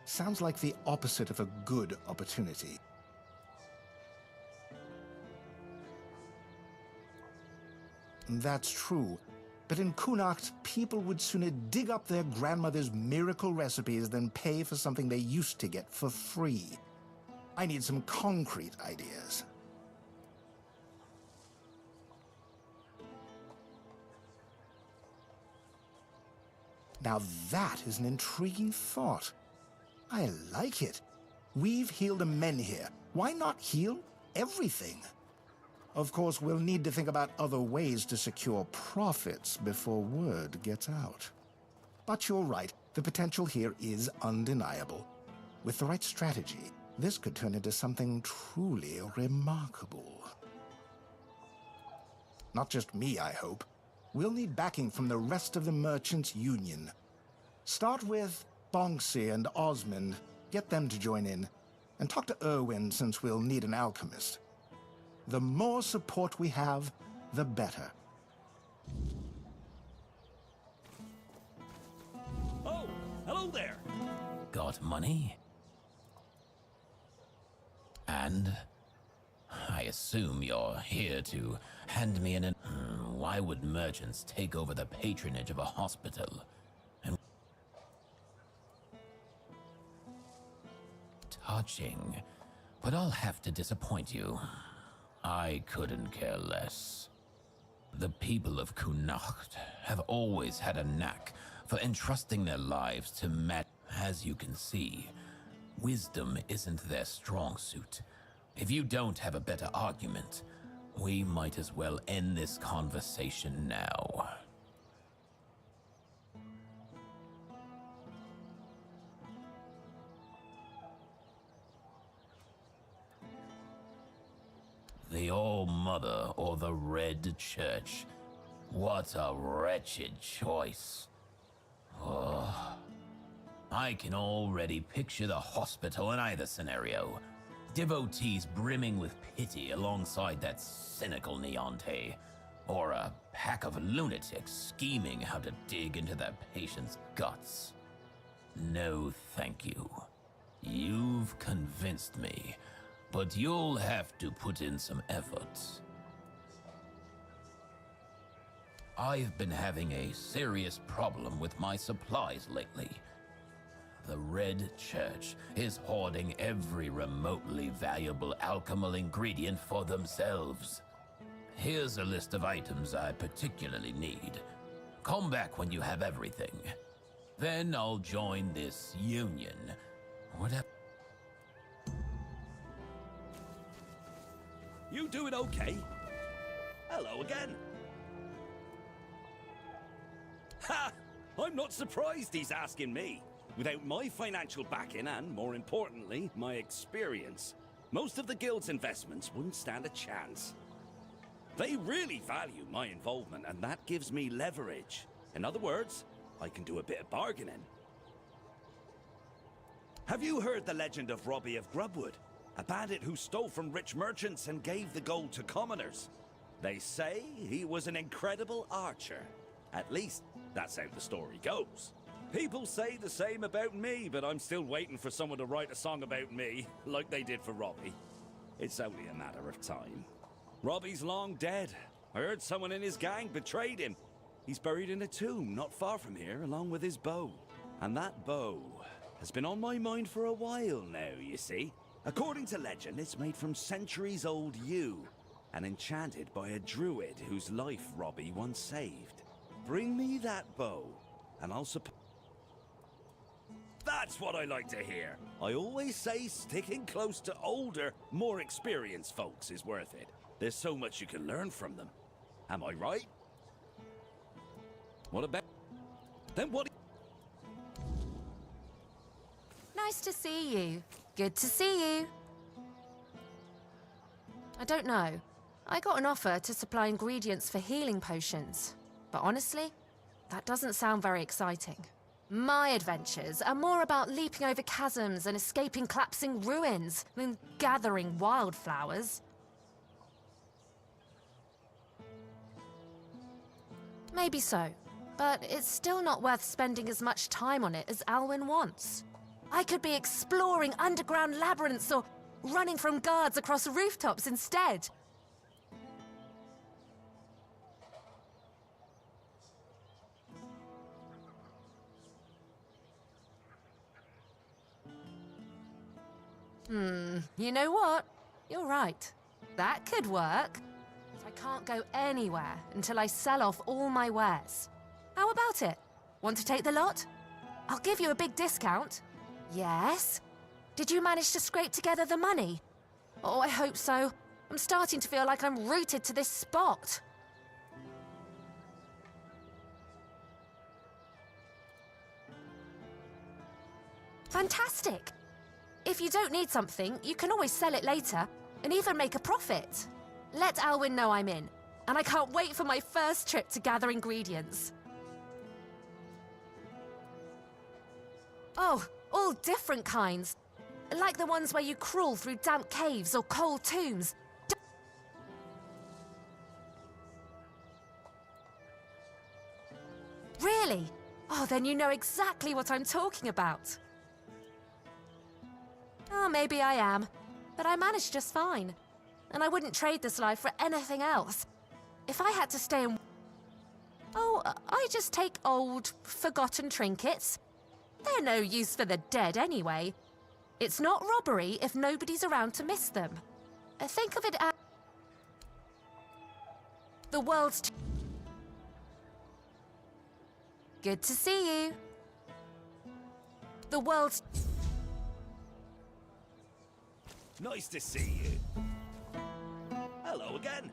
sounds like the opposite of a good opportunity. That's true. But in Connacht, people would sooner dig up their grandmother's miracle recipes than pay for something they used to get for free. I need some concrete ideas. Now that is an intriguing thought. I like it. We've healed the men here. Why not heal everything? Of course, we'll need to think about other ways to secure profits before word gets out. But you're right, the potential here is undeniable. With the right strategy, this could turn into something truly remarkable. Not just me, I hope. We'll need backing from the rest of the Merchants' Union. Start with Bonksy and Osmond. Get them to join in. And talk to Erwin, since we'll need an alchemist. The more support we have, the better. Oh, hello there. Got money? And? I assume you're here to hand me an... Why would merchants take over the patronage of a hospital? And... Touching. But I'll have to disappoint you. I couldn't care less. The people of Connacht have always had a knack for entrusting their lives to Matt. As you can see, wisdom isn't their strong suit. If you don't have a better argument, we might as well end this conversation now. The All-Mother or the Red Church? What a wretched choice. Oh, I can already picture the hospital in either scenario. Devotees brimming with pity alongside that cynical Neonte, or a pack of lunatics scheming how to dig into their patient's guts. No, thank you. You've convinced me, but you'll have to put in some effort. I've been having a serious problem with my supplies lately. The Red Church is hoarding every remotely valuable alchemical ingredient for themselves. Here's a list of items I particularly need. Come back when you have everything. Then I'll join this union. Whatever. You doing okay? Hello again. Ha! I'm not surprised he's asking me. Without my financial backing and, more importantly, my experience, most of the guild's investments wouldn't stand a chance. They really value my involvement, and that gives me leverage. In other words, I can do a bit of bargaining. Have you heard the legend of Robbie of Grubwood? A bandit who stole from rich merchants and gave the gold to commoners. They say he was an incredible archer. At least, that's how the story goes. People say the same about me, but I'm still waiting for someone to write a song about me, like they did for Robbie. It's only a matter of time. Robbie's long dead. I heard someone in his gang betrayed him. He's buried in a tomb not far from here, along with his bow. And that bow has been on my mind for a while now, you see. According to legend, it's made from centuries-old yew, and enchanted by a druid whose life Robbie once saved. Bring me that bow, and I'll That's what I like to hear. I always say sticking close to older, more experienced folks is worth it. There's so much you can learn from them. Am I right? What about... Then what... Nice to see you. Good to see you. I don't know. I got an offer to supply ingredients for healing potions. But honestly, that doesn't sound very exciting. My adventures are more about leaping over chasms and escaping collapsing ruins than gathering wildflowers. Maybe so, but it's still not worth spending as much time on it as Alwyn wants. I could be exploring underground labyrinths or running from guards across rooftops instead. You know what? You're right. That could work. But I can't go anywhere until I sell off all my wares. How about it? Want to take the lot? I'll give you a big discount. Yes? Did you manage to scrape together the money? Oh, I hope so. I'm starting to feel like I'm rooted to this spot. Fantastic! If you don't need something, you can always sell it later, and even make a profit. Let Alwyn know I'm in, and I can't wait for my first trip to gather ingredients. Oh, all different kinds. Like the ones where you crawl through damp caves or cold tombs. Really? Oh, then you know exactly what I'm talking about. Oh, maybe I am, but I manage just fine. And I wouldn't trade this life for anything else. If I had to stay in... Oh, I just take old, forgotten trinkets. They're no use for the dead anyway. It's not robbery if nobody's around to miss them. Think of it as... The world's... Good to see you. The world's... Nice to see you. Hello again.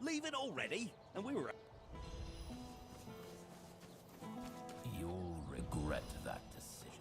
Leave it already? And we were... You'll regret that decision.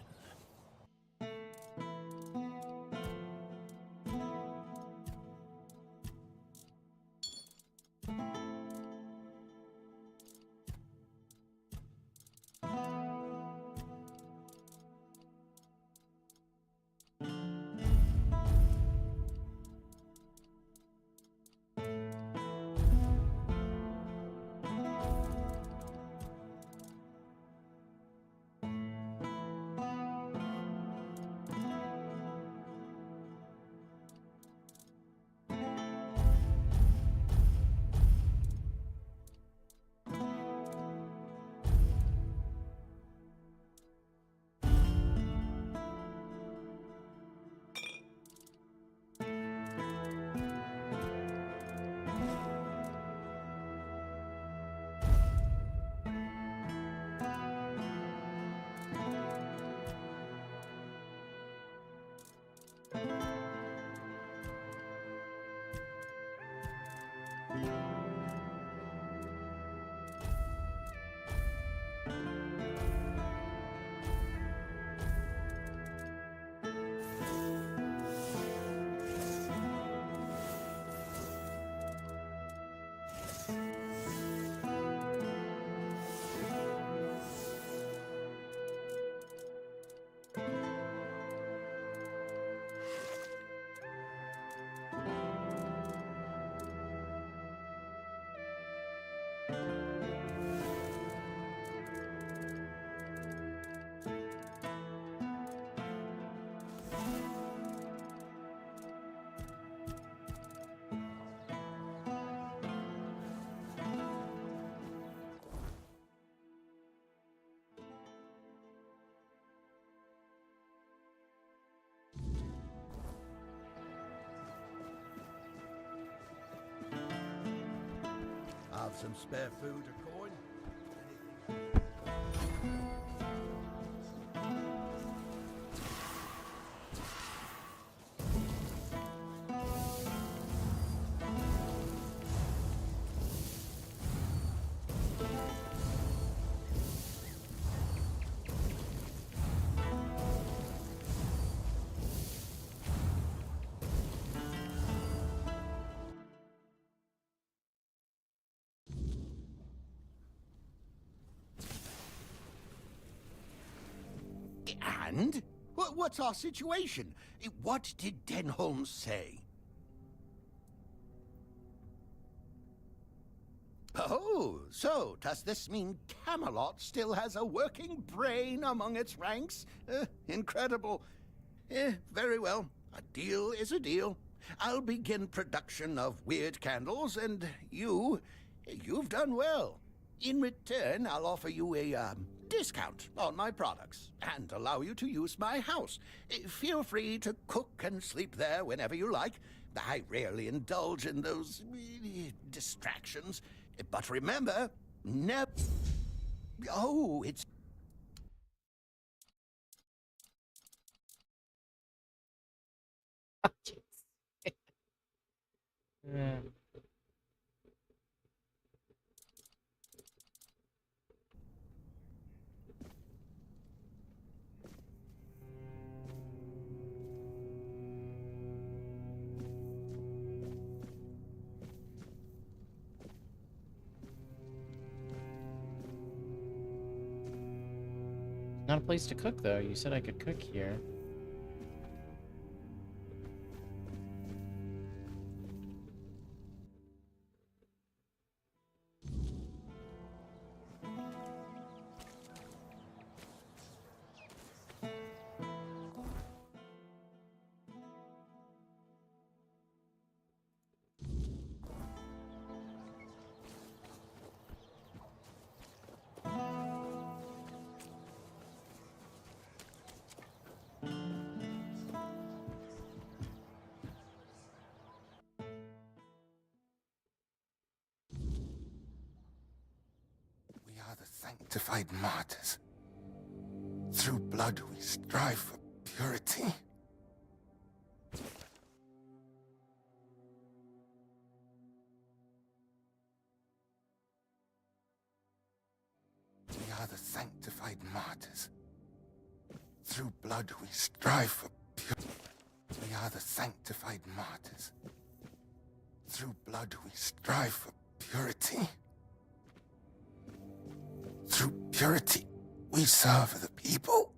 Have some spare food or coin? And? What's our situation? What did Denholm say? Oh, so does this mean Camelot still has a working brain among its ranks? Incredible. Very well. A deal is a deal. I'll begin production of weird candles, and you've done well. In return, I'll offer you a discount on my products and allow you to use my house. Feel free to cook and sleep there whenever you like. I rarely indulge in those distractions. But remember, never... Oh, it's... Yeah. Not a place to cook, though. You said I could cook here. We are the sanctified martyrs. Through blood we strive for purity. We are the sanctified martyrs. Through blood we strive for purity. We are the sanctified martyrs. Through blood we strive for purity. Through purity, we serve the people.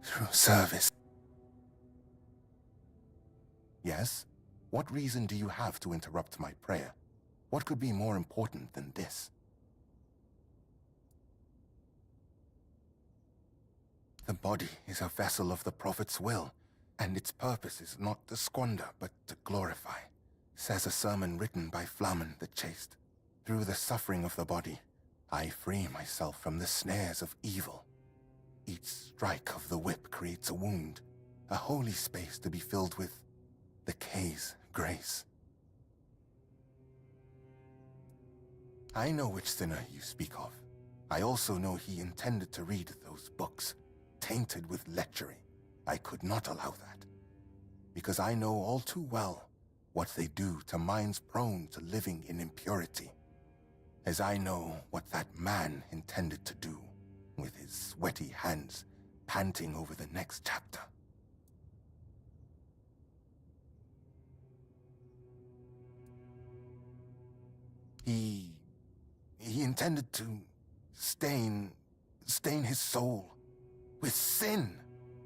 Through service. Yes? What reason do you have to interrupt my prayer? What could be more important than this? The body is a vessel of the Prophet's will, and its purpose is not to squander, but to glorify, says a sermon written by Flamen the Chaste. Through the suffering of the body, I free myself from the snares of evil. Each strike of the whip creates a wound, a holy space to be filled with the K's grace. I know which sinner you speak of. I also know he intended to read those books, tainted with lechery. I could not allow that, because I know all too well what they do to minds prone to living in impurity. As I know what that man intended to do, with his sweaty hands panting over the next chapter. He intended to stain his soul with sin.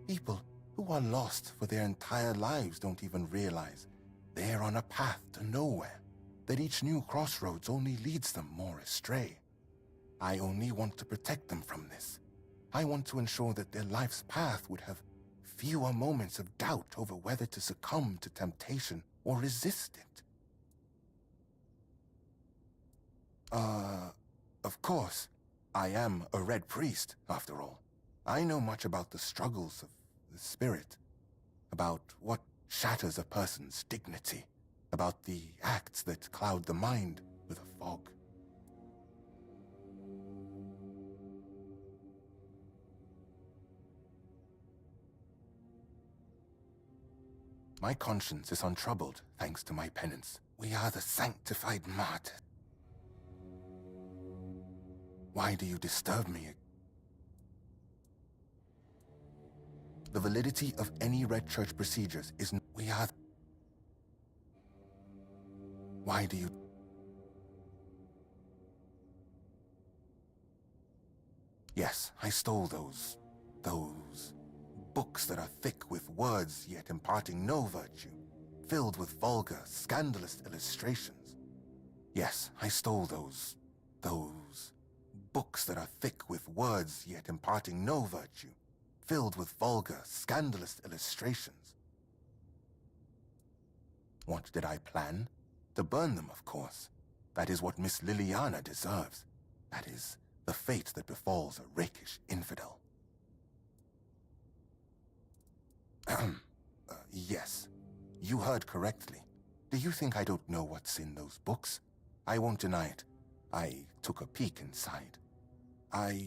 People who are lost for their entire lives don't even realize they're on a path to nowhere, that each new crossroads only leads them more astray. I only want to protect them from this. I want to ensure that their life's path would have fewer moments of doubt over whether to succumb to temptation or resist it. Of course, I am a Red Priest, after all. I know much about the struggles of the spirit, about what shatters a person's dignity, about the acts that cloud the mind with a fog. My conscience is untroubled thanks to my penance. We are the sanctified martyrs. Why do you disturb me? The validity of any Red Church procedures is... We are... Why do you... Yes, I stole those books that are thick with words yet imparting no virtue, filled with vulgar, scandalous illustrations. Yes, I stole those books that are thick with words yet imparting no virtue, filled with vulgar, scandalous illustrations. What did I plan? To burn them, of course. That is what Miss Liliana deserves. That is the fate that befalls a rakish infidel. Yes, you heard correctly. Do you think I don't know what's in those books? I won't deny it. I took a peek inside. I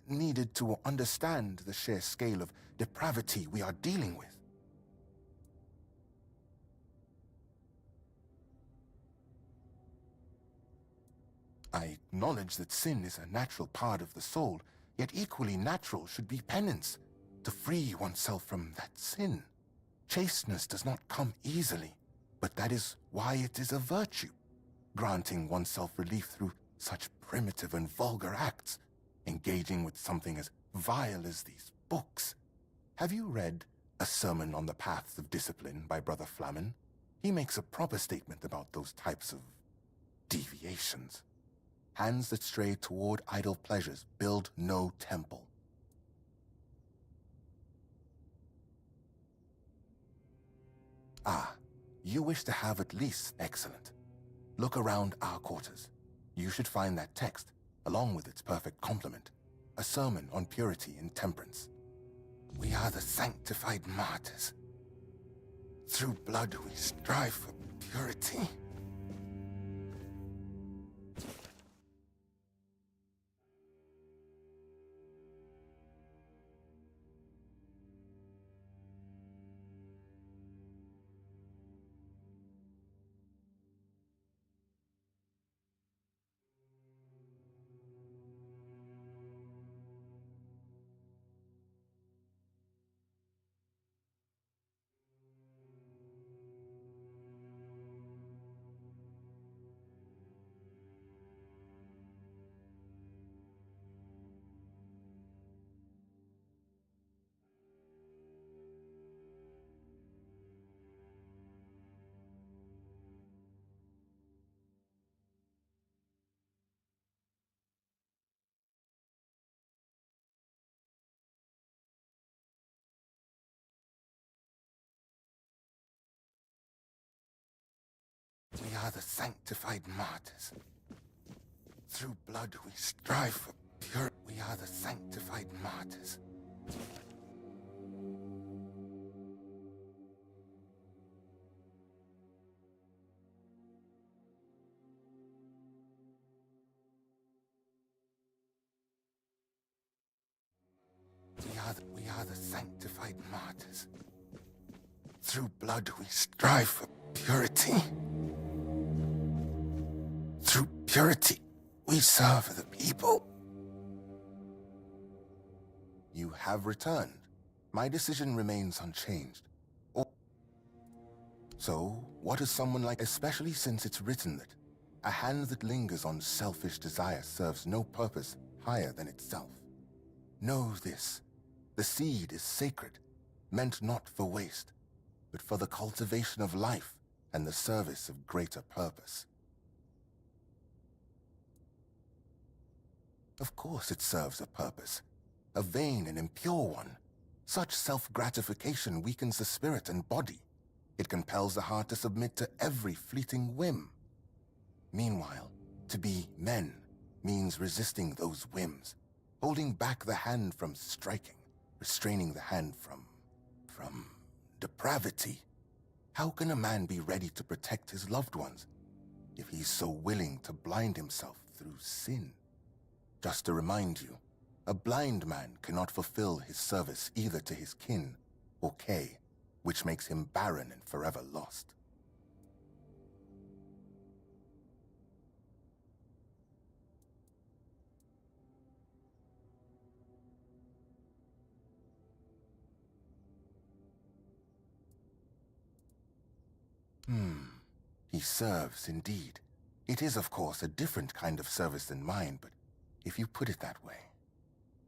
needed to understand the sheer scale of depravity we are dealing with. I acknowledge that sin is a natural part of the soul, yet equally natural should be penance, to free oneself from that sin. Chasteness does not come easily, but that is why it is a virtue, granting oneself relief through such primitive and vulgar acts, engaging with something as vile as these books. Have you read A Sermon on the Paths of Discipline by Brother Flamen? He makes a proper statement about those types of deviations. Hands that stray toward idle pleasures build no temple. Ah, you wish to have at least excellent. Look around our quarters. You should find that text, along with its perfect complement, a sermon on purity and temperance. We are the sanctified martyrs. Through blood we strive for purity. We are the sanctified martyrs. Through blood we strive for purity. We are the sanctified martyrs. We are the sanctified martyrs. Through blood we strive for purity. Through purity, we serve the people. You have returned. My decision remains unchanged. So, what is someone like, especially since it's written that a hand that lingers on selfish desire serves no purpose higher than itself? Know this, the seed is sacred, meant not for waste, but for the cultivation of life and the service of greater purpose. Of course it serves a purpose, a vain and impure one. Such self-gratification weakens the spirit and body. It compels the heart to submit to every fleeting whim. Meanwhile, to be men means resisting those whims, holding back the hand from striking, restraining the hand from depravity. How can a man be ready to protect his loved ones if he's so willing to blind himself through sin? Just to remind you, a blind man cannot fulfill his service either to his kin or Kay, which makes him barren and forever lost. He serves indeed. It is, of course, a different kind of service than mine, but if you put it that way,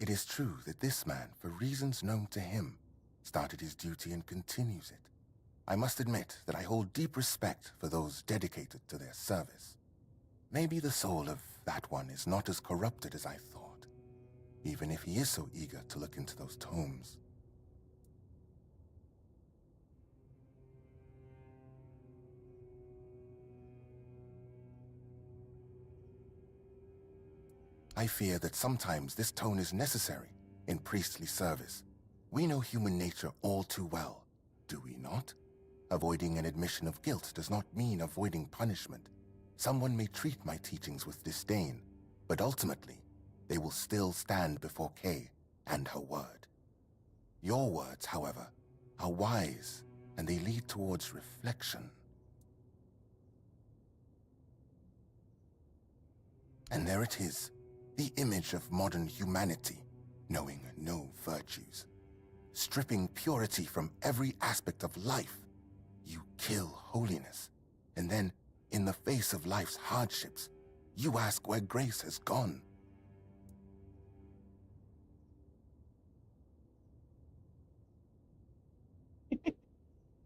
it is true that this man, for reasons known to him, started his duty and continues it. I must admit that I hold deep respect for those dedicated to their service. Maybe the soul of that one is not as corrupted as I thought, even if he is so eager to look into those tomes. I fear that sometimes this tone is necessary in priestly service. We know human nature all too well, do we not? Avoiding an admission of guilt does not mean avoiding punishment. Someone may treat my teachings with disdain, but ultimately, they will still stand before Kay and her word. Your words, however, are wise, and they lead towards reflection. And there it is, the image of modern humanity, knowing no virtues. Stripping purity from every aspect of life, you kill holiness. And then, in the face of life's hardships, you ask where grace has gone.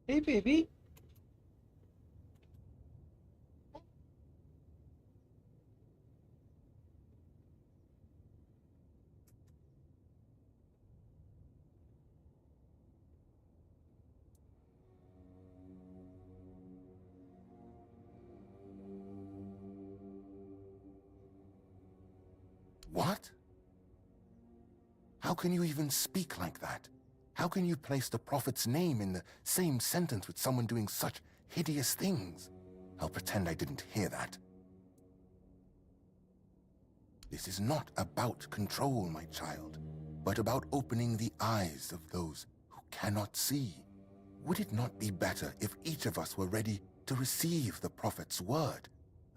Hey, baby. What? How can you even speak like that? How can you place the prophet's name in the same sentence with someone doing such hideous things? I'll pretend I didn't hear that. This is not about control, my child, but about opening the eyes of those who cannot see. Would it not be better if each of us were ready to receive the prophet's word?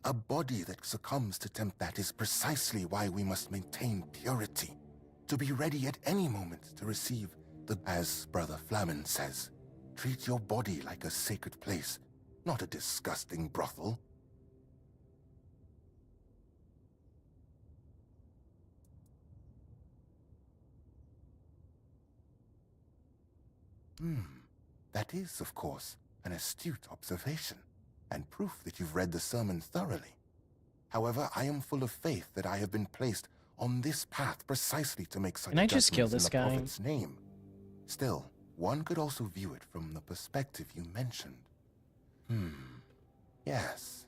A body that succumbs to tempt that is precisely why we must maintain purity. To be ready at any moment to receive as Brother Flamen says, treat your body like a sacred place, not a disgusting brothel. That is, of course, an astute observation, and proof that you've read the sermon thoroughly. However, I am full of faith that I have been placed on this path precisely to make such Can I just kill judgments this in the guy? prophet's name. Still, one could also view it from the perspective you mentioned. Yes.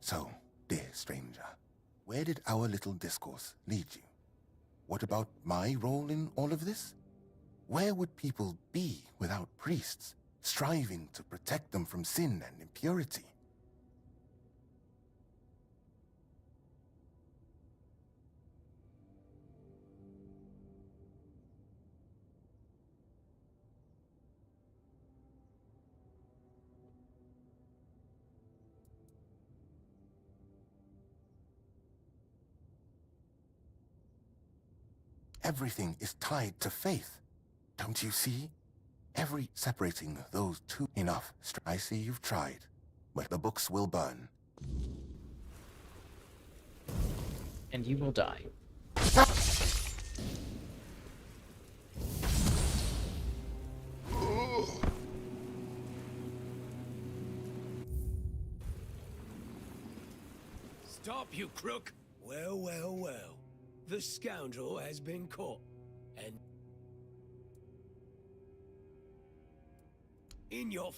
So, dear stranger, where did our little discourse lead you? What about my role in all of this? Where would people be without priests, striving to protect them from sin and impurity? Everything is tied to faith. Don't you see? Separating those two enough. I see you've tried, but the books will burn. And you will die. Stop, you crook! Well, well, well. The scoundrel has been caught, and in your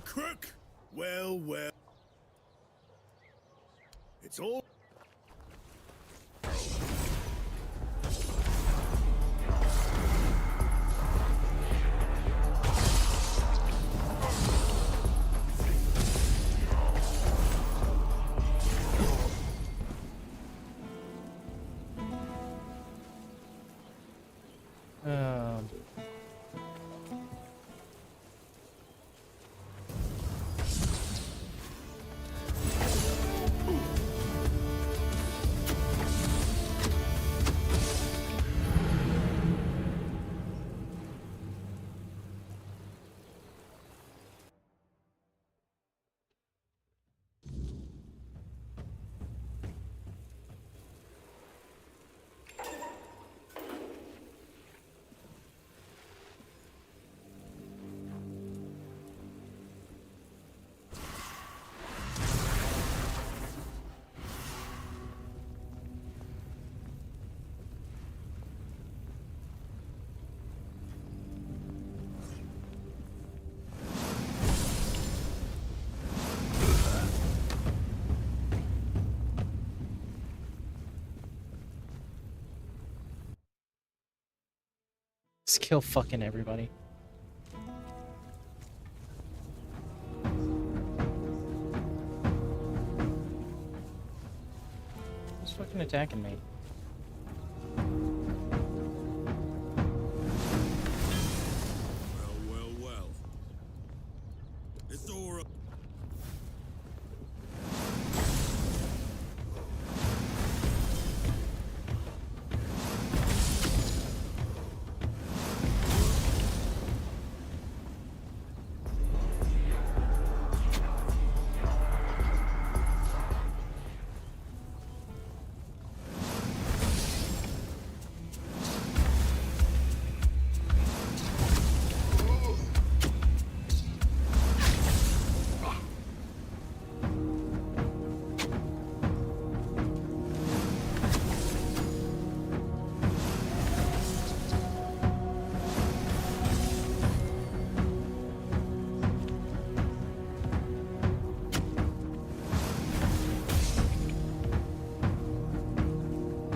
crook? Well, well. It's all... Just kill fucking everybody. Who's fucking attacking me? Well. It's all right.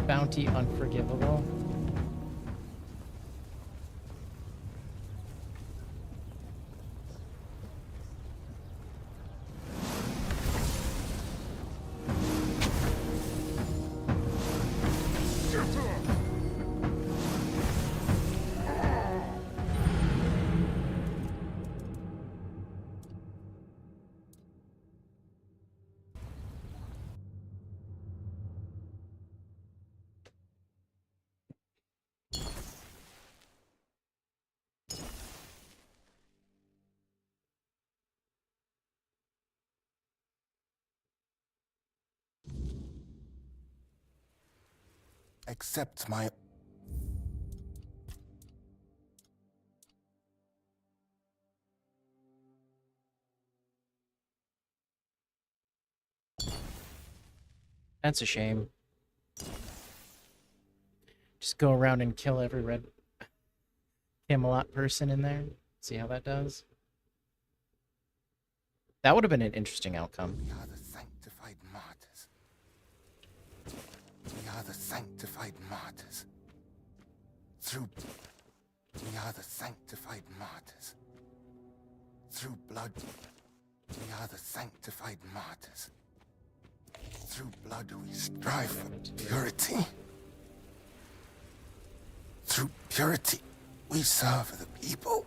Bounty unforgivable. Accept my... That's a shame. Just go around and kill every red Camelot person in there. See how that does. That would have been an interesting outcome. We are the sanctified martyrs. We are the sanctified martyrs. We are the sanctified martyrs. Through blood, we are the sanctified martyrs. Through blood we strive for purity. Through purity, we serve the people.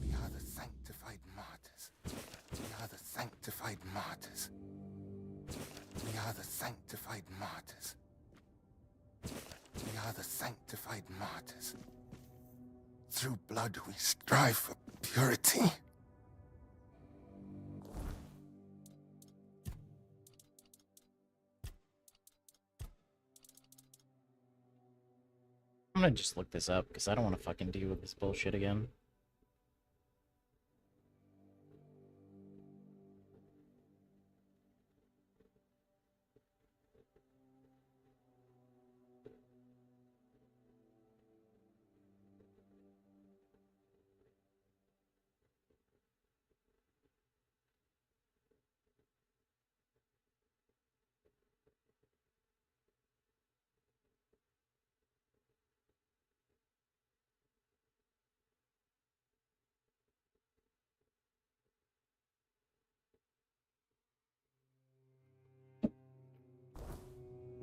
We are the sanctified martyrs. We are the sanctified martyrs. We are the sanctified martyrs. We are the sanctified martyrs. Through blood we strive for purity. I'm gonna just look this up, because I don't want to fucking deal with this bullshit again.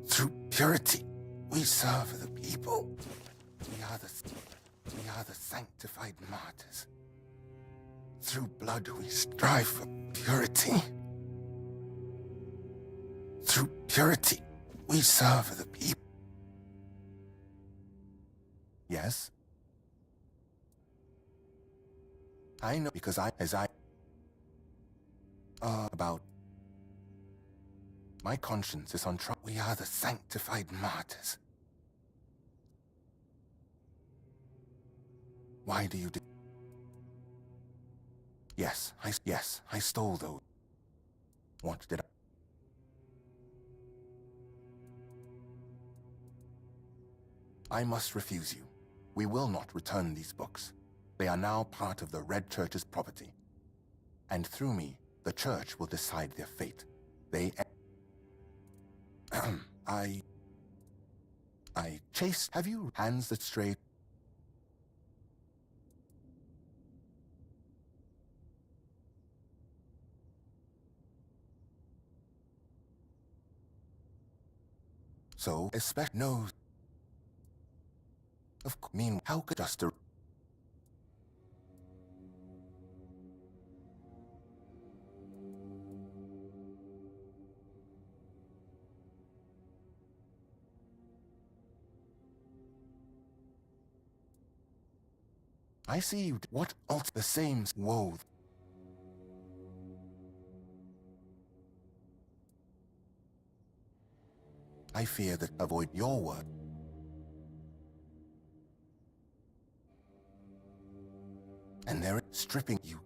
Through purity, we serve the people. We are the sanctified martyrs. Through blood, we strive for purity. Through purity, we serve the people. Yes? I know because about my conscience is on trial. We are the sanctified martyrs. Why do you do? Yes, I stole those. What did I must refuse you. We will not return these books. They are now part of the Red Church's property. And through me, the Church will decide their fate. I chase. Have you hands that stray? So, especially knows. Of course, mean, how could just a I see you. What else? The same. Whoa. I fear that avoid your word. And they're stripping you.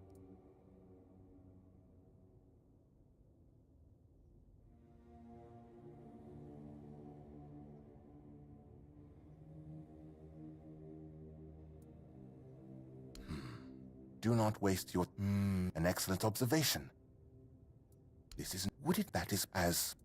Do not waste your an excellent observation. This isn't would it that is as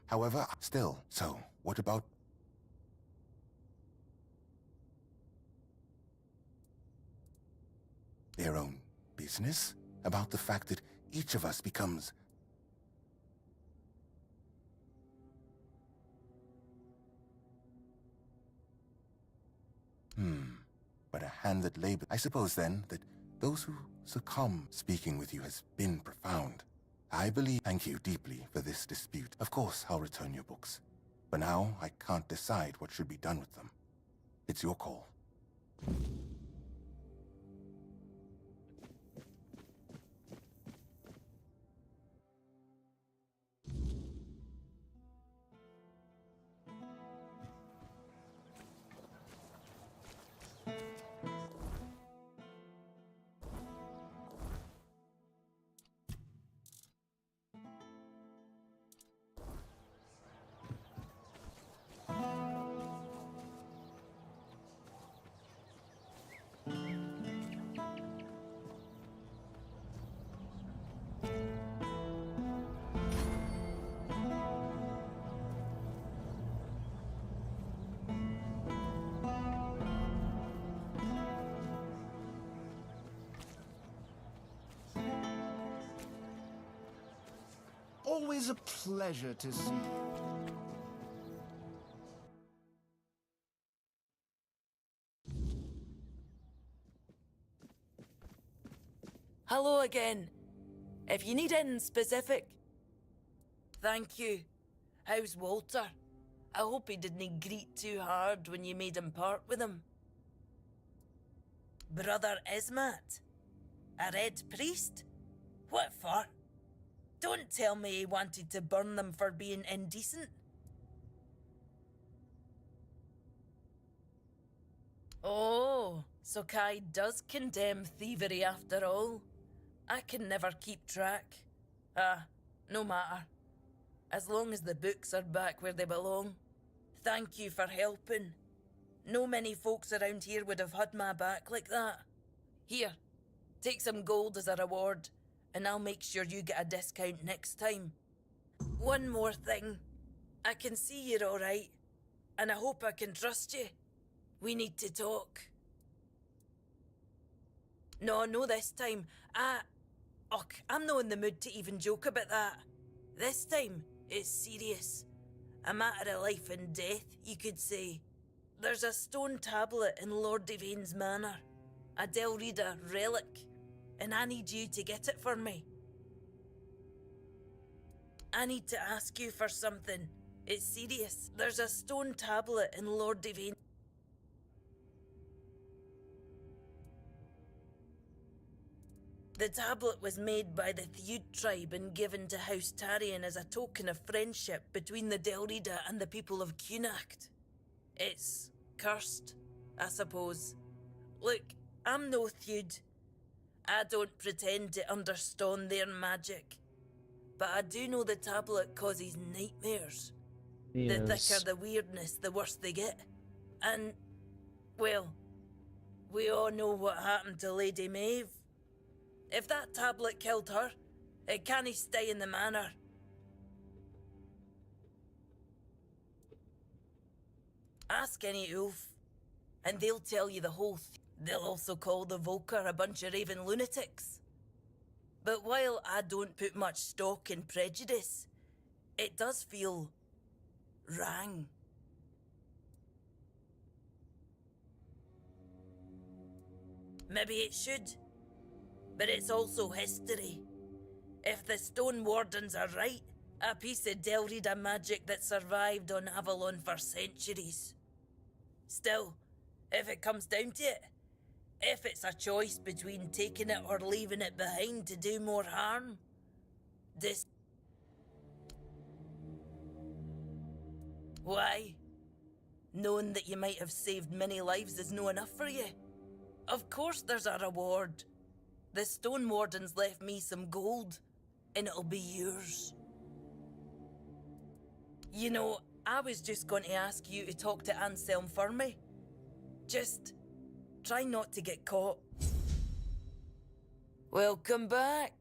however still so what about their own business about the fact that each of us becomes but a hand that labor. I suppose then that those who succumb speaking with you has been profound. I believe. Thank you deeply for this dispute. Of course, I'll return your books. But now I can't decide what should be done with them. It's your call. Always a pleasure to see you. Hello again. If you need anything specific, thank you. How's Walter? I hope he didn't greet too hard when you made him part with him. Brother Ismat? A red priest? What for? Don't tell me he wanted to burn them for being indecent. Oh, so Kai does condemn thievery after all. I can never keep track. No matter. As long as the books are back where they belong. Thank you for helping. No many folks around here would have had my back like that. Here, take some gold as a reward, and I'll make sure you get a discount next time. One more thing. I can see you're alright, and I hope I can trust you. We need to talk. No, this time. I'm not in the mood to even joke about that. This time, it's serious. A matter of life and death, you could say. There's a stone tablet in Lord Devaine's manor. A Delrida relic. And I need you to get it for me. I need to ask you for something. It's serious. There's a stone tablet in Lord Devaine. The tablet was made by the Theud tribe and given to House Tarion as a token of friendship between the Delrida and the people of Cunacht. It's cursed, I suppose. Look, I'm no Theud. I don't pretend to understand their magic. But I do know the tablet causes nightmares. Yes. The thicker the weirdness, the worse they get. And, well, we all know what happened to Lady Maeve. If that tablet killed her, it can't stay in the manor. Ask any Ulf, and they'll tell you the whole They'll also call the Volker a bunch of raving lunatics. But while I don't put much stock in prejudice, it does feel wrong. Maybe it should, but it's also history. If the Stone Wardens are right, a piece of Delrida magic that survived on Avalon for centuries. Still, if it comes down to it, if it's a choice between taking it or leaving it behind to do more harm, Why? Knowing that you might have saved many lives is no enough for you? Of course there's a reward. The Stone Wardens left me some gold, and it'll be yours. You know, I was just going to ask you to talk to Anselm for me. Just try not to get caught. Welcome back.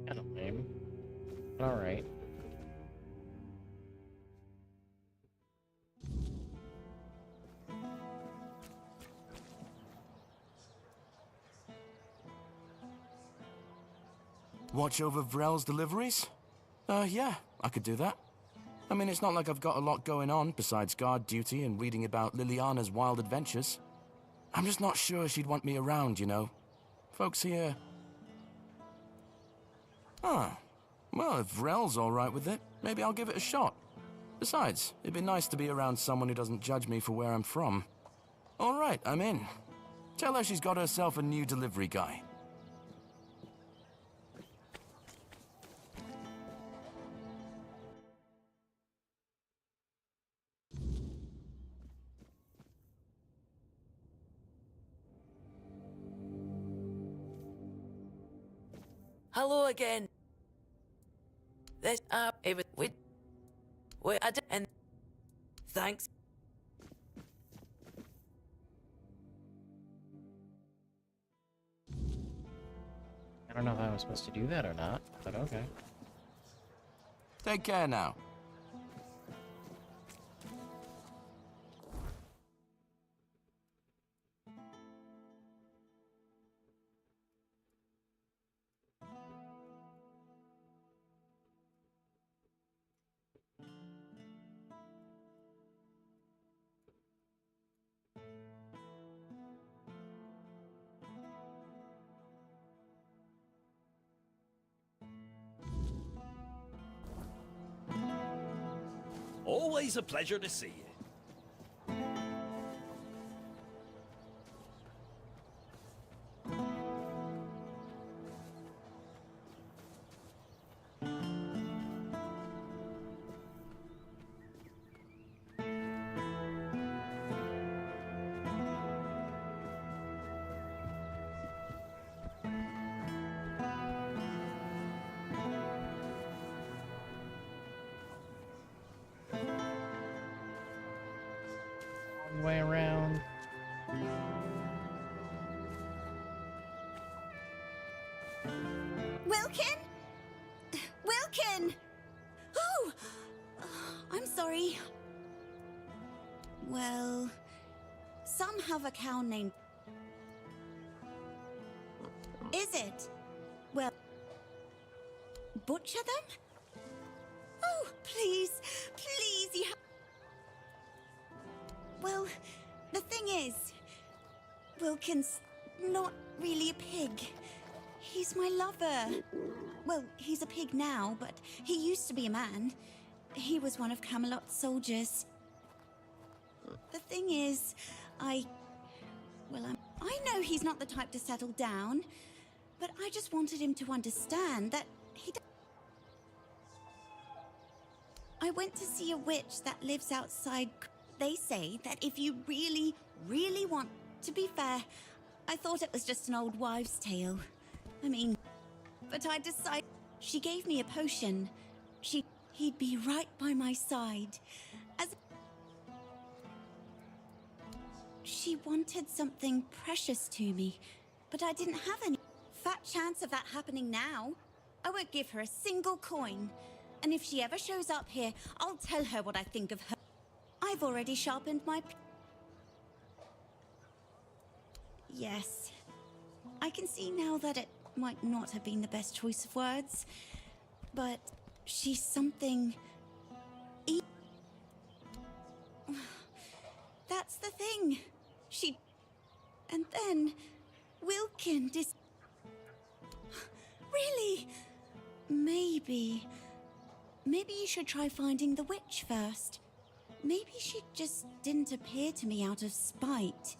Kind of lame. Alright. Watch over Vrel's deliveries? Yeah, I could do that. I mean, it's not like I've got a lot going on besides guard duty and reading about Liliana's wild adventures. I'm just not sure she'd want me around, you know. Folks here... Ah, well, if Rel's all right with it, maybe I'll give it a shot. Besides, it'd be nice to be around someone who doesn't judge me for where I'm from. All right, I'm in. Tell her she's got herself a new delivery guy. Hello again. This it was we I did, and thanks. I don't know if I was supposed to do that or not, but okay. Take care now. Always a pleasure to see you. Long way around. Wilkin? Wilkin! Oh! I'm sorry. Well, some have a cow named... Is it? Well, butcher them? Oh, please, please, you have... Well, the thing is, Wilkin's not really a pig. He's my lover. Well, he's a pig now, but he used to be a man. He was one of Camelot's soldiers. The thing is, I know he's not the type to settle down, but I just wanted him to understand that I went to see a witch that lives outside. They say that if you really, really want to be fair, I thought it was just an old wives' tale. I mean, but I decided she gave me a potion. He'd be right by my side. She wanted something precious to me, but I didn't have any. Fat chance of that happening now. I won't give her a single coin. And if she ever shows up here, I'll tell her what I think of her. I've already sharpened my... Yes. I can see now that it might not have been the best choice of words, but she's something... That's the thing. And then... Wilkin Really? Maybe you should try finding the witch first. Maybe she just didn't appear to me out of spite.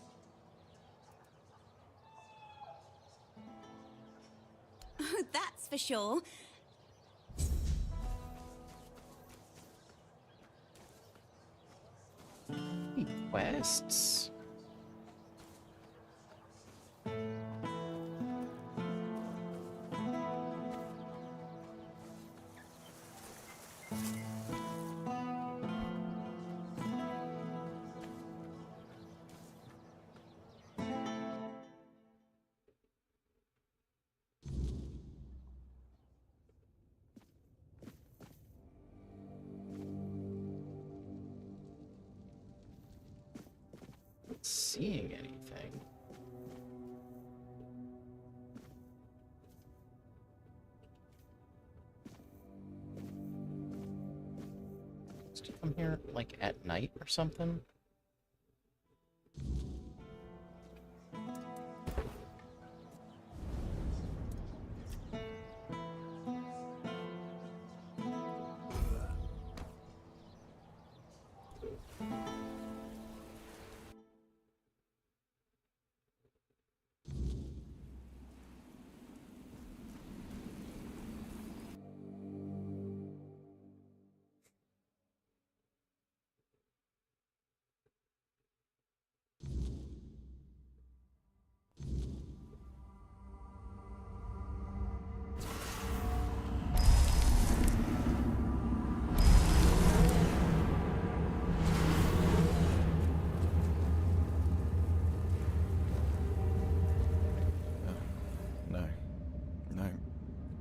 Oh, that's for sure. Quests. Seeing anything. supposed to come here, like, at night or something?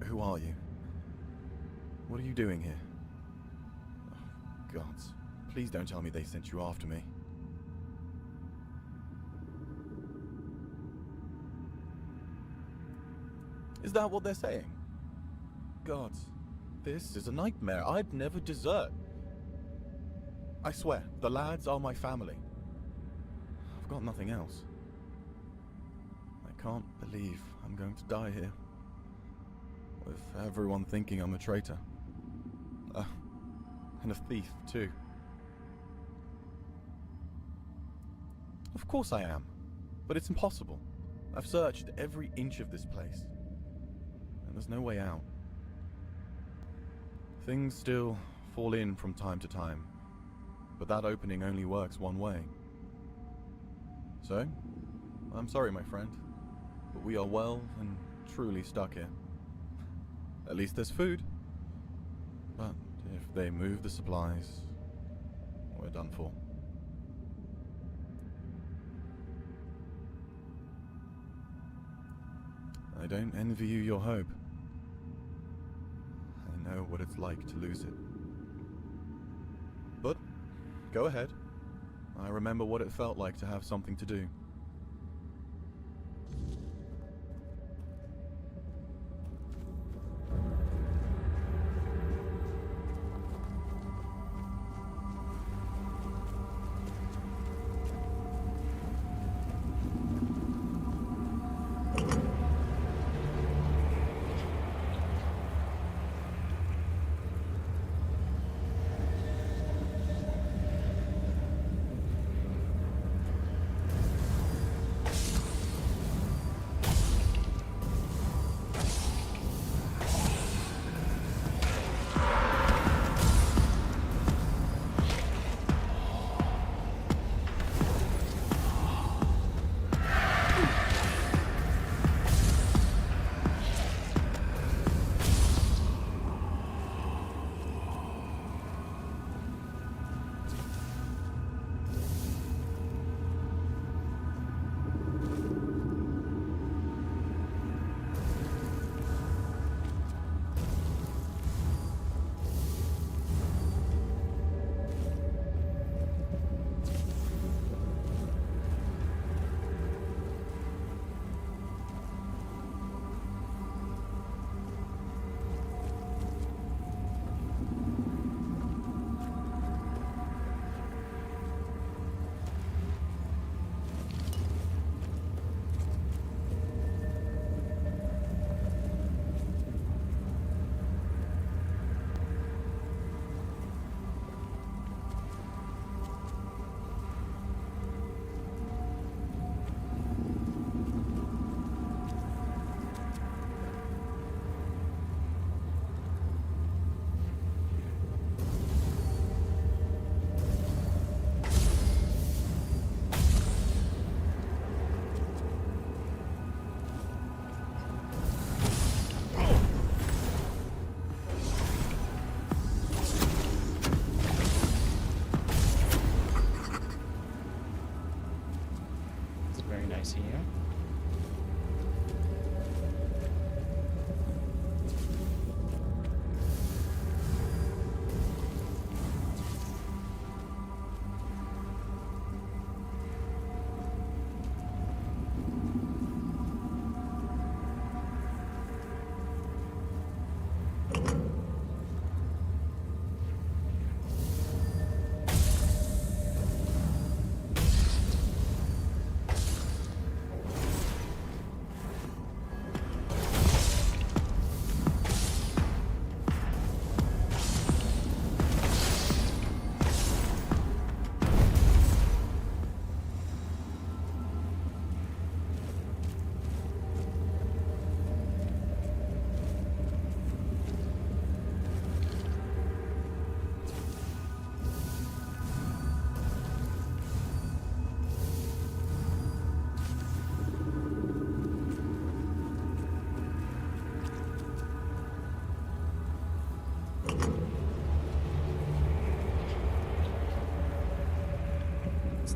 Who are you? What are you doing here? Oh, gods. Please don't tell me they sent you after me. Is that what they're saying? Gods, this is a nightmare. I'd never desert. I swear, the lads are my family. I've got nothing else. I can't believe I'm going to die here. With everyone thinking I'm a traitor. And a thief, too. Of course I am. But it's impossible. I've searched every inch of this place. And there's no way out. Things still fall in from time to time. But that opening only works one way. So, I'm sorry, my friend. But we are well and truly stuck here. At least there's food. But if they move the supplies, we're done for. I don't envy you your hope. I know what it's like to lose it. But, go ahead. I remember what it felt like to have something to do.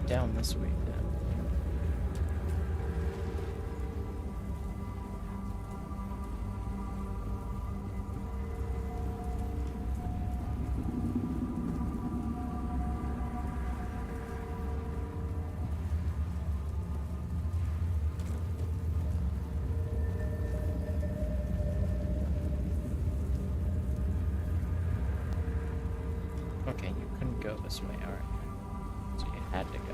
down this way then. Okay, you couldn't go this way, alright. So you had to go.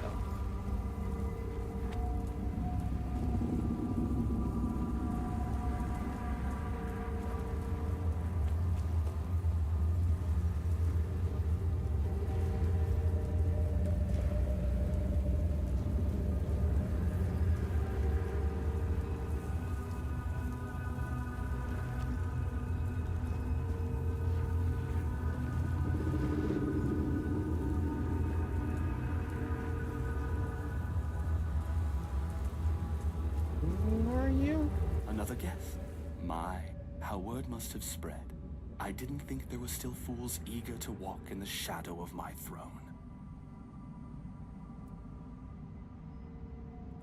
Another guess? My, how word must have spread. I didn't think there were still fools eager to walk in the shadow of my throne.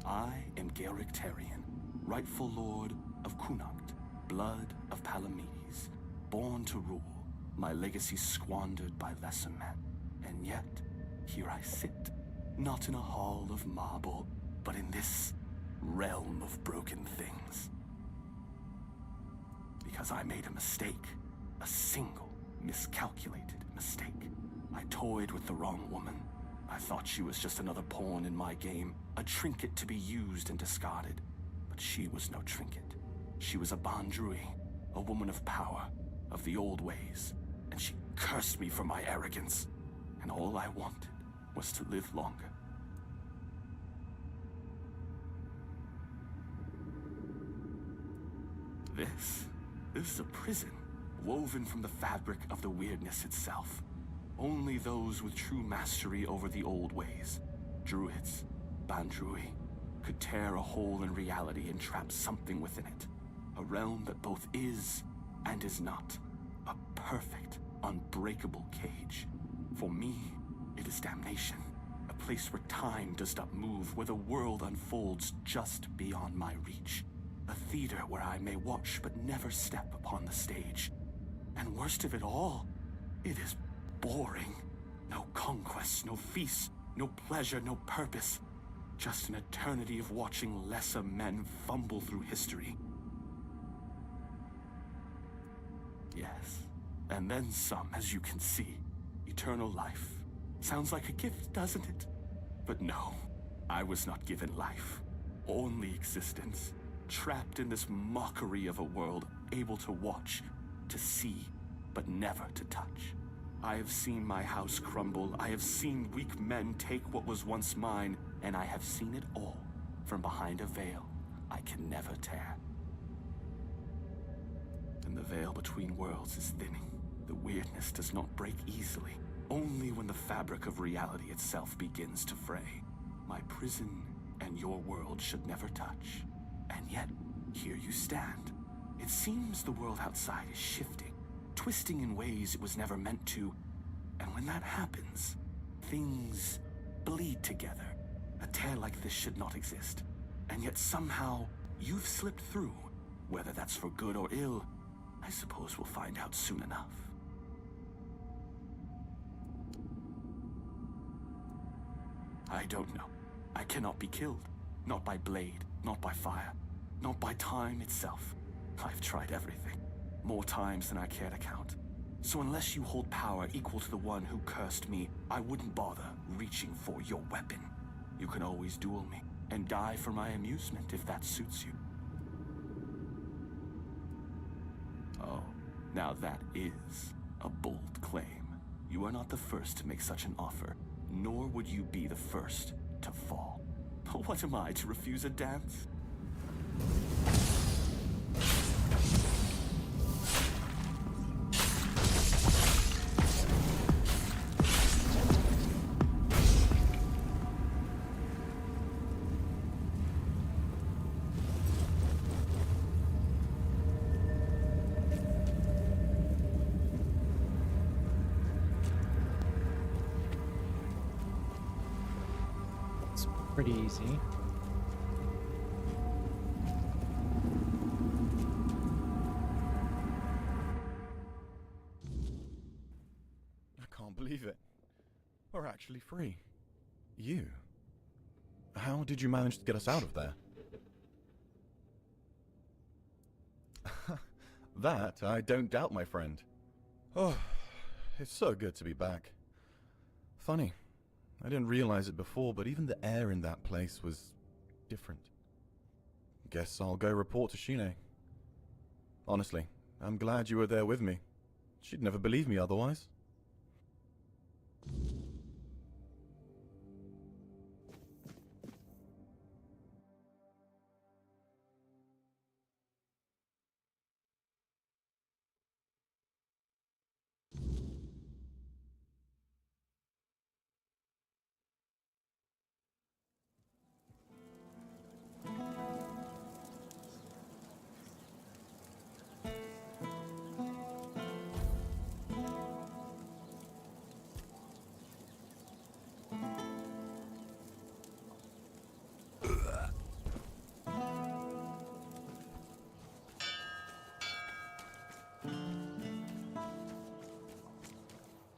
I am Gaelic Tarion, rightful lord of Connacht, blood of Palamedes, born to rule, my legacy squandered by lesser men. And yet, here I sit, not in a hall of marble, but in this realm of broken things. Because I made a mistake, a single, miscalculated mistake. I toyed with the wrong woman. I thought she was just another pawn in my game, a trinket to be used and discarded. But she was no trinket. She was a Bandrui, a woman of power, of the old ways, and she cursed me for my arrogance. And all I wanted was to live longer. This is a prison, woven from the fabric of the weirdness itself. Only those with true mastery over the old ways, druids, Bandrui, could tear a hole in reality and trap something within it. A realm that both is and is not. A perfect, unbreakable cage. For me, it is damnation. A place where time does not move, where the world unfolds just beyond my reach. A theater where I may watch but never step upon the stage. And worst of it all, it is boring. No conquests, no feasts, no pleasure, no purpose. Just an eternity of watching lesser men fumble through history. Yes, and then some, as you can see. Eternal life. Sounds like a gift, doesn't it? But no, I was not given life. Only existence. Trapped in this mockery of a world, able to watch, to see, but never to touch. I have seen my house crumble, I have seen weak men take what was once mine, and I have seen it all from behind a veil I can never tear. And the veil between worlds is thinning. The weirdness does not break easily, only when the fabric of reality itself begins to fray. My prison and your world should never touch. And yet, here you stand. It seems the world outside is shifting, twisting in ways it was never meant to. And when that happens, things bleed together. A tear like this should not exist. And yet somehow, you've slipped through. Whether that's for good or ill, I suppose we'll find out soon enough. I don't know. I cannot be killed. Not by blade, not by fire, not by time itself. I've tried everything, more times than I care to count. So unless you hold power equal to the one who cursed me, I wouldn't bother reaching for your weapon. You can always duel me, and die for my amusement if that suits you. Oh, now that is a bold claim. You are not the first to make such an offer, nor would you be the first to fall. What am I, to refuse a dance? pretty easy. I can't believe it. We're actually free. You? How did you manage to get us out of there? That I don't doubt, my friend. Oh, it's so good to be back. Funny, I didn't realize it before, but even the air in that place was different. Guess I'll go report to Shine. Honestly, I'm glad you were there with me. She'd never believe me otherwise.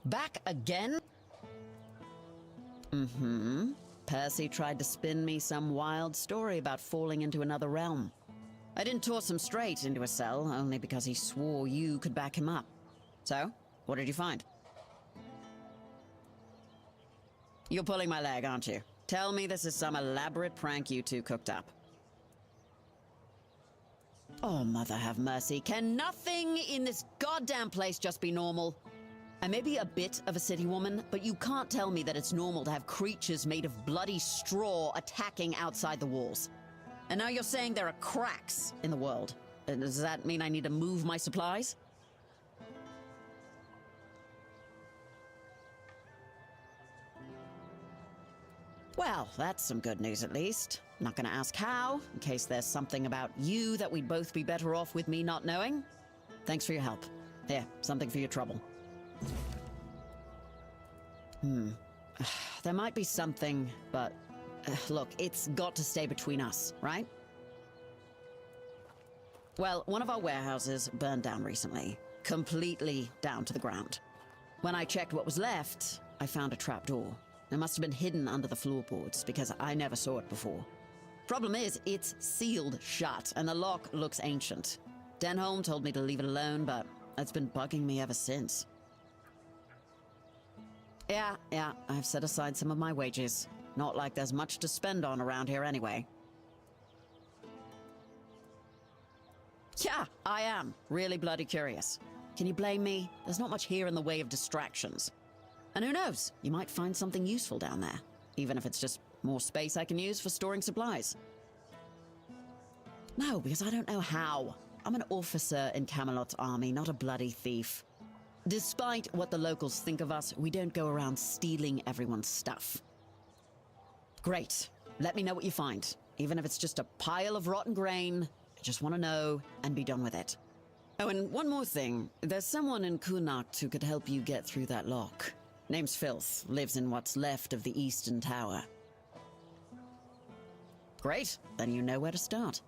Back again? Mm-hmm. Percy tried to spin me some wild story about falling into another realm. I didn't toss him straight into a cell, only because he swore you could back him up. So, what did you find? You're pulling my leg, aren't you? Tell me this is some elaborate prank you two cooked up. Oh, mother have mercy. Can nothing in this goddamn place just be normal? I may be a bit of a city woman, but you can't tell me that it's normal to have creatures made of bloody straw attacking outside the walls. And now you're saying there are cracks in the world. Does that mean I need to move my supplies? Well, that's some good news at least. Not gonna ask how, in case there's something about you that we'd both be better off with me not knowing. Thanks for your help. Here, something for your trouble. There might be something, but look, it's got to stay between us, right? Well, one of our warehouses burned down recently, completely down to the ground. When I checked what was left, I found a trapdoor. It must have been hidden under the floorboards because I never saw it before. Problem is, it's sealed shut and the lock looks ancient. Denholm told me to leave it alone, but it's been bugging me ever since. Yeah, I've set aside some of my wages. Not like there's much to spend on around here anyway. Yeah, I am. Really bloody curious. Can you blame me? There's not much here in the way of distractions. And who knows, you might find something useful down there. Even if it's just more space I can use for storing supplies. No, because I don't know how. I'm an officer in Camelot's army, not a bloody thief. Despite what the locals think of us, we don't go around stealing everyone's stuff. Great. Let me know what you find. Even if it's just a pile of rotten grain, I just want to know and be done with it. Oh, and one more thing. There's someone in Kunakt who could help you get through that lock. Name's Filth. Lives in what's left of the Eastern Tower. Great. Then you know where to start.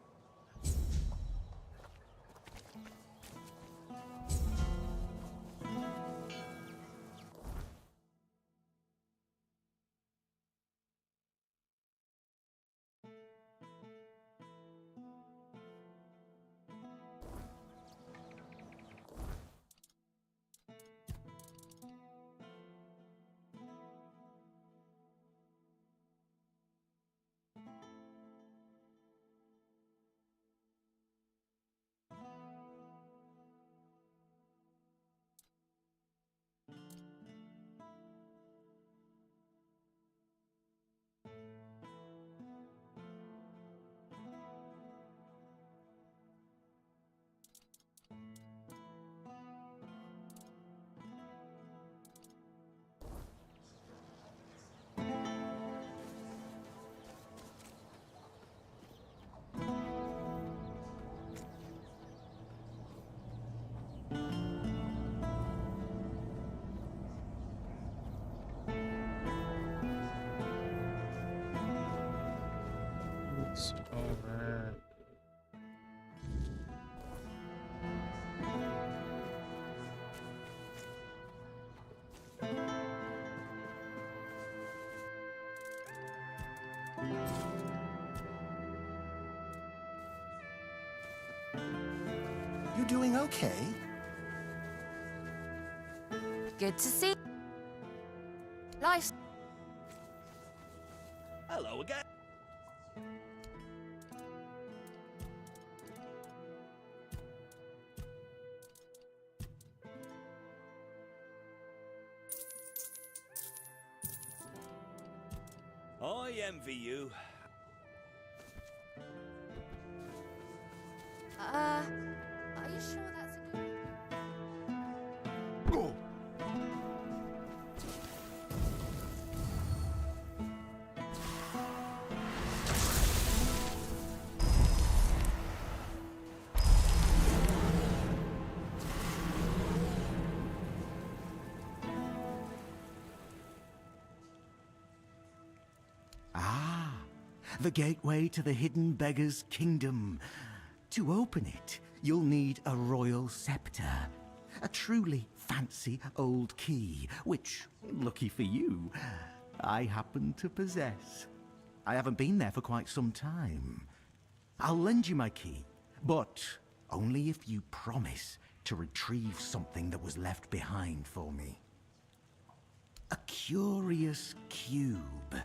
You doing okay? Good to see. Life. Hello again. I envy you. Are you sure that's a good... Go! Ah, the gateway to the hidden beggar's kingdom. To open it, you'll need a royal scepter. A truly fancy old key, which, lucky for you, I happen to possess. I haven't been there for quite some time. I'll lend you my key, but only if you promise to retrieve something that was left behind for me. A curious cube.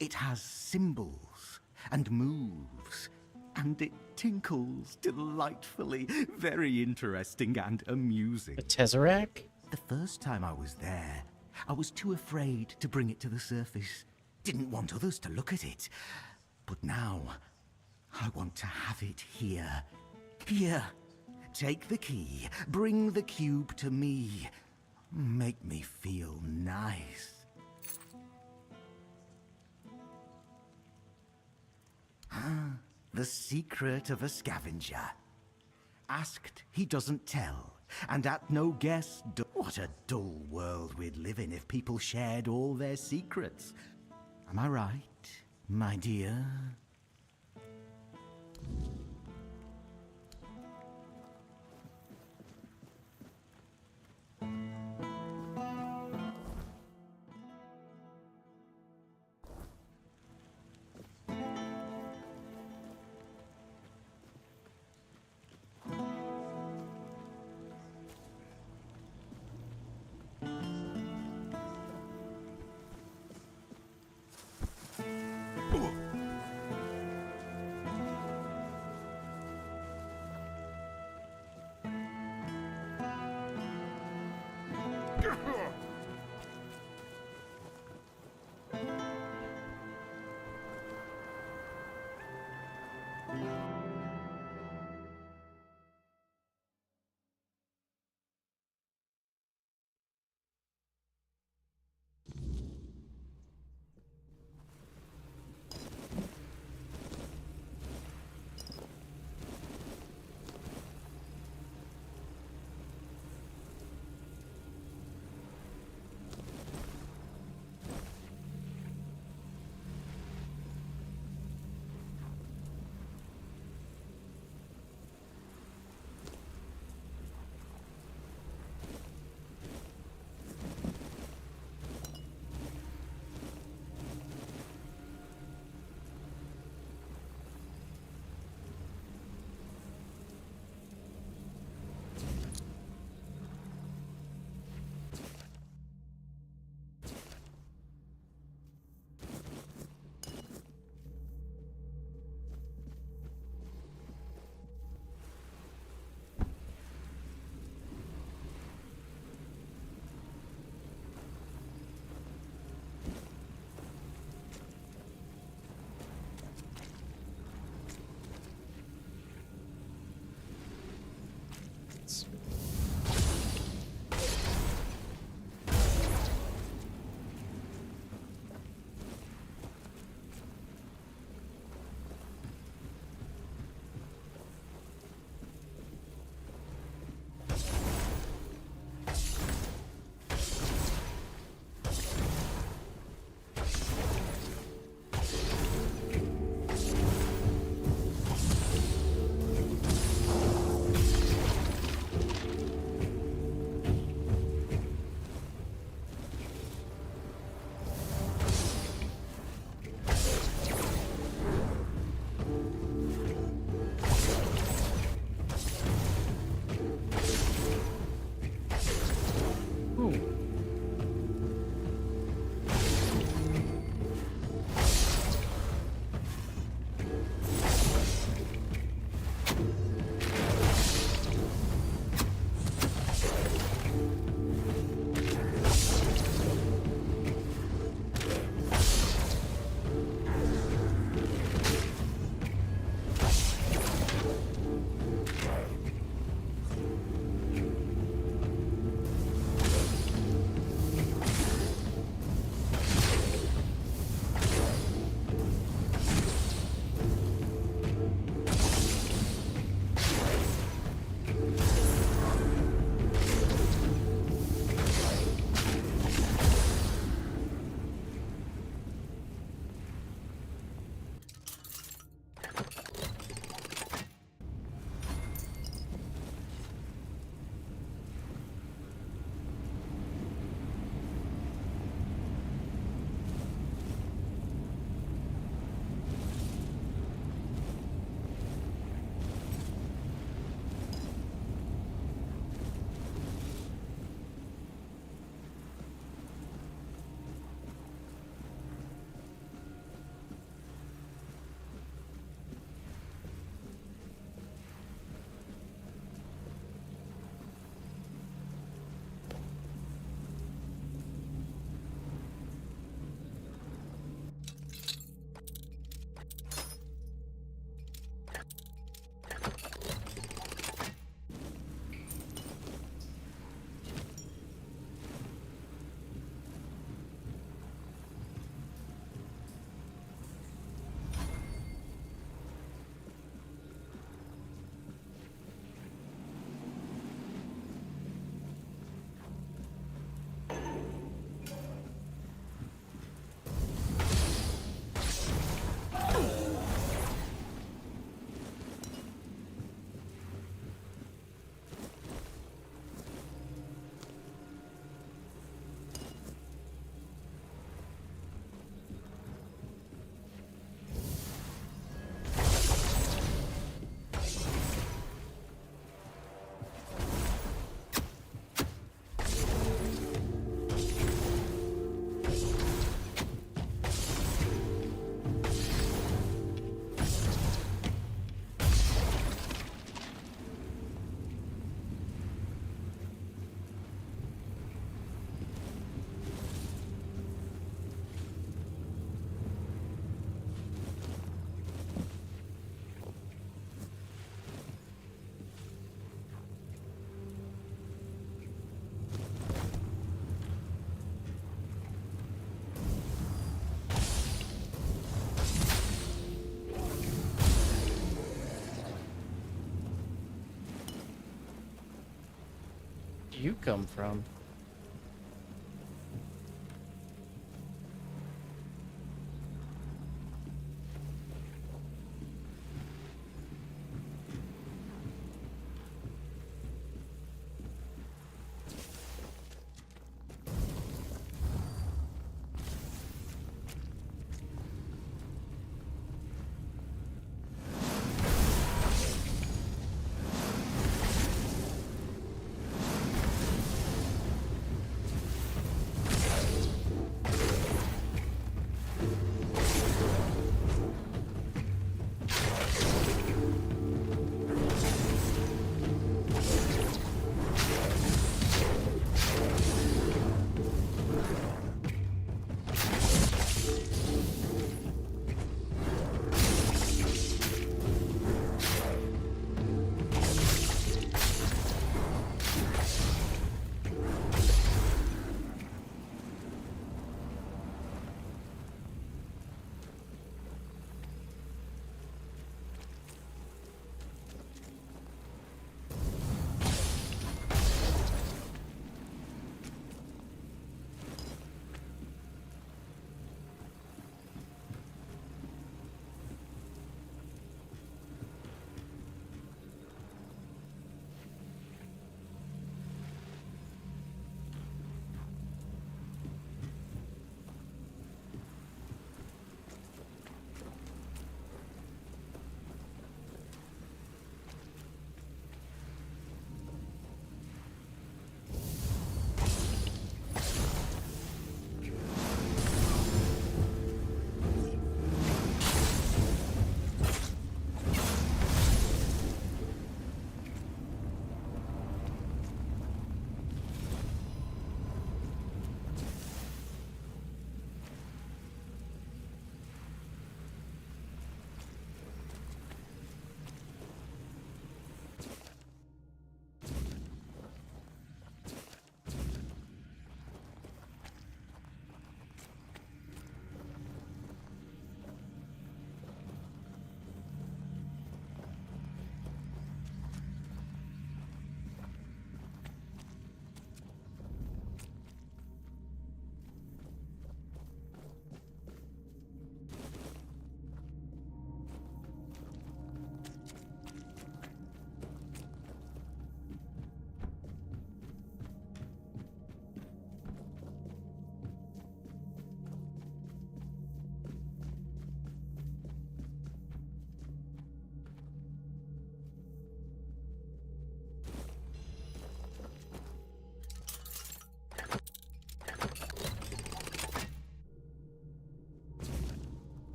It has symbols and moves, and it tinkles delightfully. Very interesting and amusing. A Tesseract? The first time I was there, I was too afraid to bring it to the surface. Didn't want others to look at it. But now, I want to have it here. Here. Take the key. Bring the cube to me. Make me feel nice. The secret of a scavenger. Asked, he doesn't tell, and at no guess. What a dull world we'd live in if people shared all their secrets. Am I right, my dear? you come from?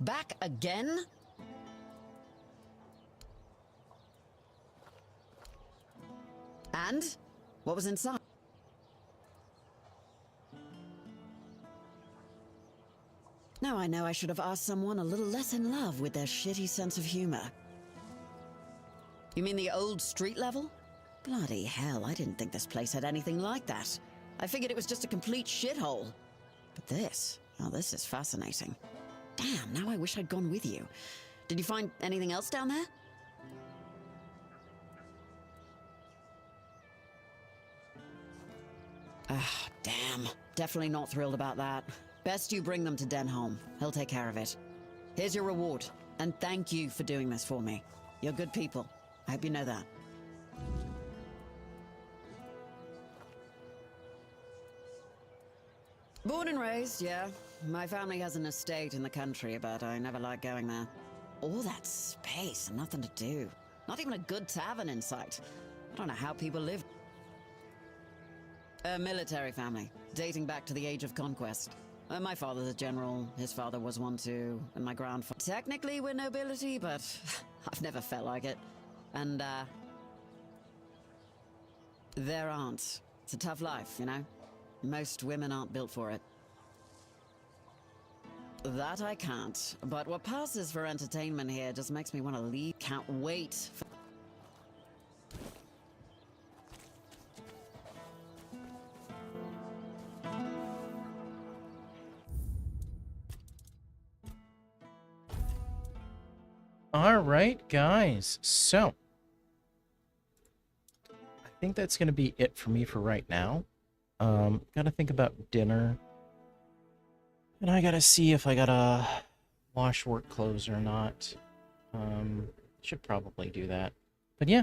Back again? And? What was inside? Now I know I should have asked someone a little less in love with their shitty sense of humor. You mean the old street level? Bloody hell, I didn't think this place had anything like that. I figured it was just a complete shithole. But this, oh, this is fascinating. Damn, now I wish I'd gone with you. Did you find anything else down there? Ah, damn. Definitely not thrilled about that. Best you bring them to Denholm. He'll take care of it. Here's your reward, and thank you for doing this for me. You're good people. I hope you know that. Born and raised, yeah. My family has an estate in the country, but I never liked going there. All that space and nothing to do. Not even a good tavern in sight. I don't know how people live. A military family, dating back to the Age of Conquest. My father's a general, his father was one too, and my grandfather... Technically we're nobility, but I've never felt like it. And, there aren't. It's a tough life, you know? Most women aren't built for it. That I can't, but what passes for entertainment here just makes me want to leave. Can't wait for... Alright, guys, so I think that's going to be it for me for right now. Gotta think about dinner. And I gotta see if I gotta wash work clothes or not. Should probably do that. But yeah,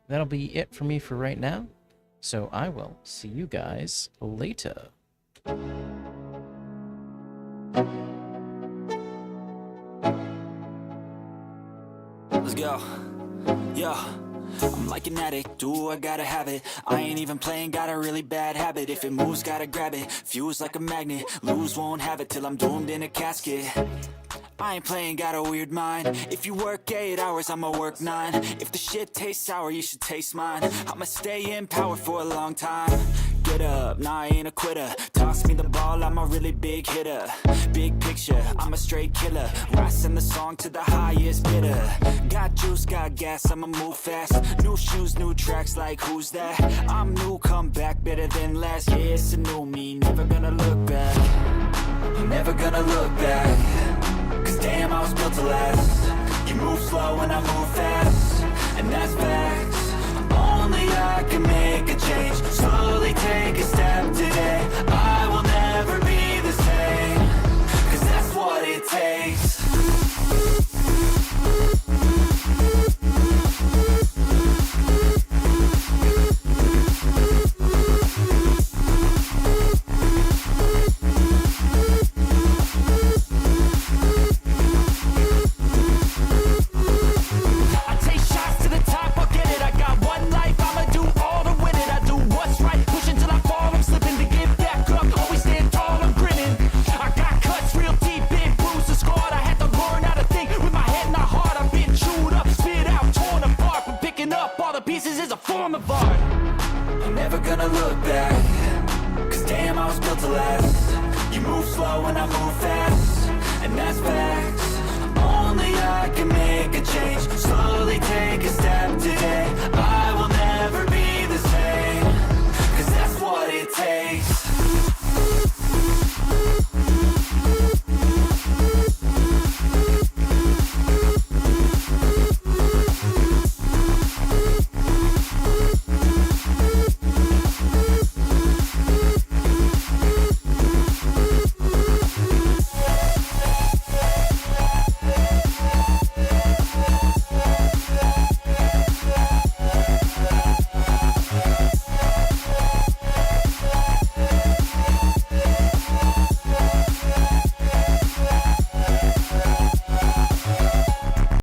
that'll be it for me for right now. So I will see you guys later. Let's go. Yo. I'm like an addict, do I gotta have it. I ain't even playing, got a really bad habit. If it moves, gotta grab it, fuse like a magnet. Lose, won't have it till I'm doomed in a casket. I ain't playing, got a weird mind. If you work 8 hours, I'ma work 9. If the shit tastes sour, you should taste mine. I'ma stay in power for a long time. Get up, nah, I ain't a quitter. Toss me the ball, I'm a really big hitter. Big picture, I'm a straight killer. Rising the song to the highest bidder. Got juice, got gas, I'ma move fast. New shoes, new tracks, like who's that? I'm new, come back, better than last. Yeah, it's a new me, never gonna look back. Never gonna look back. Cause damn, I was built to last. You move slow and I move fast, and that's facts. Only I can make a change. Slowly take a step today. I will never be the same. Cause that's what it takes. Pieces is a form of art. I'm never gonna look back. Cause damn, I was built to last. You move slow and I move fast, and that's facts. Only I can make a change.